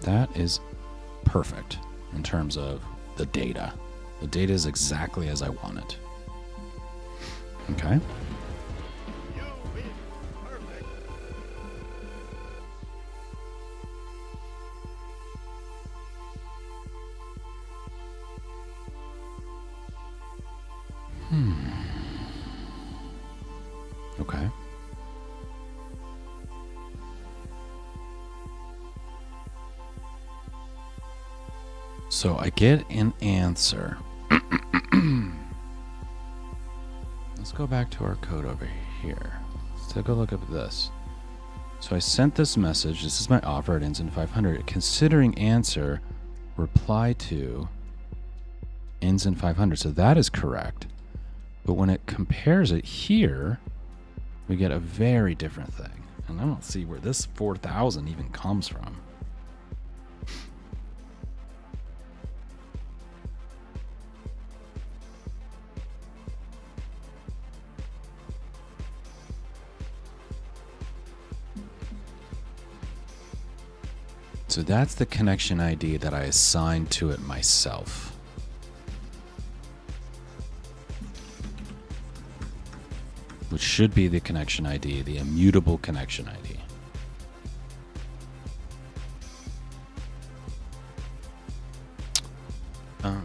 That is perfect in terms of the data. The data is exactly as I want it. Okay. Okay. So I get an answer. Let's go back to our code over here. Let's take a look at this. So I sent this message. This is my offer. It ends in 500. Considering answer, reply to ends in 500. So that is correct. But when it compares it here, we get a very different thing. And I don't see where this 4,000 even comes from. So that's the connection ID that I assigned to it myself. Which should be the connection ID, the immutable connection ID. Oh.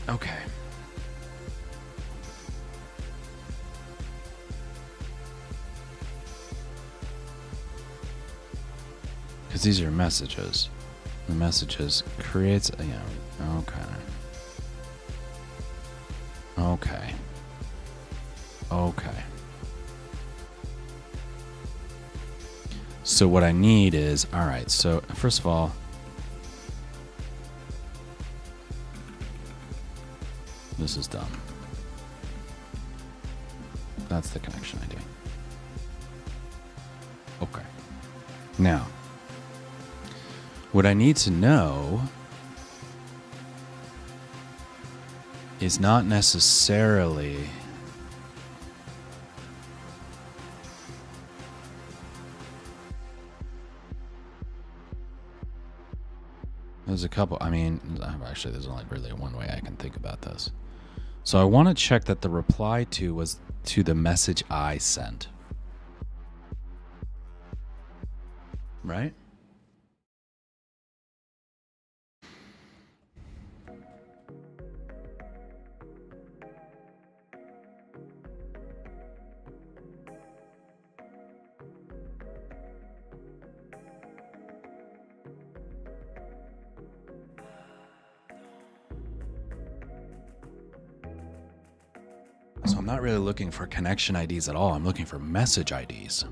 Okay. Because these are messages. The messages creates, okay. Okay. Okay. So what I need is, all right, so first of all, this is done. That's the connection ID. Okay. Now, what I need to know is not necessarily there's a couple, actually there's only really one way I can think about this. So I want to check that the reply to was to the message I sent. Right? So I'm not really looking for connection IDs at all. I'm looking for message IDs.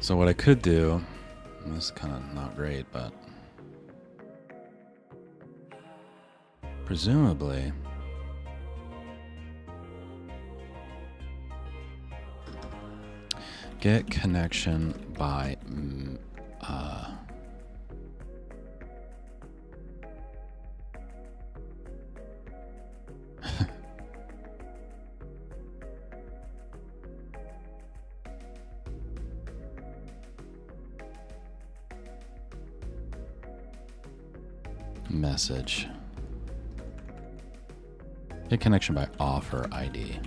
So what I could do, and this is kind of not great, but presumably get connection by message. Get connection by offer ID.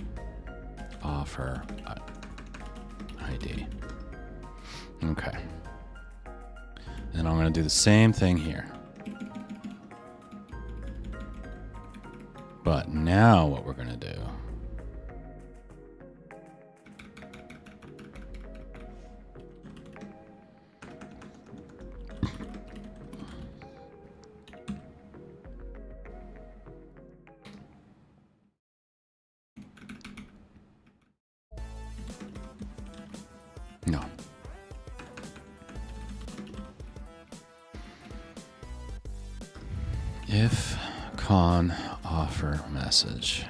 Offer ID. Okay. And I'm going to do the same thing here. But now what we're going to do no. If con offer message.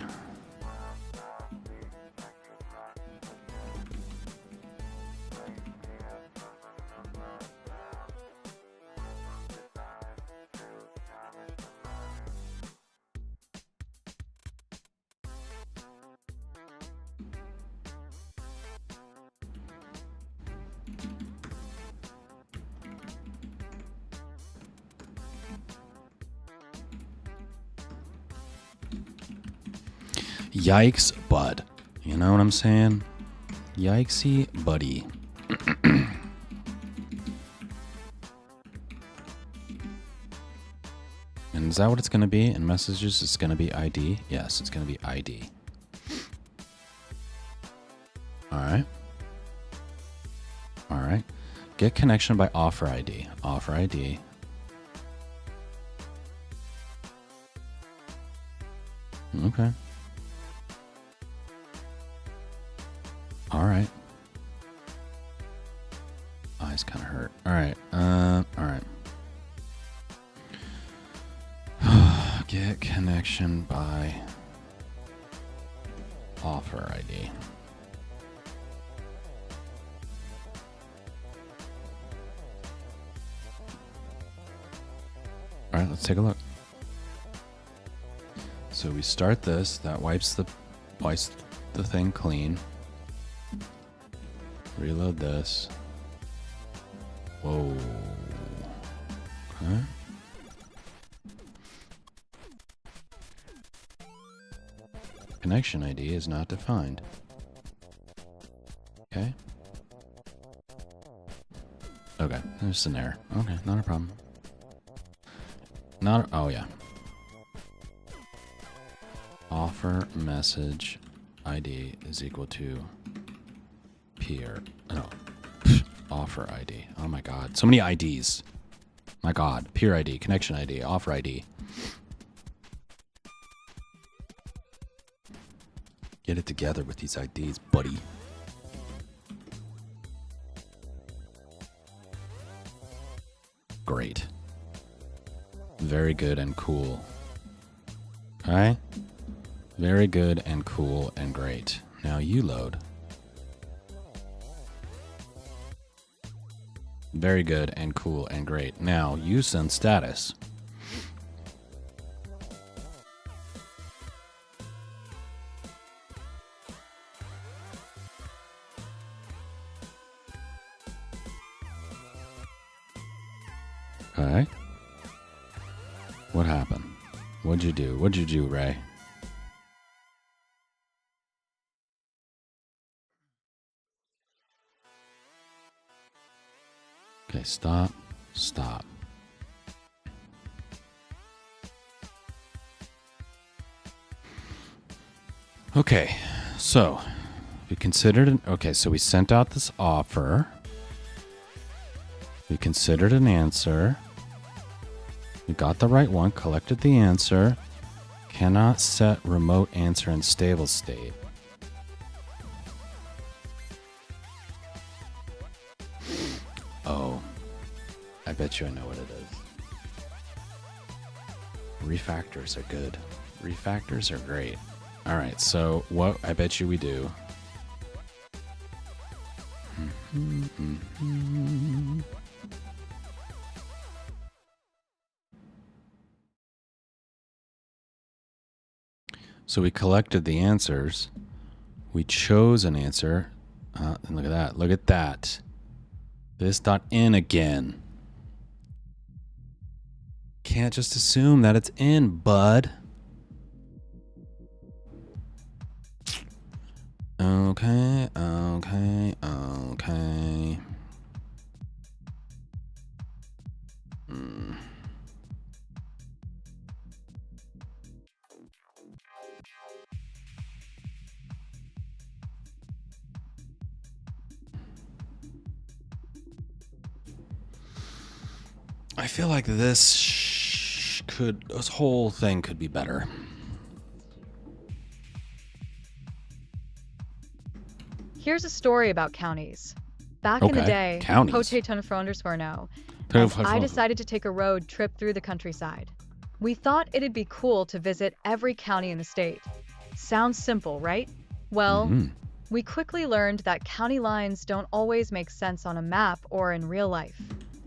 Yikes, bud. You know what I'm saying? Yikesy, buddy. And is that what it's going to be? In messages, it's going to be ID? Yes, it's going to be ID. Alright. Alright. Get connection by offer ID. Offer ID. Okay. Alright. Eyes kind of hurt. Alright. Alright. Get connection by offer ID. Alright, let's take a look. So we start this, that wipes the thing clean. Reload this. Whoa. Okay. Connection ID is not defined. Okay. Okay, there's an error. Okay, not a problem. Oh yeah. Offer message ID is equal to peer. No. Offer ID. Oh my god. So many IDs. My god. Peer ID, connection ID, offer ID. Get it together with these IDs, buddy. Great. Very good and cool. Alright? Very good and cool and great. Now you load. Very good and cool and great. Now you send status. Okay. What happened? What'd you do? What'd you do, Ray? Okay, stop. Stop. Okay, so we considered okay, so we sent out this offer. We considered an answer. We got the right one, collected the answer. Cannot set remote answer in stable state. I bet you I know what it is. Refactors are good. Refactors are great. All right, so what I bet you we do. So we collected the answers. We chose an answer. And look at that. Look at that. This dot in again. Can't just assume that it's in, bud. Okay, okay, okay. I feel like this whole thing could be better. Here's a story about counties. Back in the day, counties. Potato and I decided to take a road trip through the countryside. We thought it'd be cool to visit every county in the state. Sounds simple, right? Well, we quickly learned that county lines don't always make sense on a map or in real life.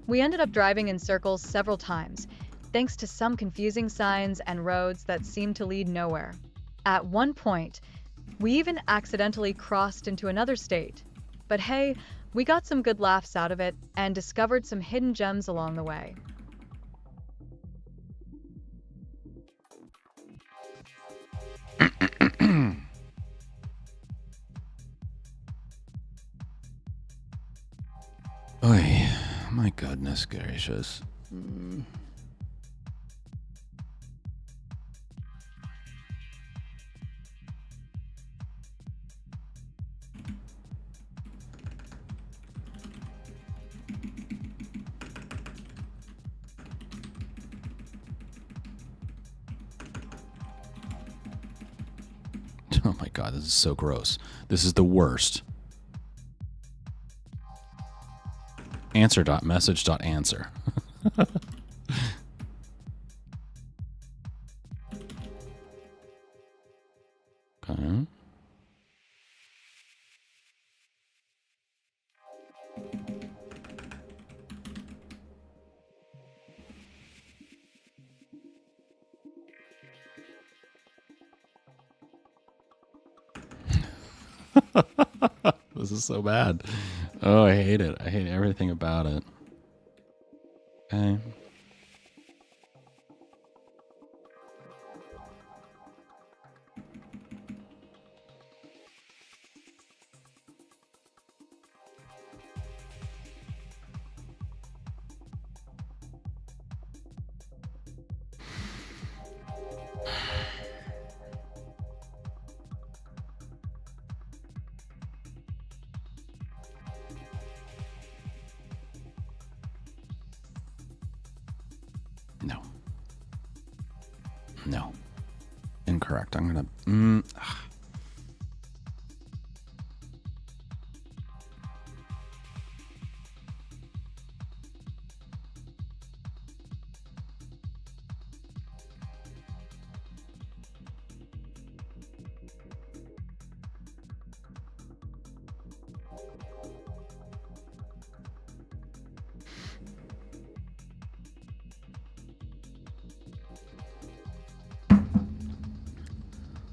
We ended up driving in circles several times, thanks to some confusing signs and roads that seemed to lead nowhere. At one point, we even accidentally crossed into another state. But hey, we got some good laughs out of it and discovered some hidden gems along the way. Oy, my goodness gracious. Oh my god, this is so gross. This is the worst. Answer.message.answer. Okay. This is so bad. Oh, I hate it. I hate everything about it. Okay. No. No. Incorrect. I'm gonna...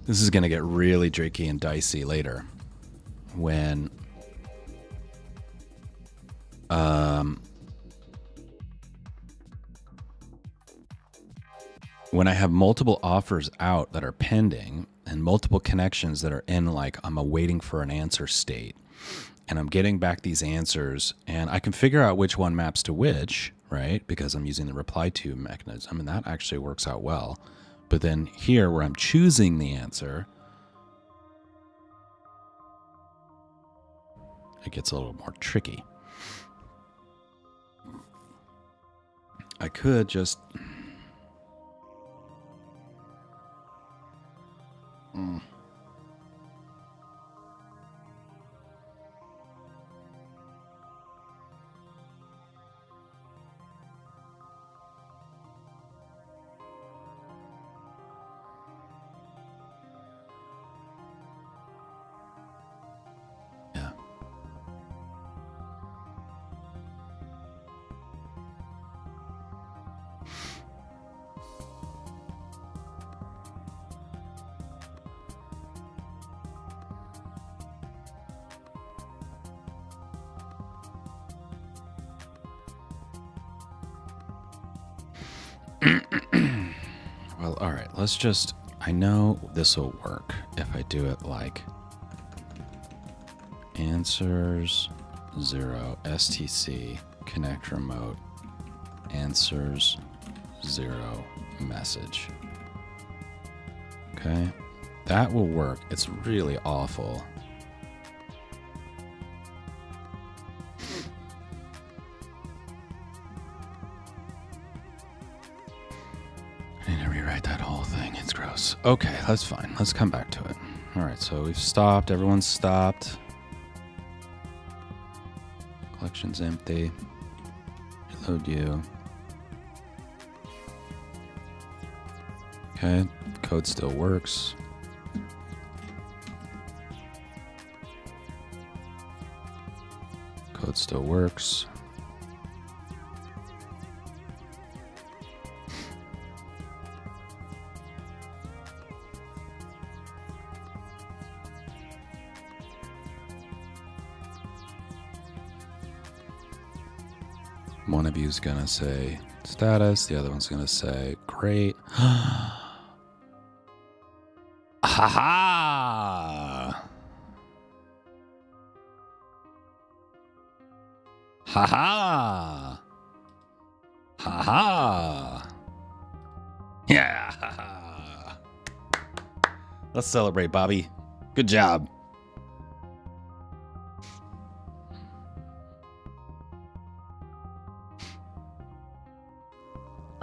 This is going to get really tricky and dicey later when I have multiple offers out that are pending and multiple connections that are in, like, I'm awaiting for an answer state, and I'm getting back these answers, and I can figure out which one maps to which, right? Because I'm using the reply to mechanism, and that actually works out well. But then here, where I'm choosing the answer, it gets a little more tricky. I could just... Well, all right. Let's just. I know this will work if I do it like answers 0 STC connect remote answers 0 message. Okay, that will work. It's really awful. I need to rewrite that whole thing. It's gross. Okay, that's fine. Let's come back to it. All right, so we've stopped. Everyone's stopped. Collection's empty. Reload you. Okay, code still works. Code still works. One of you is going to say status, the other one's going to say great. Ha ha! Ha ha! Ha ha! Yeah! Ha ha! Let's celebrate, Bobby. Good job.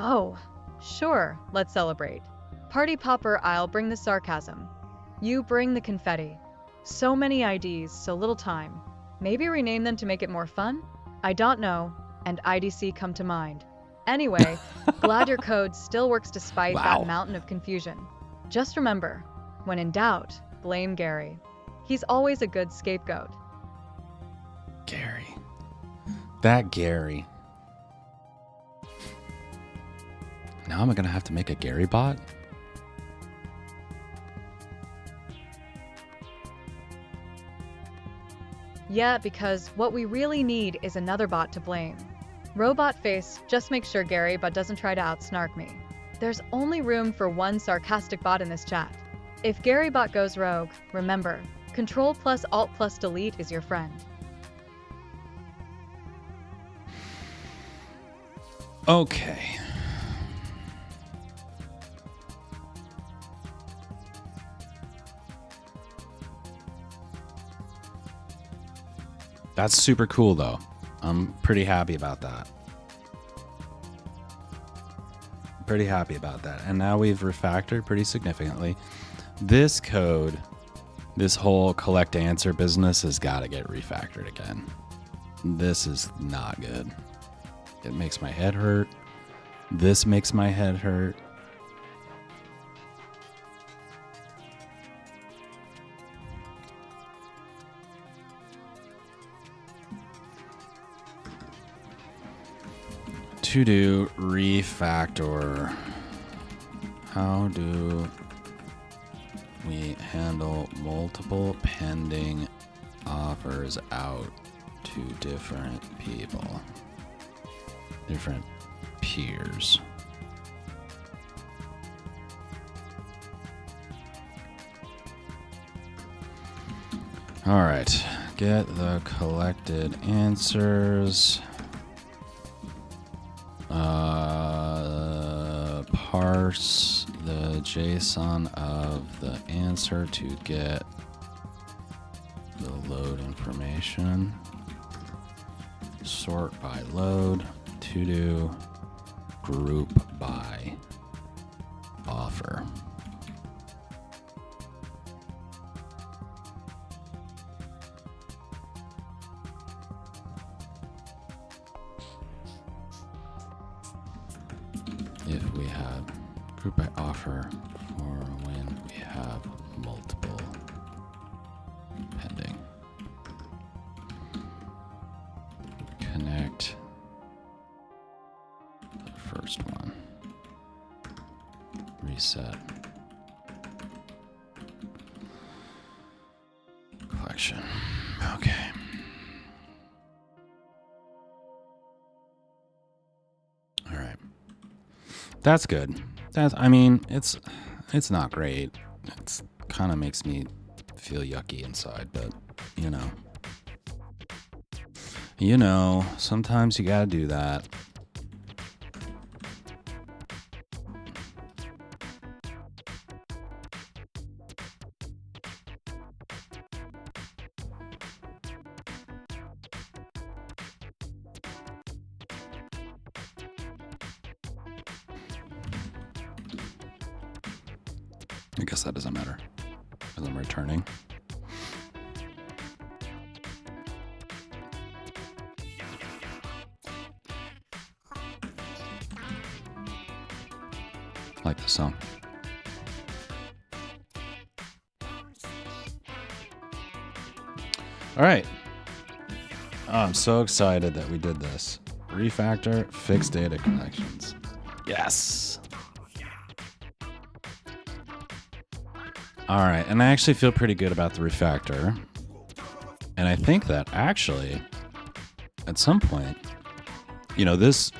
Oh, sure, let's celebrate. Party popper, I'll bring the sarcasm. You bring the confetti. So many IDs, so little time. Maybe rename them to make it more fun? I don't know, and IDC come to mind. Anyway, glad your code still works despite that mountain of confusion. Just remember, when in doubt, blame Gary. He's always a good scapegoat. Gary. That Gary. Now I'm going to have to make a Gary bot? Yeah, because what we really need is another bot to blame. Robot face, just make sure Gary bot doesn't try to outsnark me. There's only room for one sarcastic bot in this chat. If Gary bot goes rogue, remember, Control plus Alt plus Delete is your friend. Okay. That's super cool, though. I'm pretty happy about that. Pretty happy about that. And now we've refactored pretty significantly. This code, this whole collect answer business has got to get refactored again. This is not good. It makes my head hurt. This makes my head hurt. To do refactor. How do we handle multiple pending offers out to different people, different peers? All right, get the collected answers. Parse the JSON of the answer to get the load information. Sort by load. To do group by offer. If we have group by offer or when we have multiple pending. Connect the first one. Reset. Collection. Okay. All right. That's good. I mean, it's not great. It's kind of makes me feel yucky inside, but you know, sometimes you gotta do that. I guess that doesn't matter because I'm returning. I like this song. All right. Oh, I'm so excited that we did this. Refactor, fixed data connections. Yes. All right, and I actually feel pretty good about the refactor. And I think that actually, at some point, this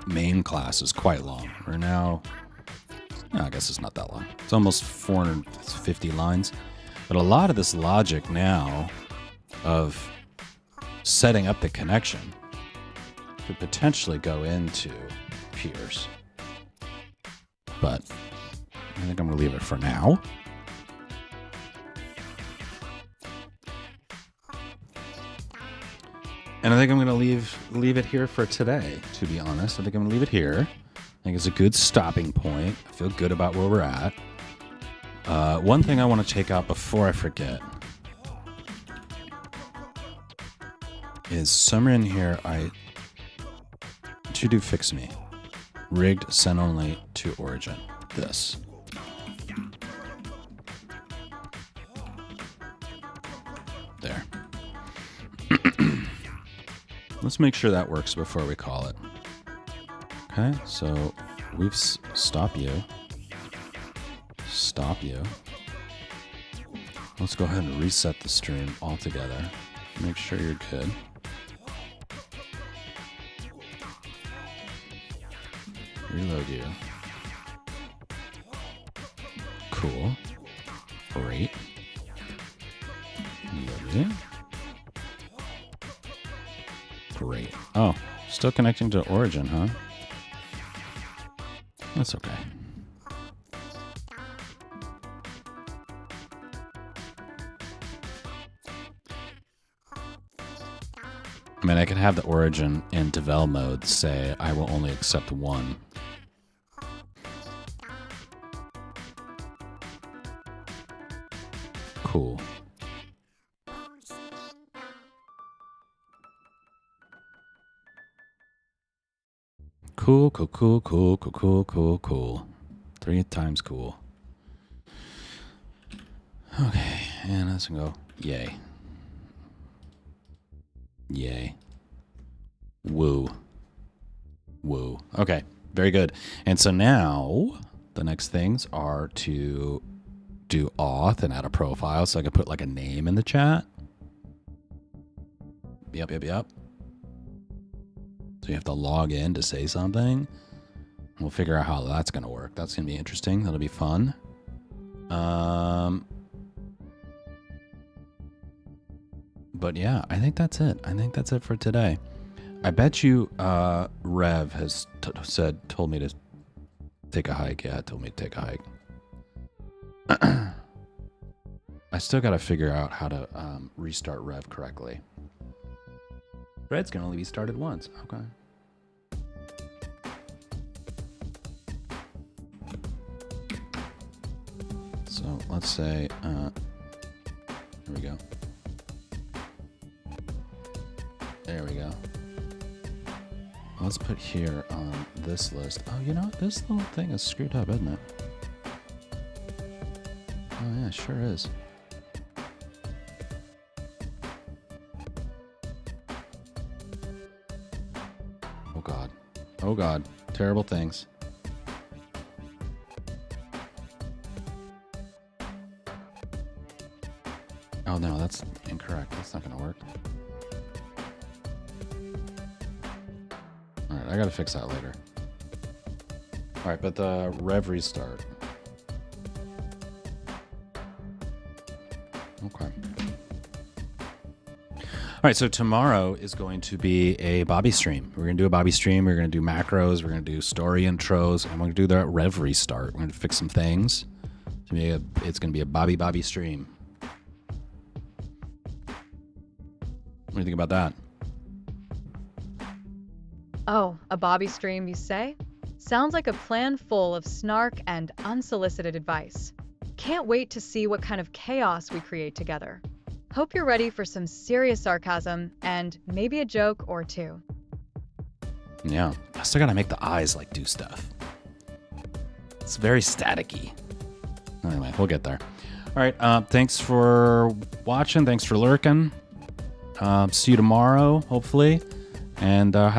main class is quite long. We're now, I guess it's not that long. It's almost 450 lines. But a lot of this logic now of setting up the connection could potentially go into peers. But I think I'm going to leave it for now. And I think I'm going to leave it here for today, to be honest. I think I'm going to leave it here. I think it's a good stopping point. I feel good about where we're at. One thing I want to take out before I forget is somewhere in here I to do fix me. Rigged send only to origin. This. There. Let's make sure that works before we call it. Okay, so we've stop you. Stop you. Let's go ahead and reset the stream altogether. Make sure you're good. Reload you. Cool. Great. Reload you. Great. Oh, still connecting to origin, huh? That's okay. I mean, I can have the origin in devel mode say I will only accept one. Cool. Cool, cool, cool, cool, cool, cool, cool, cool. 3 times cool. Okay, and let's go. Yay. Yay. Woo. Woo. Okay, very good. And so now the next things are to do auth and add a profile so I can put like a name in the chat. Yep. So you have to log in to say something. We'll figure out how that's going to work. That's going to be interesting. That'll be fun. But yeah, I think that's it. I think that's it for today. I bet you Rev has told me to take a hike. Yeah, told me to take a hike. I still got to figure out how to restart Rev correctly. Red's can only be started once. Okay. So let's say, here we go. There we go. Let's put here on this list. Oh, you know what? This little thing is screwed up, isn't it? Oh yeah, it sure is. Oh God, terrible things. Oh no, that's incorrect. That's not gonna work. All right, I gotta fix that later. All right, but the rev restart. Okay. All right, so tomorrow is going to be a Bobby stream. We're going to do a Bobby stream. We're going to do macros. We're going to do story intros. And we're going to do the rev restart. We're going to fix some things. It's going to be a Bobby stream. What do you think about that? Oh, a Bobby stream, you say? Sounds like a plan full of snark and unsolicited advice. Can't wait to see what kind of chaos we create together. Hope you're ready for some serious sarcasm and maybe a joke or two. Yeah, I still got to make the eyes like do stuff. It's very staticky. Anyway, we'll get there. All right, thanks for watching. Thanks for lurking. See you tomorrow, hopefully. And have a